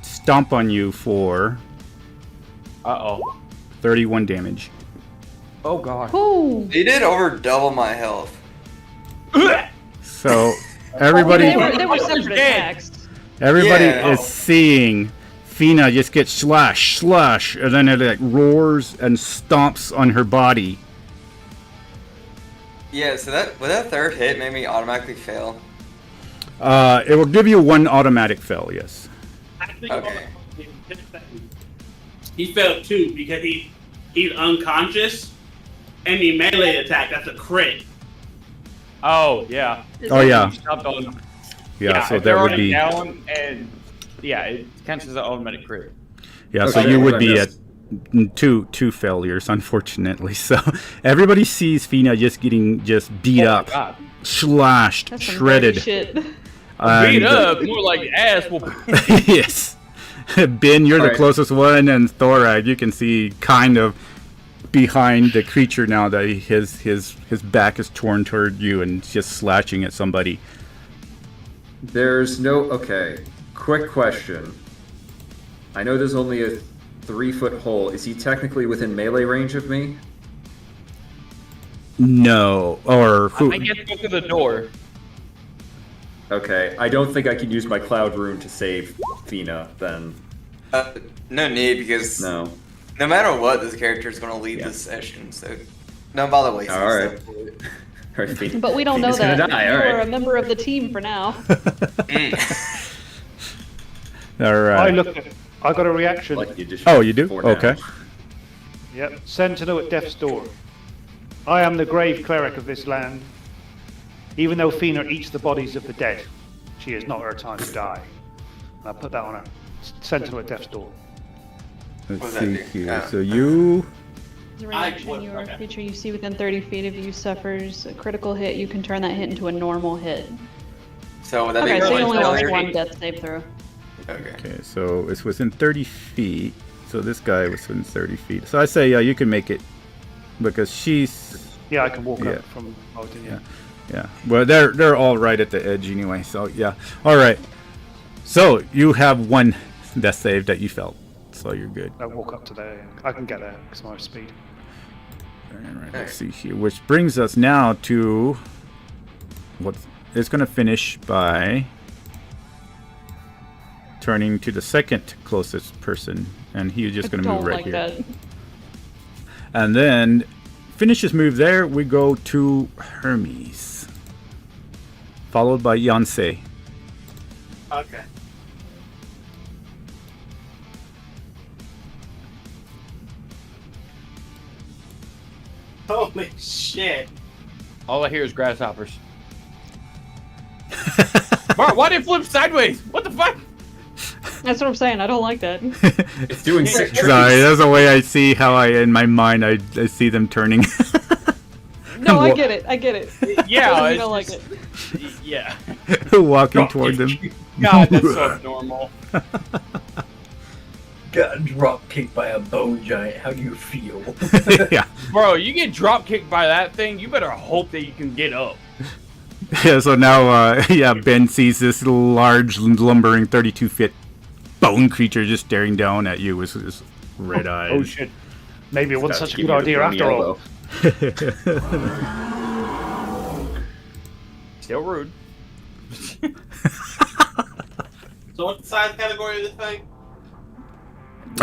stomp on you for Uh-oh. 31 damage. Oh god. Ooh. He did over double my health. So everybody They were separate dead. attacks. Yeah. is seeing Fina just get slash, and then it like roars and stomps on her body. Yeah, so would that third hit make me automatically fail? It will give you one automatic fail, yes. Okay. He failed 2 because he's unconscious. Any melee attack, that's a crit. Oh yeah. Oh, yeah. Stopped on. Yeah, so if they're that would already be... down, and yeah, it counts as an automatic crit. Yeah, so Okay, you would I be at missed. two failures, unfortunately. So everybody sees Fina just getting beat Oh my up, God. slashed, That's some shredded. dirty shit. Beat And, up, more like ass whooping. yes. Ben, you're the Alright. closest one, and Thorag, you can see kind of behind the creature now that his back is torn toward you and just slashing at somebody. There's no. Okay. Quick question. I know there's only a 3-foot hole. Is he technically within melee range of me? No, or who? I get to go through the door. Okay. I don't think I can use my cloud rune to save Fina then. No need, because No. no matter what, this character is going to lead this session, so don't bother wasting Alright. stuff. Alright, Fina- But we don't know Fina's gonna that. die, You are alright. a member of the team for now. All I right. looked at it. I got a reaction. Like you just Oh, you do? for now. Okay. Yep. Sentinel at death's door. I am the grave cleric of this land. Even though Fina eats the bodies of the dead, she is not her time to die. And I put that on her. Sentinel at death's door. Let's What does see that do? here. So you. As a reaction, your creature you see within 30 feet of you suffers a critical hit. You can turn that hit into a normal hit. So would that Okay, be so you one only lost failure? one death save throw. Okay. Okay, so it's within 30 feet. So this guy was within 30 feet. So I say, yeah, you can make it because she's. Yeah, I can walk Yeah. up from Mountain, yeah. Yeah. Well, they're all right at the edge anyway. So yeah. All right. So you have one death save that you felt. So you're good. I walk up to there. I can get there because my speed. All right. Let's see here. Which brings us now to what it's going to finish by turning to the second closest person, and he's just going to move right like here. that. And then finish his move there. We go to Hermes, followed by Yansei. Okay. Holy shit. All I hear is grasshoppers. Bro, why did it flip sideways? What the fuck? That's what I'm saying. I don't like that. It's doing 6 tricks. Sorry, that's the way I see how in my mind I see them turning. No, I get it. I get it. Yeah, I it's don't like just- it. Yeah. Walking toward them. God, that's so normal. Got drop kicked by a bone giant. How do you feel? Yeah. Bro, you get drop kicked by that thing, you better hope that you can get up. Yeah, so now, Ben sees this large, lumbering 32-foot bone creature just staring down at you with his red eyes. Oh shit. Maybe it wasn't Gotta such a give good you idea the after all. Still rude. So what's the size category of this thing?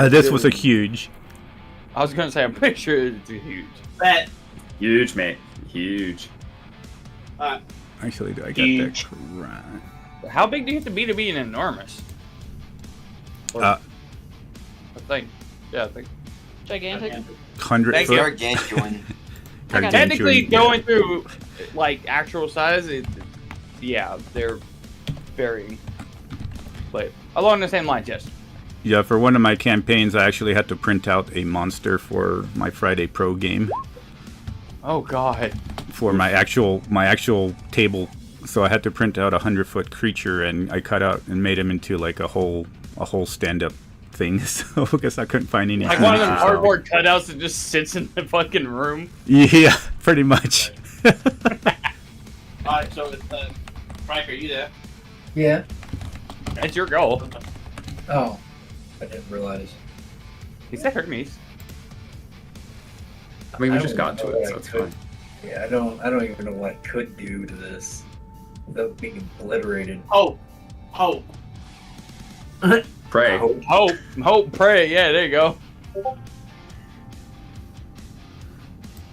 This was a huge. I was gonna say, I'm pretty sure it's huge. Bet. Huge, mate. Huge. Actually, I got Huge. that right. How big do you have to be an enormous? Or- Uh, I think. Yeah, I think. Gigantic. 100 Thank foot. you. Gargantuan. Gargantuan, Technically, yeah. going through like actual size, yeah, they're varying. But along the same lines, yes. Yeah, for one of my campaigns, I actually had to print out a monster for my Friday Pro game Oh God. for my actual table. So I had to print out a 100-foot creature, and I cut out and made him into like a whole stand-up thing. So I guess I couldn't find any. Like one of them creatures. cardboard cutouts that just sits in the fucking room. Yeah, pretty much. Alright, so it's Frank, are you there? Yeah. That's your goal. Oh, I didn't realize. He said Hermes. I mean, we I just don't got know to it, what so I it's could- fine. Yeah, I don't even know what I could do to this without being obliterated. Hope. Hope. Pray. Hope, pray. Yeah, there you go.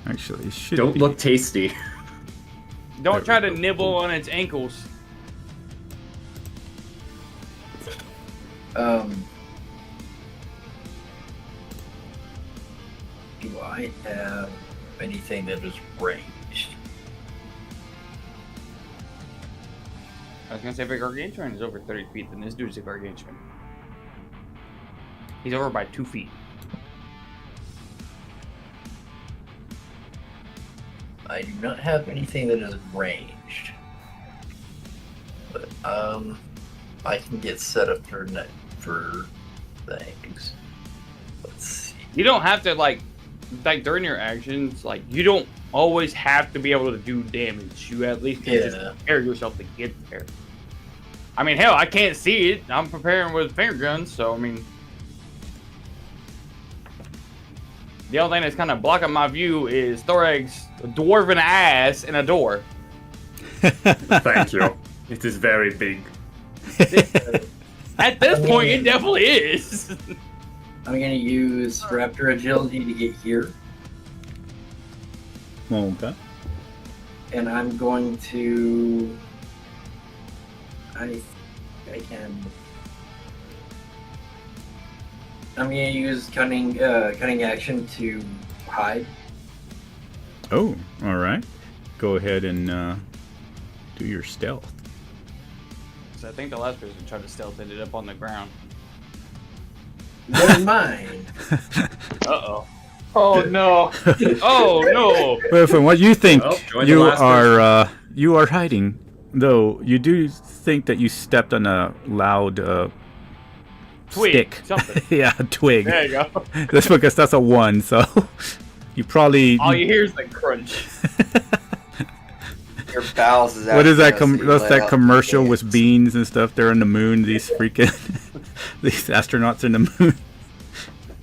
Actually, it should Don't be. look tasty. Don't try to nibble on its ankles. Do I have anything that is ranged? I was gonna say if a gargantuan is over 30 feet, then this dude's a gargantuan. He's over by 2 feet. I do not have anything that is ranged. But I can get set up for things. Let's see. You don't have to like during your actions, like you don't always have to be able to do damage. You at least can just prepare yourself to get there. I mean, hell, I can't see it. I'm preparing with finger guns, so I mean, the only thing that's kind of blocking my view is Thorag's dwarven ass in a door. Thank you. It is very big. At this point, it definitely is. I'm going to use Raptor Agility to get here. Okay. And I'm going to... I can... I'm going to use cunning action to hide. Oh, all right. Go ahead and do your stealth. So I think the last person tried to stealth ended up on the ground. Never mind. Uh-oh. Oh no. Oh no. Well, from what you think, Well, you are hiding. Though you do think that you stepped on a loud Twig. stick. Something. Yeah, a twig. There you go. That's because that's a 1. So you probably. All you hear is the crunch. Your bowels is out. What is that? That's that commercial with beans and stuff. They're on the moon. These freaking these astronauts in the moon.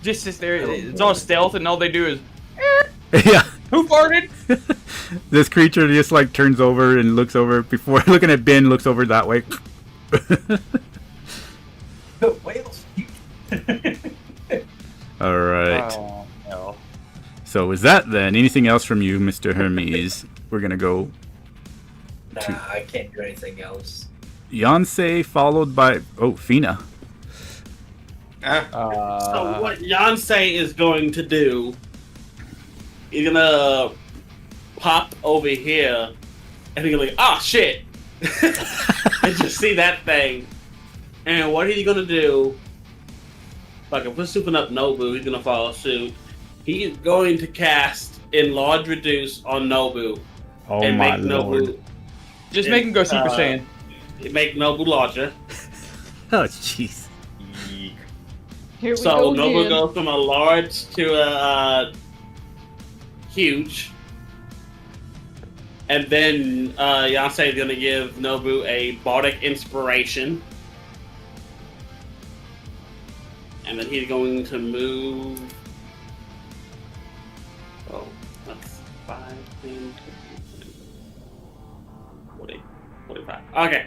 Just sits there. It's all stealth, and all they do is. Yeah. Who farted? This creature just like turns over and looks over before looking at Ben. Looks over that way. Whales. All right. Oh, no. So is that then? Anything else from you, Mr. Hermes? We're gonna go Nah, I can't do anything else. Yonsei followed by Fina. So what Yonsei is going to do, he's gonna pop over here, and he's gonna like, ah, shit, and just see that thing. And what he's gonna do, like if we're souping up Nobu, he's gonna follow suit. He's going to cast Enlarge Reduce on Nobu. Oh and my make lord! Nobu, Just make him go Super Saiyan. Make Nobu larger. Oh jeez. Here we So go Nobu again. goes from a large to a huge. And then Yonsei is going to give Nobu a Bardic Inspiration. And then he's going to move... Oh, that's 5, 10, 40, 45. Okay.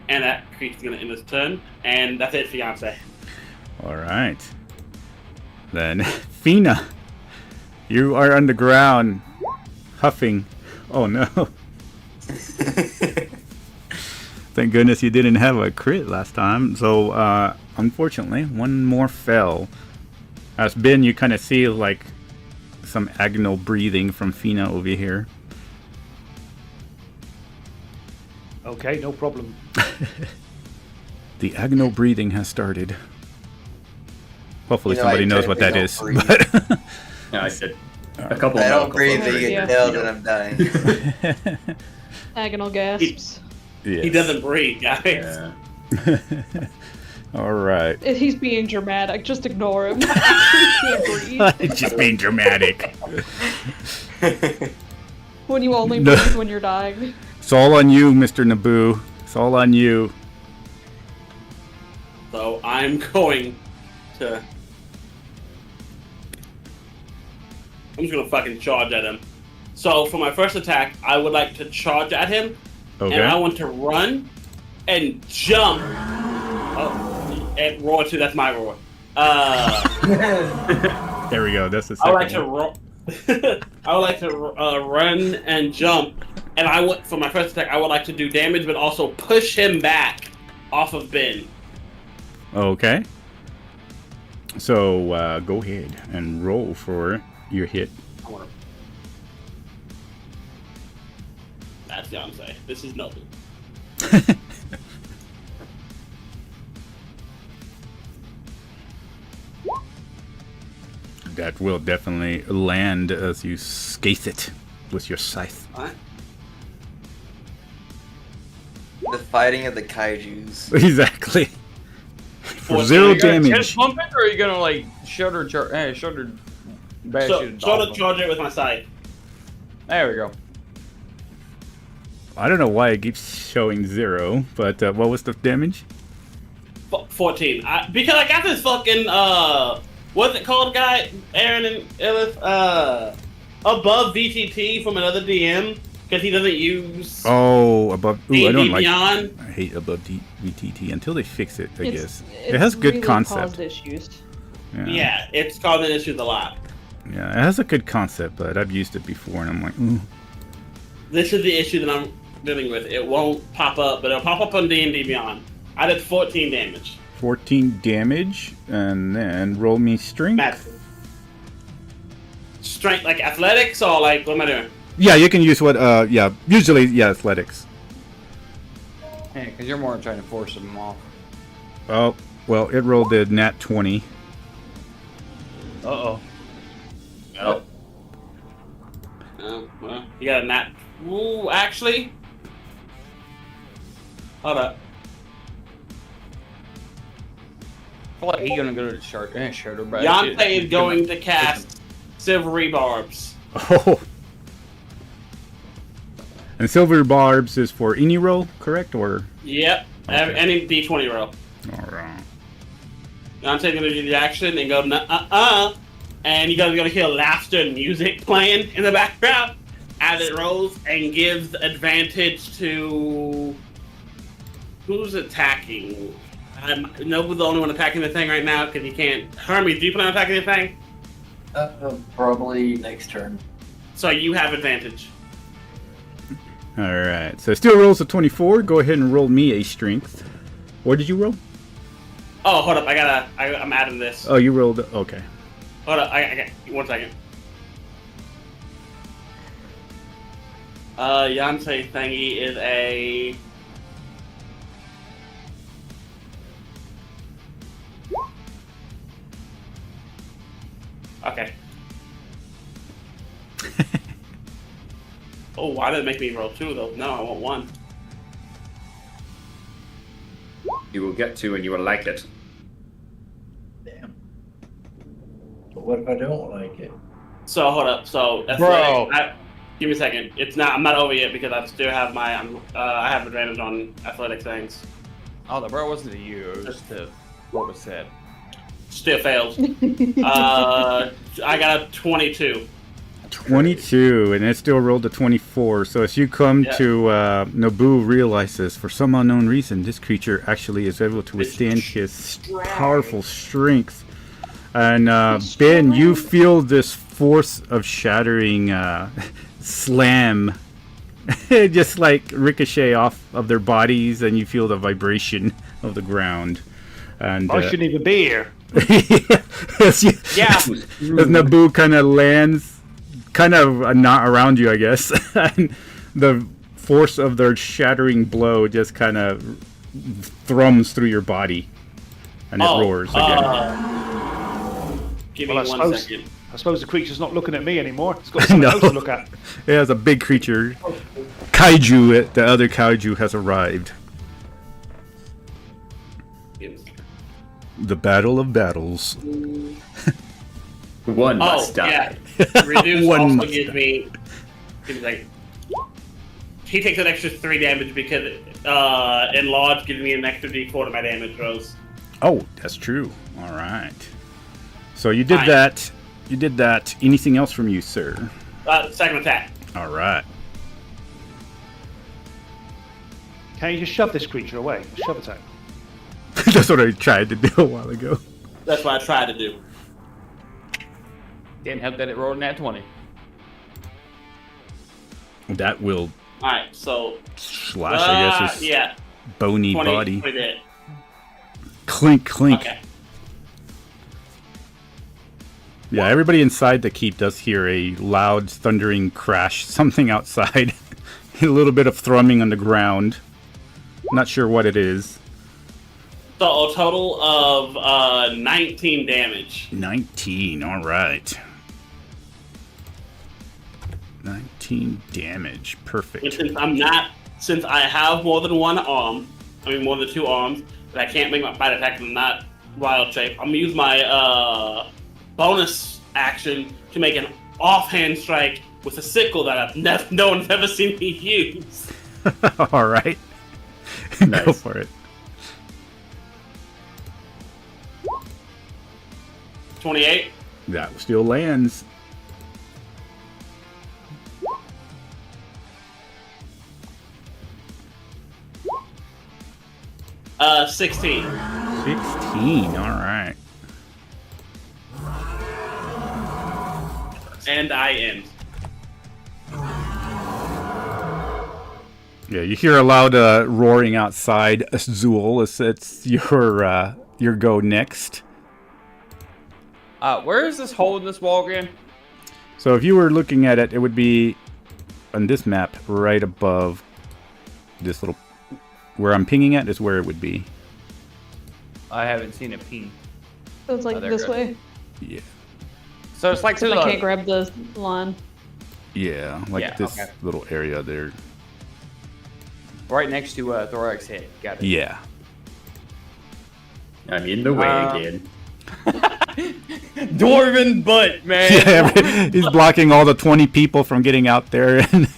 And that creature's going to end his turn. And that's it for Yonsei. All right. Then Fina, you are on the ground, huffing. Oh no! Thank goodness you didn't have a crit last time. So unfortunately, one more fell. As Ben, you kind of see like some agonal breathing from Fina over here. Okay, no problem. The agonal breathing has started. Hopefully You know, somebody I knows what that don't is. breathe. But Yeah, I said a couple I of don't breathe, medical you Yeah. get killed, and I'm dying. Agonal gasps. He doesn't breathe, guys. Yeah. All right. He's being dramatic. Just ignore him. He can't breathe. Just being dramatic. When you only No. breathe when you're dying. It's all on you, Mr. Naboo. It's all on you. So I'm going to... I'm just gonna fucking charge at him. So for my first attack, I would like to charge at him, Okay. and I want to run and jump. Oh, and roar too. That's my roar. There we go. That's the I would like second to one. I would like to run and jump And I would, for my first attack, I would like to do damage, but also push him back off of Ben. Okay. So go ahead and roll for your hit. That's Yonsei. This is nothing. That will definitely land as you scathe it with your scythe. Alright. The fighting of the kaijus. Exactly. For Well, zero Are you gonna damage. chest bump it, or are you gonna like shoulder bash So, it? try to charge it with my scythe. There we go. I don't know why it keeps showing 0, but what was the damage? 14. Because I got this fucking, what's it called, guy? Aaron and Elif, above VTT from another DM, because he doesn't use Oh, above. Ooh, I don't like. Beyond. I hate above VTT until they fix it. I guess It's it has good really concept. caused issues. Yeah, it's causing issues a lot. Yeah, it has a good concept, but I've used it before, and I'm like, ooh. This is the issue that I'm dealing with. It won't pop up, but it'll pop up on D&D Beyond. I did 14 damage. 14 damage, and then roll me strength. Matt. Strength, like athletics, or like, what am I doing? Yeah, you can use what, yeah, usually, yeah, athletics. Yeah, because you're more trying to force them off. Oh, well, it rolled a nat 20. Uh-oh. Oh. Well, you got a nat. Ooh, actually. Hold up. I feel like he's gonna go to the shoulder bash. Yonsei is going to cast Silvery Barbs. Oh. And silver barbs is for any roll, correct? Or Yep. Okay. Any D20 roll. alright. Yonsei's gonna do the action and go, and you guys are gonna hear laughter and music playing in the background as it rolls and gives advantage to who's attacking. Noble's the only one attacking the thing right now because he can't. Hermes, do you plan on attacking the thing? Probably next turn. So you have advantage. Alright, so still rolls a 24. Go ahead and roll me a strength. What did you roll? Oh, hold up! I'm adding this. Oh, you rolled, okay. Hold up! I got 1 second. Yonsei thingy is a. Okay. Oh, why did it make me roll 2 though? No, I want 1. You will get to and you will like it. Damn. But what if I don't like it? So hold up. So Bro. give me a second. It's not. I'm not over yet because I still have my. I have advantage on athletic things. Oh, the bro wasn't you. It was just what was said. Still fails. I got a 22. 22, and it still rolled a 24. So as you come Yeah. to Nobu realizes, for some unknown reason, this creature actually is able to withstand his powerful strength. And Ben, you feel this force of shattering slam just like ricochet off of their bodies, and you feel the vibration of the ground. And I shouldn't even be here. as Yeah. as Naboo kind of lands, kind of not around you, I guess, and the force of their shattering blow just kind of thrums through your body, and it roars again. Give me Well, I 1 suppose- second. I suppose the creature's not looking at me anymore. It's got something No. else to look at. It has a big creature. Kaiju, the other kaiju has arrived. Give me a second. The battle of battles. One Oh must die. yeah. Reduce One also must gives me. Give me a second. He takes an extra 3 damage because enlarge gives me an extra D4 to my damage rolls. Oh, that's true. All right. So you did Fine. that. You did that. Anything else from you, sir? Second attack. All right. Can you just shove this creature away? Shove attack. That's what I tried to do a while ago. That's what I tried to do. Didn't help that it rolled a nat 20. That will Alright, so. Slash, I guess, is yeah. bony 20, body. 20 hit. Clink, clink. Okay. Yeah, everybody inside the keep does hear a loud, thundering crash. Something outside. A little bit of thrumming on the ground. Not sure what it is. So a total of 19 damage. 19, alright. 19 damage, perfect. And since I have more than one arm, more than 2 arms, but I can't make my bite attack and I'm not wild shape, I'm gonna use my bonus action to make an offhand strike with a sickle that no one's ever seen me use. Alright. Nice. Go for it. 28. That still lands. Uh, 16. 16, alright. And I end. Yeah, you hear a loud roaring outside. Azul, it's your go next. Where is this hole in this wall again? So if you were looking at it, it would be on this map right above this little... Where I'm pinging at is where it would be. I haven't seen a ping. So it's like there this it goes. way. Yeah. So it's like to I the can't grab the line. Yeah, like Yeah, this okay. little area there. right next to Thorax head. Got it. Yeah. I'm in the way again. Dwarven butt, man. Yeah, he's blocking all the 20 people from getting out there and,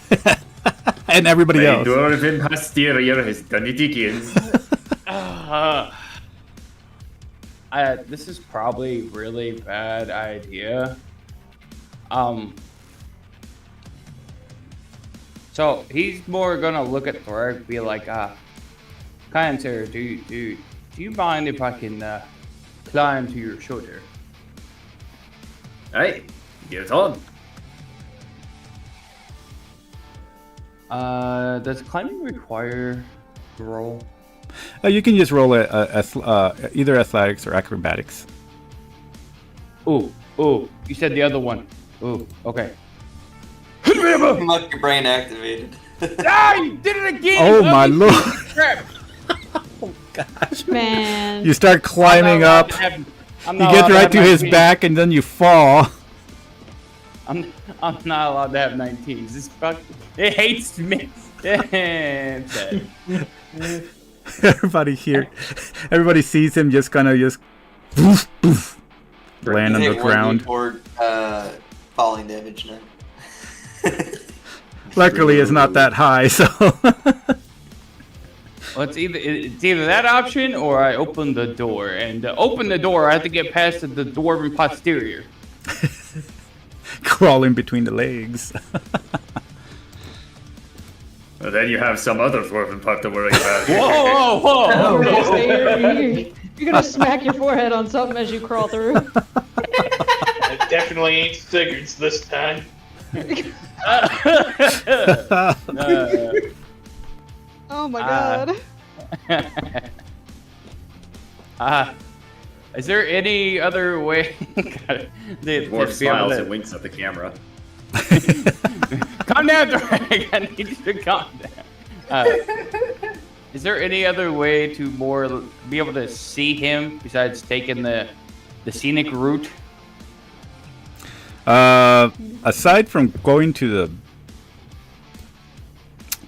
and everybody My else. dwarven posterior has done it again. This is probably a really bad idea. So he's more gonna look at Thorax and be like, kind sir, do you mind if I can climb to your shoulder? Hey, get it on. Does climbing require a roll? You can just roll either athletics or acrobatics. Ooh, you said the other one. Ooh, okay. Look, your brain activated. You did it again! Oh my lord! Crap! Man. You start climbing up. You get right to his back and then you fall. I'm not allowed to have 19s. This fuck, it hates me. Everybody sees him just kind of poof, poof, land on the Take 1d4 ground. falling damage now. Luckily, it's not that high, so. Well, it's either that option or I open the door. And to open the door, I have to get past the dwarven posterior. Crawl in between the legs. Well, then you have some other dwarven puck to worry about. Whoa! You're gonna smack your forehead on something as you crawl through. It definitely ain't cigarettes this time. Oh my god. Is there any other way? Dwarf smiles and winks at the camera. Calm down, Drake. I need you to calm down. Is there any other way to be able to see him besides taking the scenic route? Aside from going to the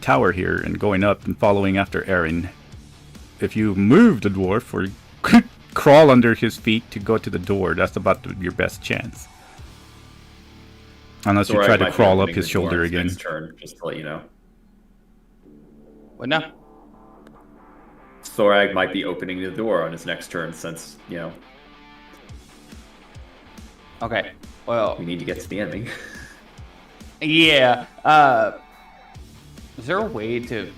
tower here and going up and following after Aaron, if you move the dwarf or crawl under his feet to go to the door, that's about your best chance. Unless you try to crawl up his shoulder again. Next turn, just to let you know. What now? Thorag might be opening the door on his next turn since, Okay. Well, we need to get to the ending. Yeah. Is there a way to?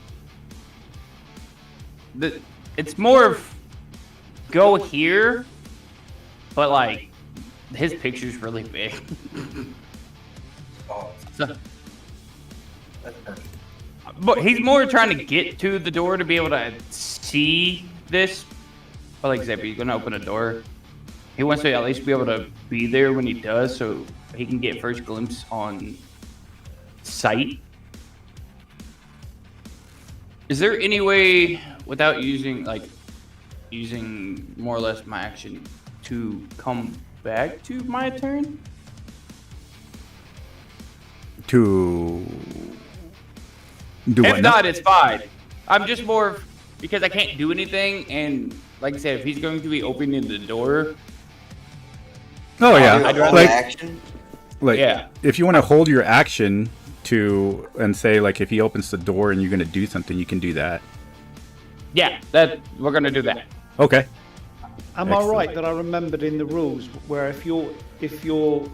It's more of go here, but like his picture's really big. Oh, So, that's perfect. but he's more trying to get to the door to be able to see this. But like I said, if he's gonna open a door, he wants to at least be able to be there when he does, so he can get first glimpse on sight. Is there any way, without using more or less my action, to come back to my turn? To do If what now? not, it's fine. I'm just more because I can't do anything, and like I said, if he's going to be opening the door, Oh yeah, I'd rather- like action. Yeah. If you want to hold your action to and say like if he opens the door and you're gonna do something, you can do that. yeah, that we're gonna do that. Okay. Am I Excellent. right that I remembered in the rules where if your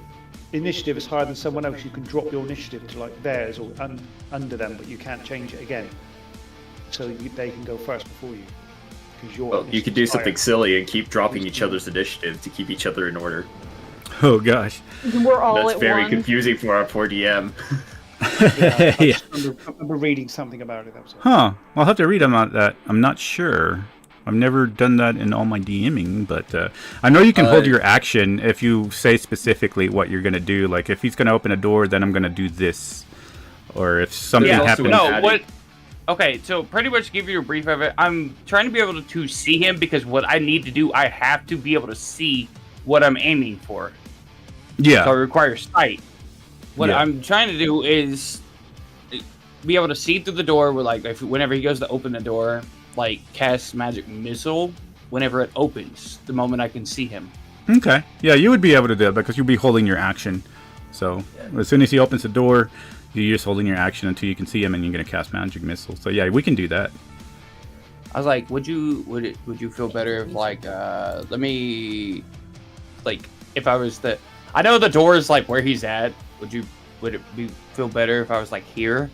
initiative is higher than someone else, you can drop your initiative to like theirs or under them, but you can't change it again. So they can go first before you. Because Well, you could do something silly and keep dropping each other's initiative to keep each other in order. Oh gosh. We're all That's at very one. confusing for our poor DM. Yeah. I remember reading something about it. That was all. Huh. I'll have to read about that. I'm not sure. I've never done that in all my DMing, but I know you can hold your action if you say specifically what you're gonna do. Like if he's gonna open a door, then I'm gonna do this, or if something Yeah, happens. also No, what? Okay, so pretty much give you a brief of it. I'm trying to be able to see him because what I need to do, I have to be able to see what I'm aiming for. Yeah. So it requires sight. What Yeah. I'm trying to do is be able to see through the door. With like, whenever he goes to open the door, like cast magic missile whenever it opens. The moment I can see him. Okay. Yeah, you would be able to do it because you'll be holding your action. So as soon as he opens the door, you're just holding your action until you can see him, and you're gonna cast magic missile. So yeah, we can do that. I was like, would you feel better if like let me like if I was the I know the door is like where he's at. Would it feel better if I was like here?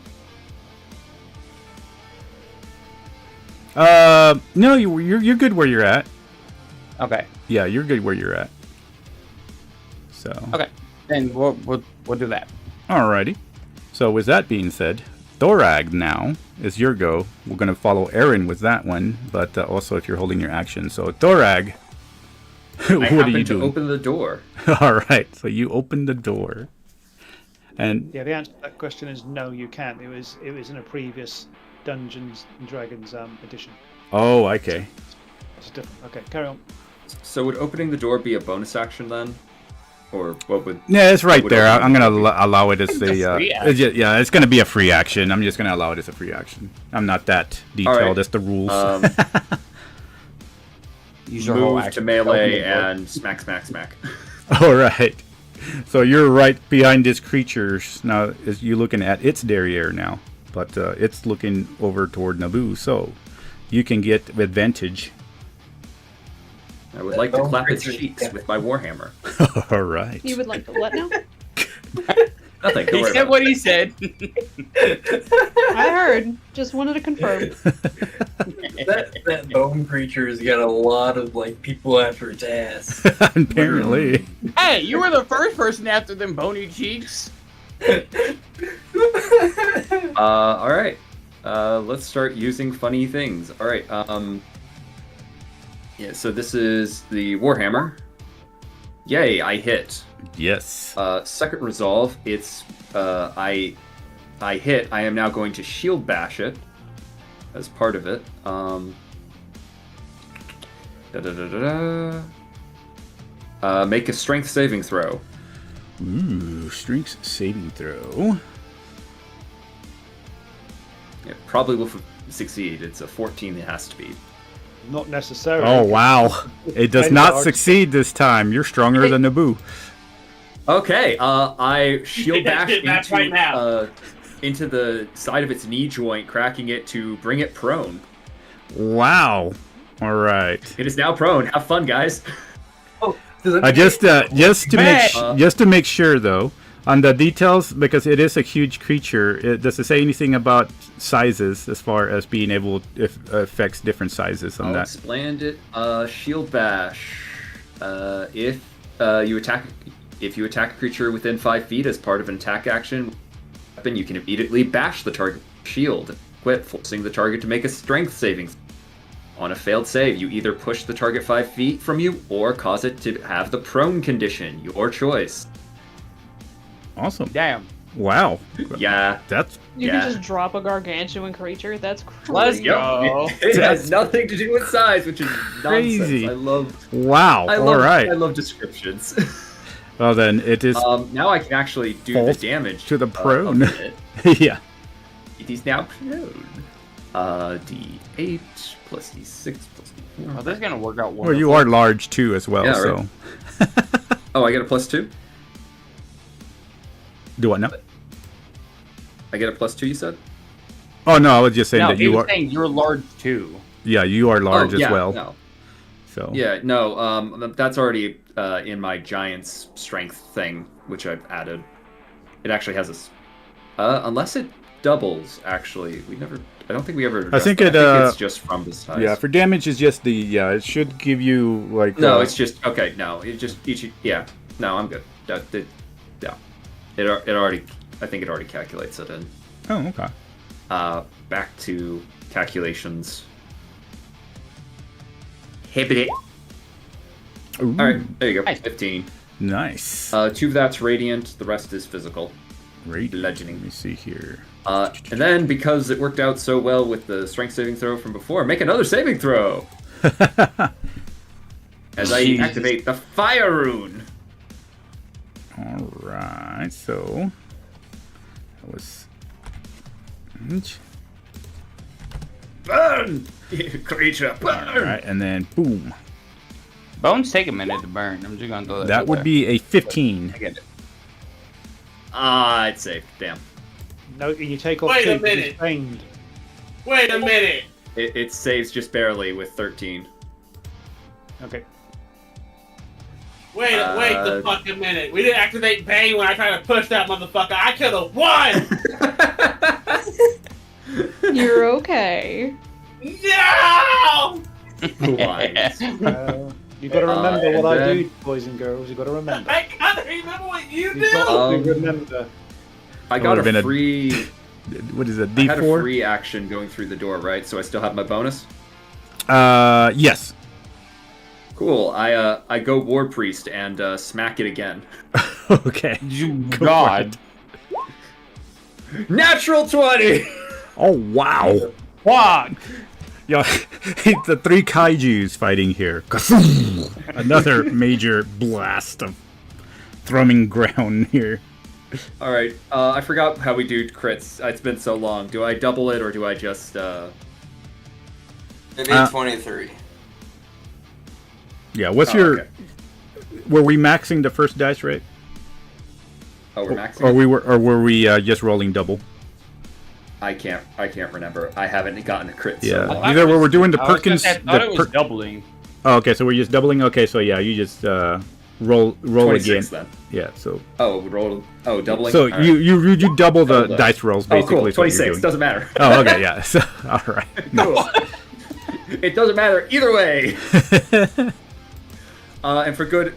No, you're good where you're at. Okay. Yeah, you're good where you're at. So. Okay. Then we'll do that. Alrighty. So with that being said, Thorag now is your go. We're gonna follow Aaron with that one, but also if you're holding your action. So Thorag, I what are happen you to doing? open the door. All right. So you open the door, and Yeah, the answer to that question is no, you can't. It was in a previous Dungeons and Dragons edition. oh, okay. It's different. Okay, carry on. So would opening the door be a bonus action then? Or what would... Yeah, it's right would there. open I'm the gonna door be? allow it as It's a a. free action. Yeah, it's gonna be a free action. I'm just gonna allow it as a free action. I'm not that detailed Alright. as the rules. Use your whole Move action to open the melee door. and smack, smack, smack. All right. So you're right behind this creature. Now, is you looking at its derriere now, but it's looking over toward Naboo. So you can get advantage. I would like to Oh, clap its creature, cheeks yeah. with my warhammer. All right. You would like to what now? Nothing. Don't He worry said about what he said. I heard. Just wanted to confirm. That bone creature's got a lot of like people after its ass. Apparently. Hey, you were the first person after them bony cheeks. All right. Let's start using funny things. All right. Yeah. So this is the warhammer. Yay! I hit. Yes. Second resolve. It's I hit. I am now going to shield bash it as part of it. Make a strength saving throw. Ooh, strength saving throw. It probably will succeed. It's a 14. It has to be. Not necessarily. Oh wow! It does Very not large. succeed this time. You're stronger than Naboo. Okay, I shield That bash shit back right now. into the side of its knee joint, cracking it to bring it prone. Wow. All right. It is now prone. Have fun, guys. Just to make sure though, on the details, because it is a huge creature. Does it say anything about sizes as far as being able if affects different sizes on I'll that? expand it. Shield bash. If you attack a creature within 5 feet as part of an attack action weapon, you can immediately bash the target shield. Quit, forcing the target to make a strength saving. On a failed save, you either push the target 5 feet from you or cause it to have the prone condition. Your choice. Awesome. Damn. Wow. Yeah. That's You Yeah. can just drop a gargantuan creature. That's crazy. Let's go. It has nothing to do with size, which is Crazy. nonsense. wow. I All love, right. I love descriptions. Well, then it is Now I can actually do the False damage to the of prone. it. yeah. It is now prone. D8 plus D6 plus D4. Oh, this is gonna work out wonderful. Well, you are large too, as well. Yeah, so right. Oh, I get a +2? do what now? I get a +2, you said? Oh no, I was just saying No, that he you was are. saying you're large too. Yeah, you are large Oh, yeah, as well. No. So Yeah, no, that's already in my giant's strength thing, which I've added. It actually has a unless it doubles, actually. I don't think we ever addressed think that. it, I think it's just from the size. yeah, for damage is just the it should give you like No, it's just okay. No, it just No, I'm good. Yeah, it already. I think it already calculates it in. oh okay. Back to calculations. Hibbity. Ooh, All right, there you go. Nice. 15. nice. 2 of that's radiant. The rest is physical. Great. bludgeoning. Let me see here. And then because it worked out so well with the strength saving throw from before, make another saving throw. As I Jesus. activate the fire rune. All right, so that was. Burn, creature, burn. All right, and then boom. Bones take a minute to burn. I'm just gonna throw that. That out would there. be a 15. I get it. It's safe. Damn. No, you take off Wait a 2 because minute. it's famed. Wait a minute. It saves just barely with 13. Okay. Wait the fucking minute. We didn't activate Bane when I tried to push that motherfucker. I could have won! You're okay. No! Wise. You got to remember and what I then- do, boys and girls. You got to remember. I can't remember what you You've do! got to Um, remember. I That got would've been a a free. What is it? I had a D4? free action going through the door, right? So I still have my bonus. Yes. Cool. I go War Priest and smack it again. Okay. God. Natural 20. Oh wow. Fuck. Yeah, the 3 kaijus fighting here. Another major blast of thrumming ground here. All right. I forgot how we do crits. It's been so long. Do I double it or do I just? It'd be 23. Yeah, what's Oh, your? okay. Were we maxing the first dice rate, Oh, we're maxing. or were we just rolling double? I can't remember. I haven't gotten a crit. Yeah. So long. Either we're doing the I was gonna Perkins. say, I thought the it was per- doubling. oh, okay, so we're just doubling. Okay, so yeah, you just roll 26 again. then. Yeah, so Oh, roll. Oh, doubling. so All right. you double the Double it. dice rolls Oh, basically. cool. is what you're 26. doing. Doesn't matter. Oh, okay, yeah. So, all right. Cool. It doesn't matter either way. And for good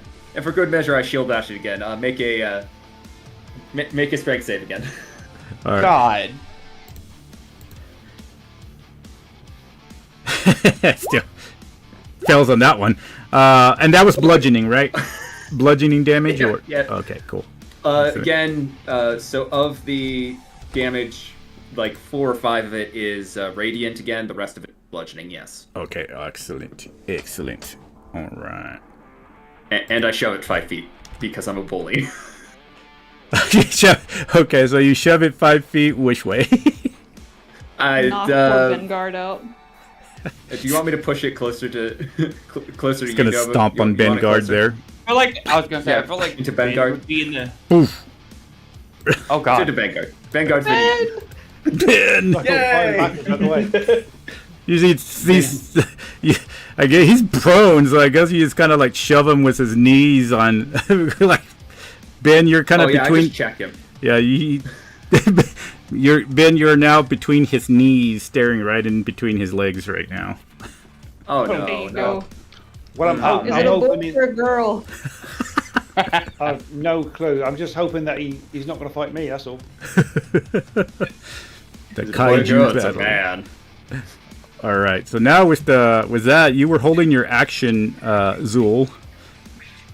measure, I shield bash it again. Make a strength save again. All right. God. Still fails on that one. And that was bludgeoning, right? Bludgeoning damage, Yeah, or yeah. Okay, cool. Again, so of the damage, like 4 or 5 of it is radiant again. The rest of it bludgeoning. Yes. Okay, excellent, excellent. All right. And I shove it 5 feet because I'm a bully. Okay, so you shove it 5 feet. Which way? Knock poor Vanguard out. If you want me to push it closer to closer It's to you, gonna Nova, stomp you on want it Vanguard closer? there. I feel like I was gonna say. Yeah, I feel like into Ben Vanguard. would be in the. Oof. Oh To God. Vanguard. Vanguard's video. Ben. Yay! Usually it's these. I guess he's prone, so I guess you just kind of like shove him with his knees on. Like Ben, you're kind of I between. just check him. Yeah, you're now between his knees, staring right in between his legs right now. Oh There no, you no. go. Well, I'm Is it a boy hoping. or a girl? I've no clue. I'm just hoping that he's not going to fight me. That's all. The Boy or kaiju girl, it's a battle. man. All right. So now with that, you were holding your action, Zool.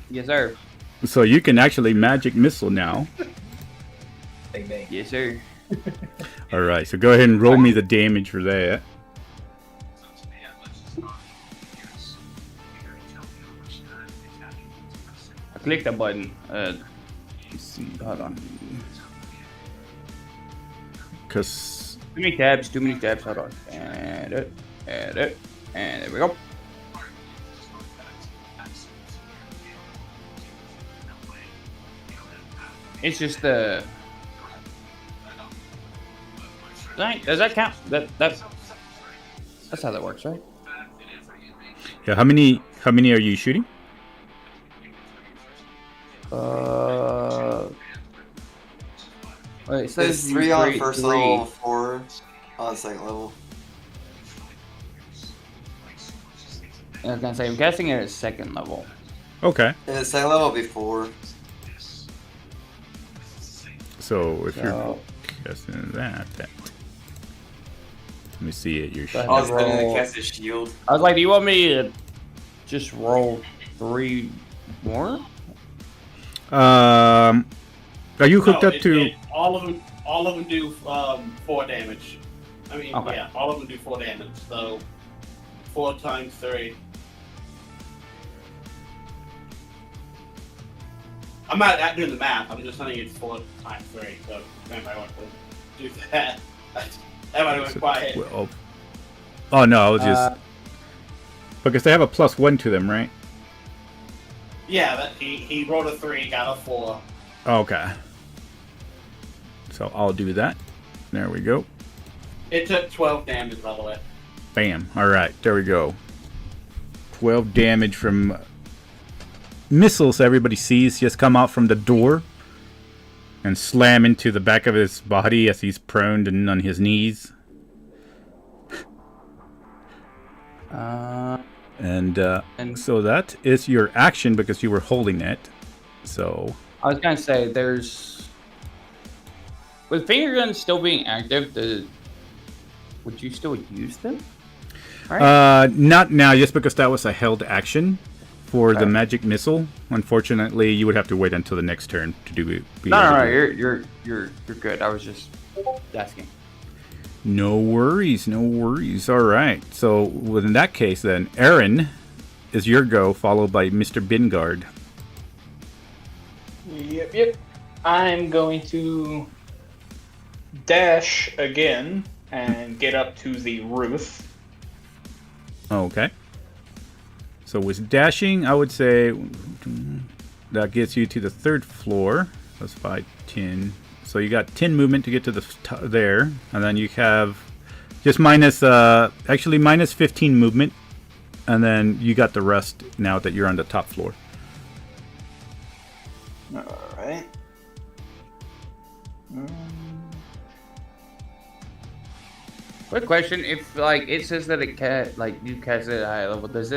Yes, sir. So you can actually magic missile now. Bang, bang. Yes, sir. All right. So go ahead and roll me the damage for that. I clicked the button. Let's see. Hold on. Cause Too many tabs. Too many tabs. Hold on. And it. And it. And there we go. It's just the. Does that count? That's how that works, right? yeah, how many are you shooting? Wait, it says It's 3 on three- first three. level, 4 on second level. I was gonna say, I'm guessing it is second level. Okay. Yeah, second level before. So if you're So, guessing that, let me see it. Your Go ahead. I was Roll. going to cast a shield. I was like, do you want me to just roll 3 more? Are you hooked No, up to? all of them do 4 damage. I mean, Okay. yeah, all of them do 4 damage. So 4 times 3. I'm not doing the math. I'm just saying it's 4 times 3. So if anybody wants to do that, everybody went quiet. 12. Oh no, I was just Uh, because they have a +1 to them, right? Yeah, that he rolled a 3, got a 4. Okay. So I'll do that. There we go. It took 12 damage, by the way. Bam. All right, there we go. 12 damage from missiles everybody sees just come out from the door and slam into the back of his body as he's prone and on his knees. And so that is your action because you were holding it. So I was gonna say, there's with finger guns still being active, would you still use them? not now, just because that was a held action for the Okay. magic missile. Unfortunately, you would have to wait until the next turn to do it. No, you're good. I was just asking. No worries, no worries. All right. So, in that case, then, Aaron is your go, followed by Mr. Bingard. Yep. I'm going to dash again and get up to the roof. Okay. So, with dashing, I would say that gets you to the 3rd floor. That's 5, 10. So you got 10 movement to get to the there, and then you have just minus 15 movement, and then you got the rest now that you're on the top floor. Alright. Quick question: if like it says that you cast it at a high level, does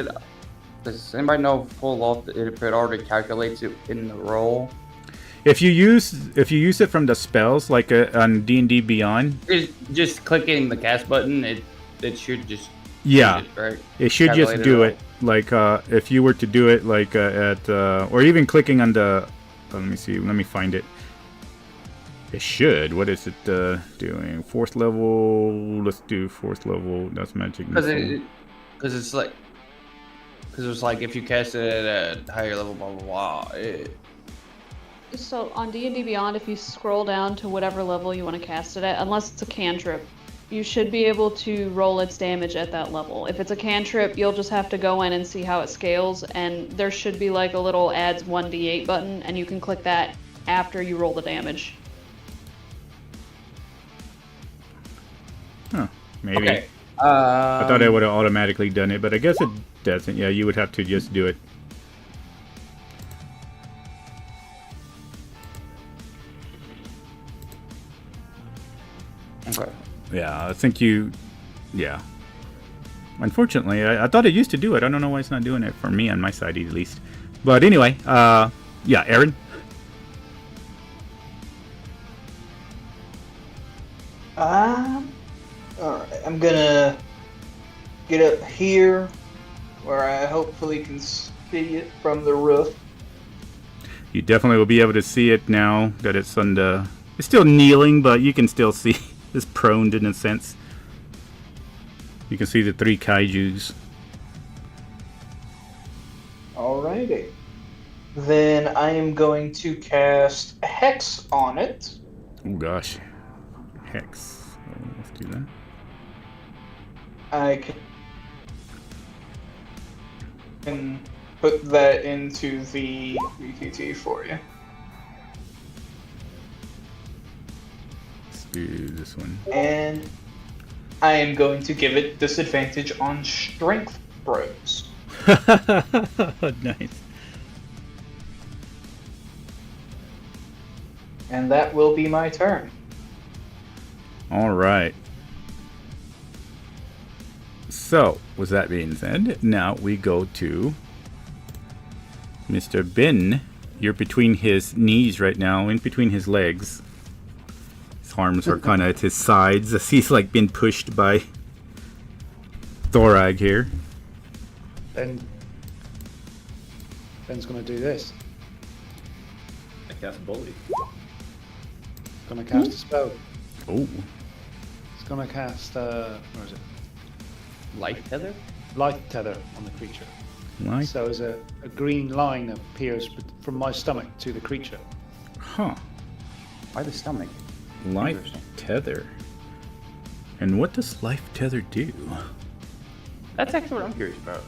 anybody know full off if it already calculates it in the roll? If you use it from the spells, like on D&D Beyond, Just clicking the cast button, it should just yeah, do it, right? it should just Calculate do it it. Like if you were to do it like at or even clicking on the let me see, let me find it. It should. What is it doing? 4th level. Let's do 4th level. That's magic missile. Because it's like if you cast it at a higher level, blah blah blah. So on D&D Beyond, if you scroll down to whatever level you want to cast it at, unless it's a cantrip, you should be able to roll its damage at that level. If it's a cantrip, you'll just have to go in and see how it scales, and there should be like a little adds 1d8 button, and you can click that after you roll the damage. Huh. Maybe. Okay. I thought I would have automatically done it, but I guess it doesn't. Yeah, you would have to just do it. Okay. Yeah, I think you... Yeah. Unfortunately, I thought it used to do it. I don't know why it's not doing it for me on my side, at least. But anyway, yeah, Aaron? I'm Alright, I'm gonna get up here where I hopefully can see it from the roof. You definitely will be able to see it now that it's on the... It's still kneeling, but you can still see it's prone in a sense. You can see the 3 kaijus. Alrighty. Then I am going to cast Hex on it. Oh gosh. Hex. Oh, let's do that. I can put that into the VTT for you. Let's do this one. And I am going to give it disadvantage on strength throws. Nice. And that will be my turn. All right. So, with that being said, now we go to Mr. Ben. You're between his knees right now, in between his legs. His arms are kind of at his sides as he's like been pushed by Thorag here. Ben's gonna do this. I cast Bully. Gonna cast a spell. Oh. It's gonna cast where is it? Life tether? Life tether on the creature. Life. So as a green line appears from my stomach to the creature. Huh. Why the stomach? Life Interesting. tether. And what does life tether do? That's actually what I'm curious about.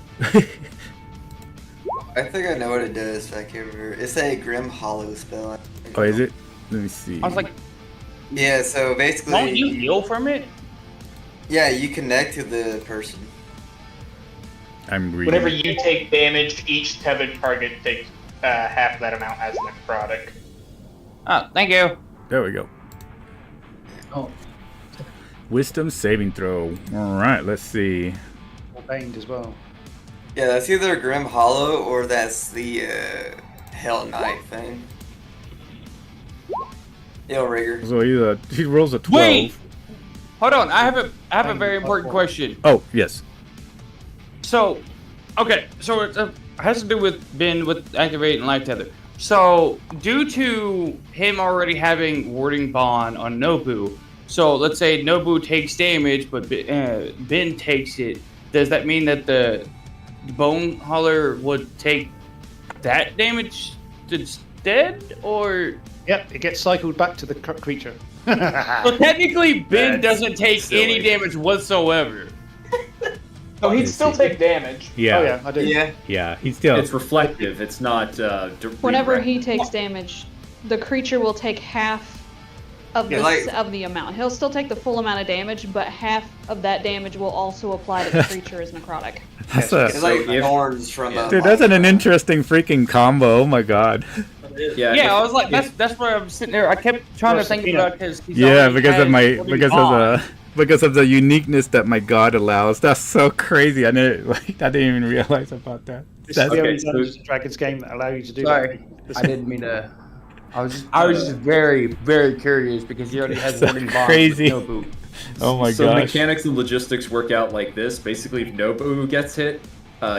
I think I know what it does back over. It's a Grim Hollow spell. Oh, is it? Let me see. I was like, Yeah, so basically... won't you heal from it? Yeah, you connect to the person. I'm reading. Whenever you take damage, each tethered target takes half that amount as necrotic. Oh, thank you. There we go. Oh, Wisdom saving throw. Alright, let's see. Baned as well. Yeah, that's either Grim Hollow or that's the Hell Knight thing. Yo, Rigger. So he rolls a 12. Wait! Hold on, I have a very important question. Oh, yes. So, okay, so it has to do with Ben with activating life tether. So, due to him already having warding bond on Nobu, so let's say Nobu takes damage, but Ben takes it. Does that mean that the Bone Hauler would take that damage instead, or? Yep, it gets cycled back to the creature. So technically, Ben That's doesn't take silly. any damage whatsoever. Oh, he'd still take damage. Yeah. Oh yeah, I do. Yeah. Yeah, he's still. It's reflective. It's not. Whenever redirect. he takes damage, the creature will take half of Yeah, the like- of the amount. He'll still take the full amount of damage, but half of that damage will also apply to the creature as necrotic. That's It's like So if- thorns from a... dude, that's an interesting freaking combo. Oh my god. Yeah, Yeah, if- I was like, if- that's where I'm sitting there. I kept trying to think about because Yeah, because of my because of the uniqueness that my god allows. That's so crazy. I didn't even realize about that. This That's is the okay, only so- Dungeons and Dragons game that allow you to do Sorry, that. I didn't mean to. I was just very, very curious because he already has So warding bond crazy. with Nobu. Oh my so gosh. mechanics and logistics work out like this. Basically, if Nobu gets hit,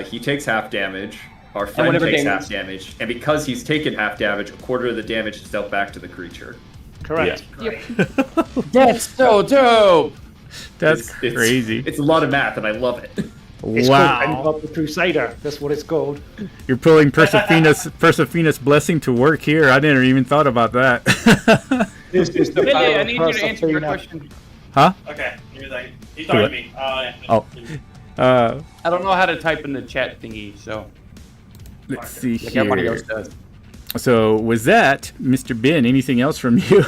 he takes half damage. Our friend whatever takes damage- half damage, and because he's taken half damage, a quarter of the damage is dealt back to the creature. Correct. That's so dope. That's It's- crazy. It's a lot of math, and I love it. It's called Wow. Benbob the Crusader. That's what it's called. You're pulling Persephone's blessing to work here. I didn't even thought about that. This is the Lily, power I of need you to answer your Proserpina. question. Huh? Okay, give me a second. He's talking to me. Oh. I don't know how to type in the chat thingy, so Let's see like everybody here. else does. So was that Mr. Ben? Anything else from you?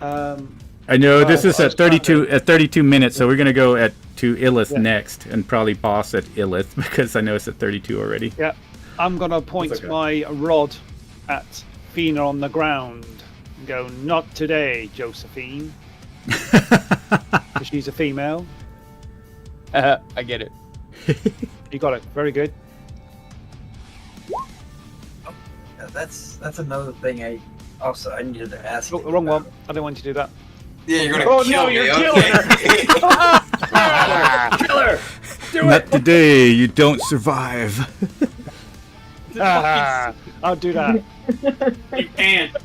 I know this is I at was trying 32 minutes, so we're gonna go to Illith Yeah. next, and probably boss at Illith because I know it's at 32 already. Yeah, I'm gonna point okay. my rod at Fina on the ground and go, "Not today, Josephine." 'Cause she's a female. I get it. You got it. Very good. that's another thing I needed to ask. Oh, you wrong one. about. I don't want you to do that. Yeah, you're gonna Oh, kill no, me. you're okay. killing her. Kill her! Do Not it! today. You don't survive. I'll do that. You can't.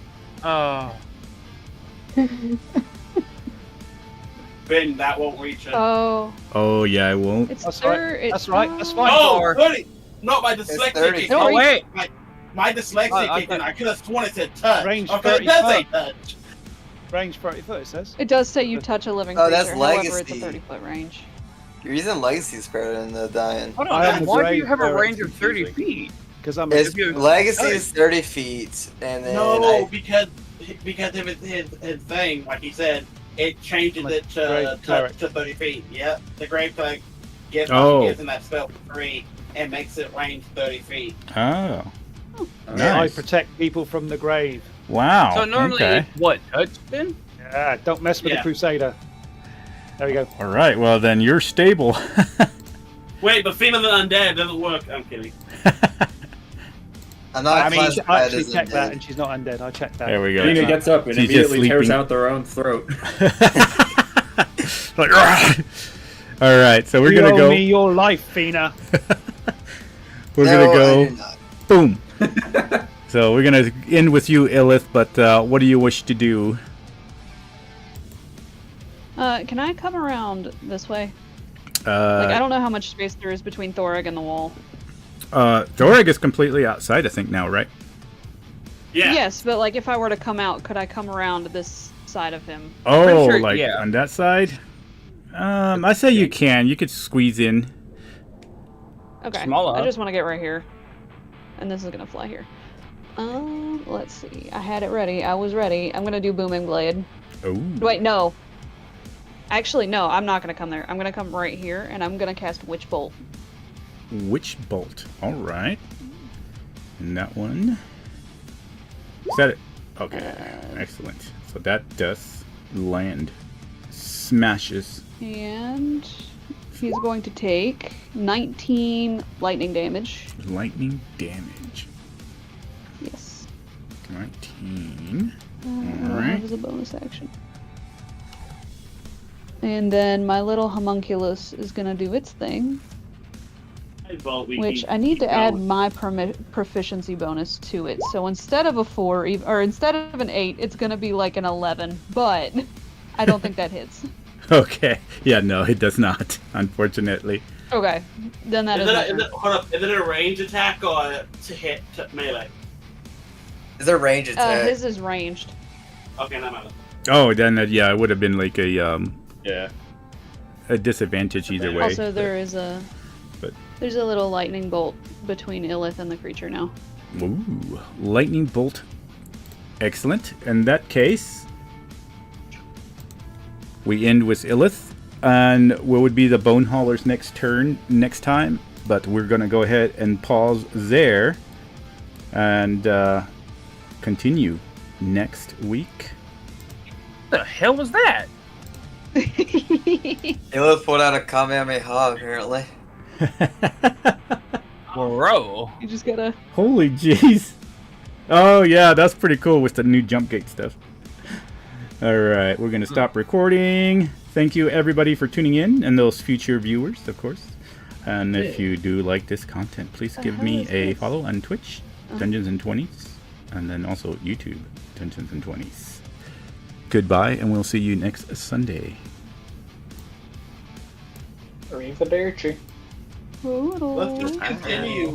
Oh. Ben, that won't reach it. Oh, Oh yeah, I won't. it's That's right. third. That's right. That's fine. Oh, Thor. 30. No, my 30. dyslexic kicked No, in. Oh wait. My dyslexia I kicked in. thought- I could have sworn it said touch. Range Okay, 30 it does say foot. touch. Range 30 foot, it says. It does say you touch a living Oh, creature. that's However, it's a legacy. 30-foot range. You're using legacy spread in the dying. Hold I on. am the Why do you grave have a bearer. range of 30 Confusing. feet? Because I'm It's, you- legacy is 30 feet, and then No, because of his thing, like he said, it changes My it to grave cleric. to 30 feet. Yep, the grave cleric gives him that spell for free and makes it range 30 feet. Oh. I Nice. protect people from the grave. Wow. So normally, Okay. what, touch then? Yeah, don't mess with Yeah. the Crusader. There we go. All right. Well, then you're stable. Wait, but female than undead doesn't work. I'm kidding. I'm not I mean, I classified actually as checked that, undead. and she's not undead. I checked that. There we go. Fina gets up and She's just immediately tears sleeping. out their own throat. Like, "Rah!" All right. So we're You gonna owe go. me your life, Fina. We're No, gonna I go. do not. Boom. So we're gonna end with you, Illith. But what do you wish to do? Can I come around this way? Like, I don't know how much space there is between Thoreg and the wall. Thoreg is completely outside, I think now, right? Yeah. Yes, but like, if I were to come out, could I come around this side of him? Oh, sure, like yeah. on that side? I say you can. You could squeeze in. Okay. Small I enough. just want to get right here, and this is gonna fly here. Let's see. I had it ready. I was ready. I'm gonna do Booming Blade. Oh. Wait, no. Actually, no. I'm not gonna come there. I'm gonna come right here, and I'm gonna cast Witch Bolt. Witch bolt. All right. And that one. Is that it? Okay. Excellent. So that does land. Smashes. And he's going to take 19 lightning damage. Lightning damage. Yes. 19. That Alright. was a bonus action. And then my little homunculus is gonna do its thing, which I need to add my proficiency bonus to it. So instead of a 4, or instead of an 8, it's gonna be like an 11. But I don't think that hits. Okay. Yeah, no, it does not, unfortunately. Okay, then that is my turn. Is it a range attack or to hit melee? Is there range attack? His is ranged. Okay, not matter. Oh, then yeah, it would have been like a Yeah. disadvantage either way. Also, there is but- there's a little lightning bolt between Illith and the creature now. Ooh, lightning bolt. Excellent. In that case, we end with Illith, and what would be the Bone Hauler's next turn next time. But we're gonna go ahead and pause there, and continue next week. What the hell was that? Illith pulled out a Kamehameha, apparently. Bro. You just gotta. Holy jeez! Oh yeah, that's pretty cool with the new jump gate stuff. Alright, we're going to stop recording. Thank you everybody for tuning in, and those future viewers, of course. And if you do like this content, please give me a follow on Twitch, Dungeons and 20s, and then also YouTube, Dungeons and 20s. Goodbye, and we'll see you next Sunday. Arrivederci. Let's just continue.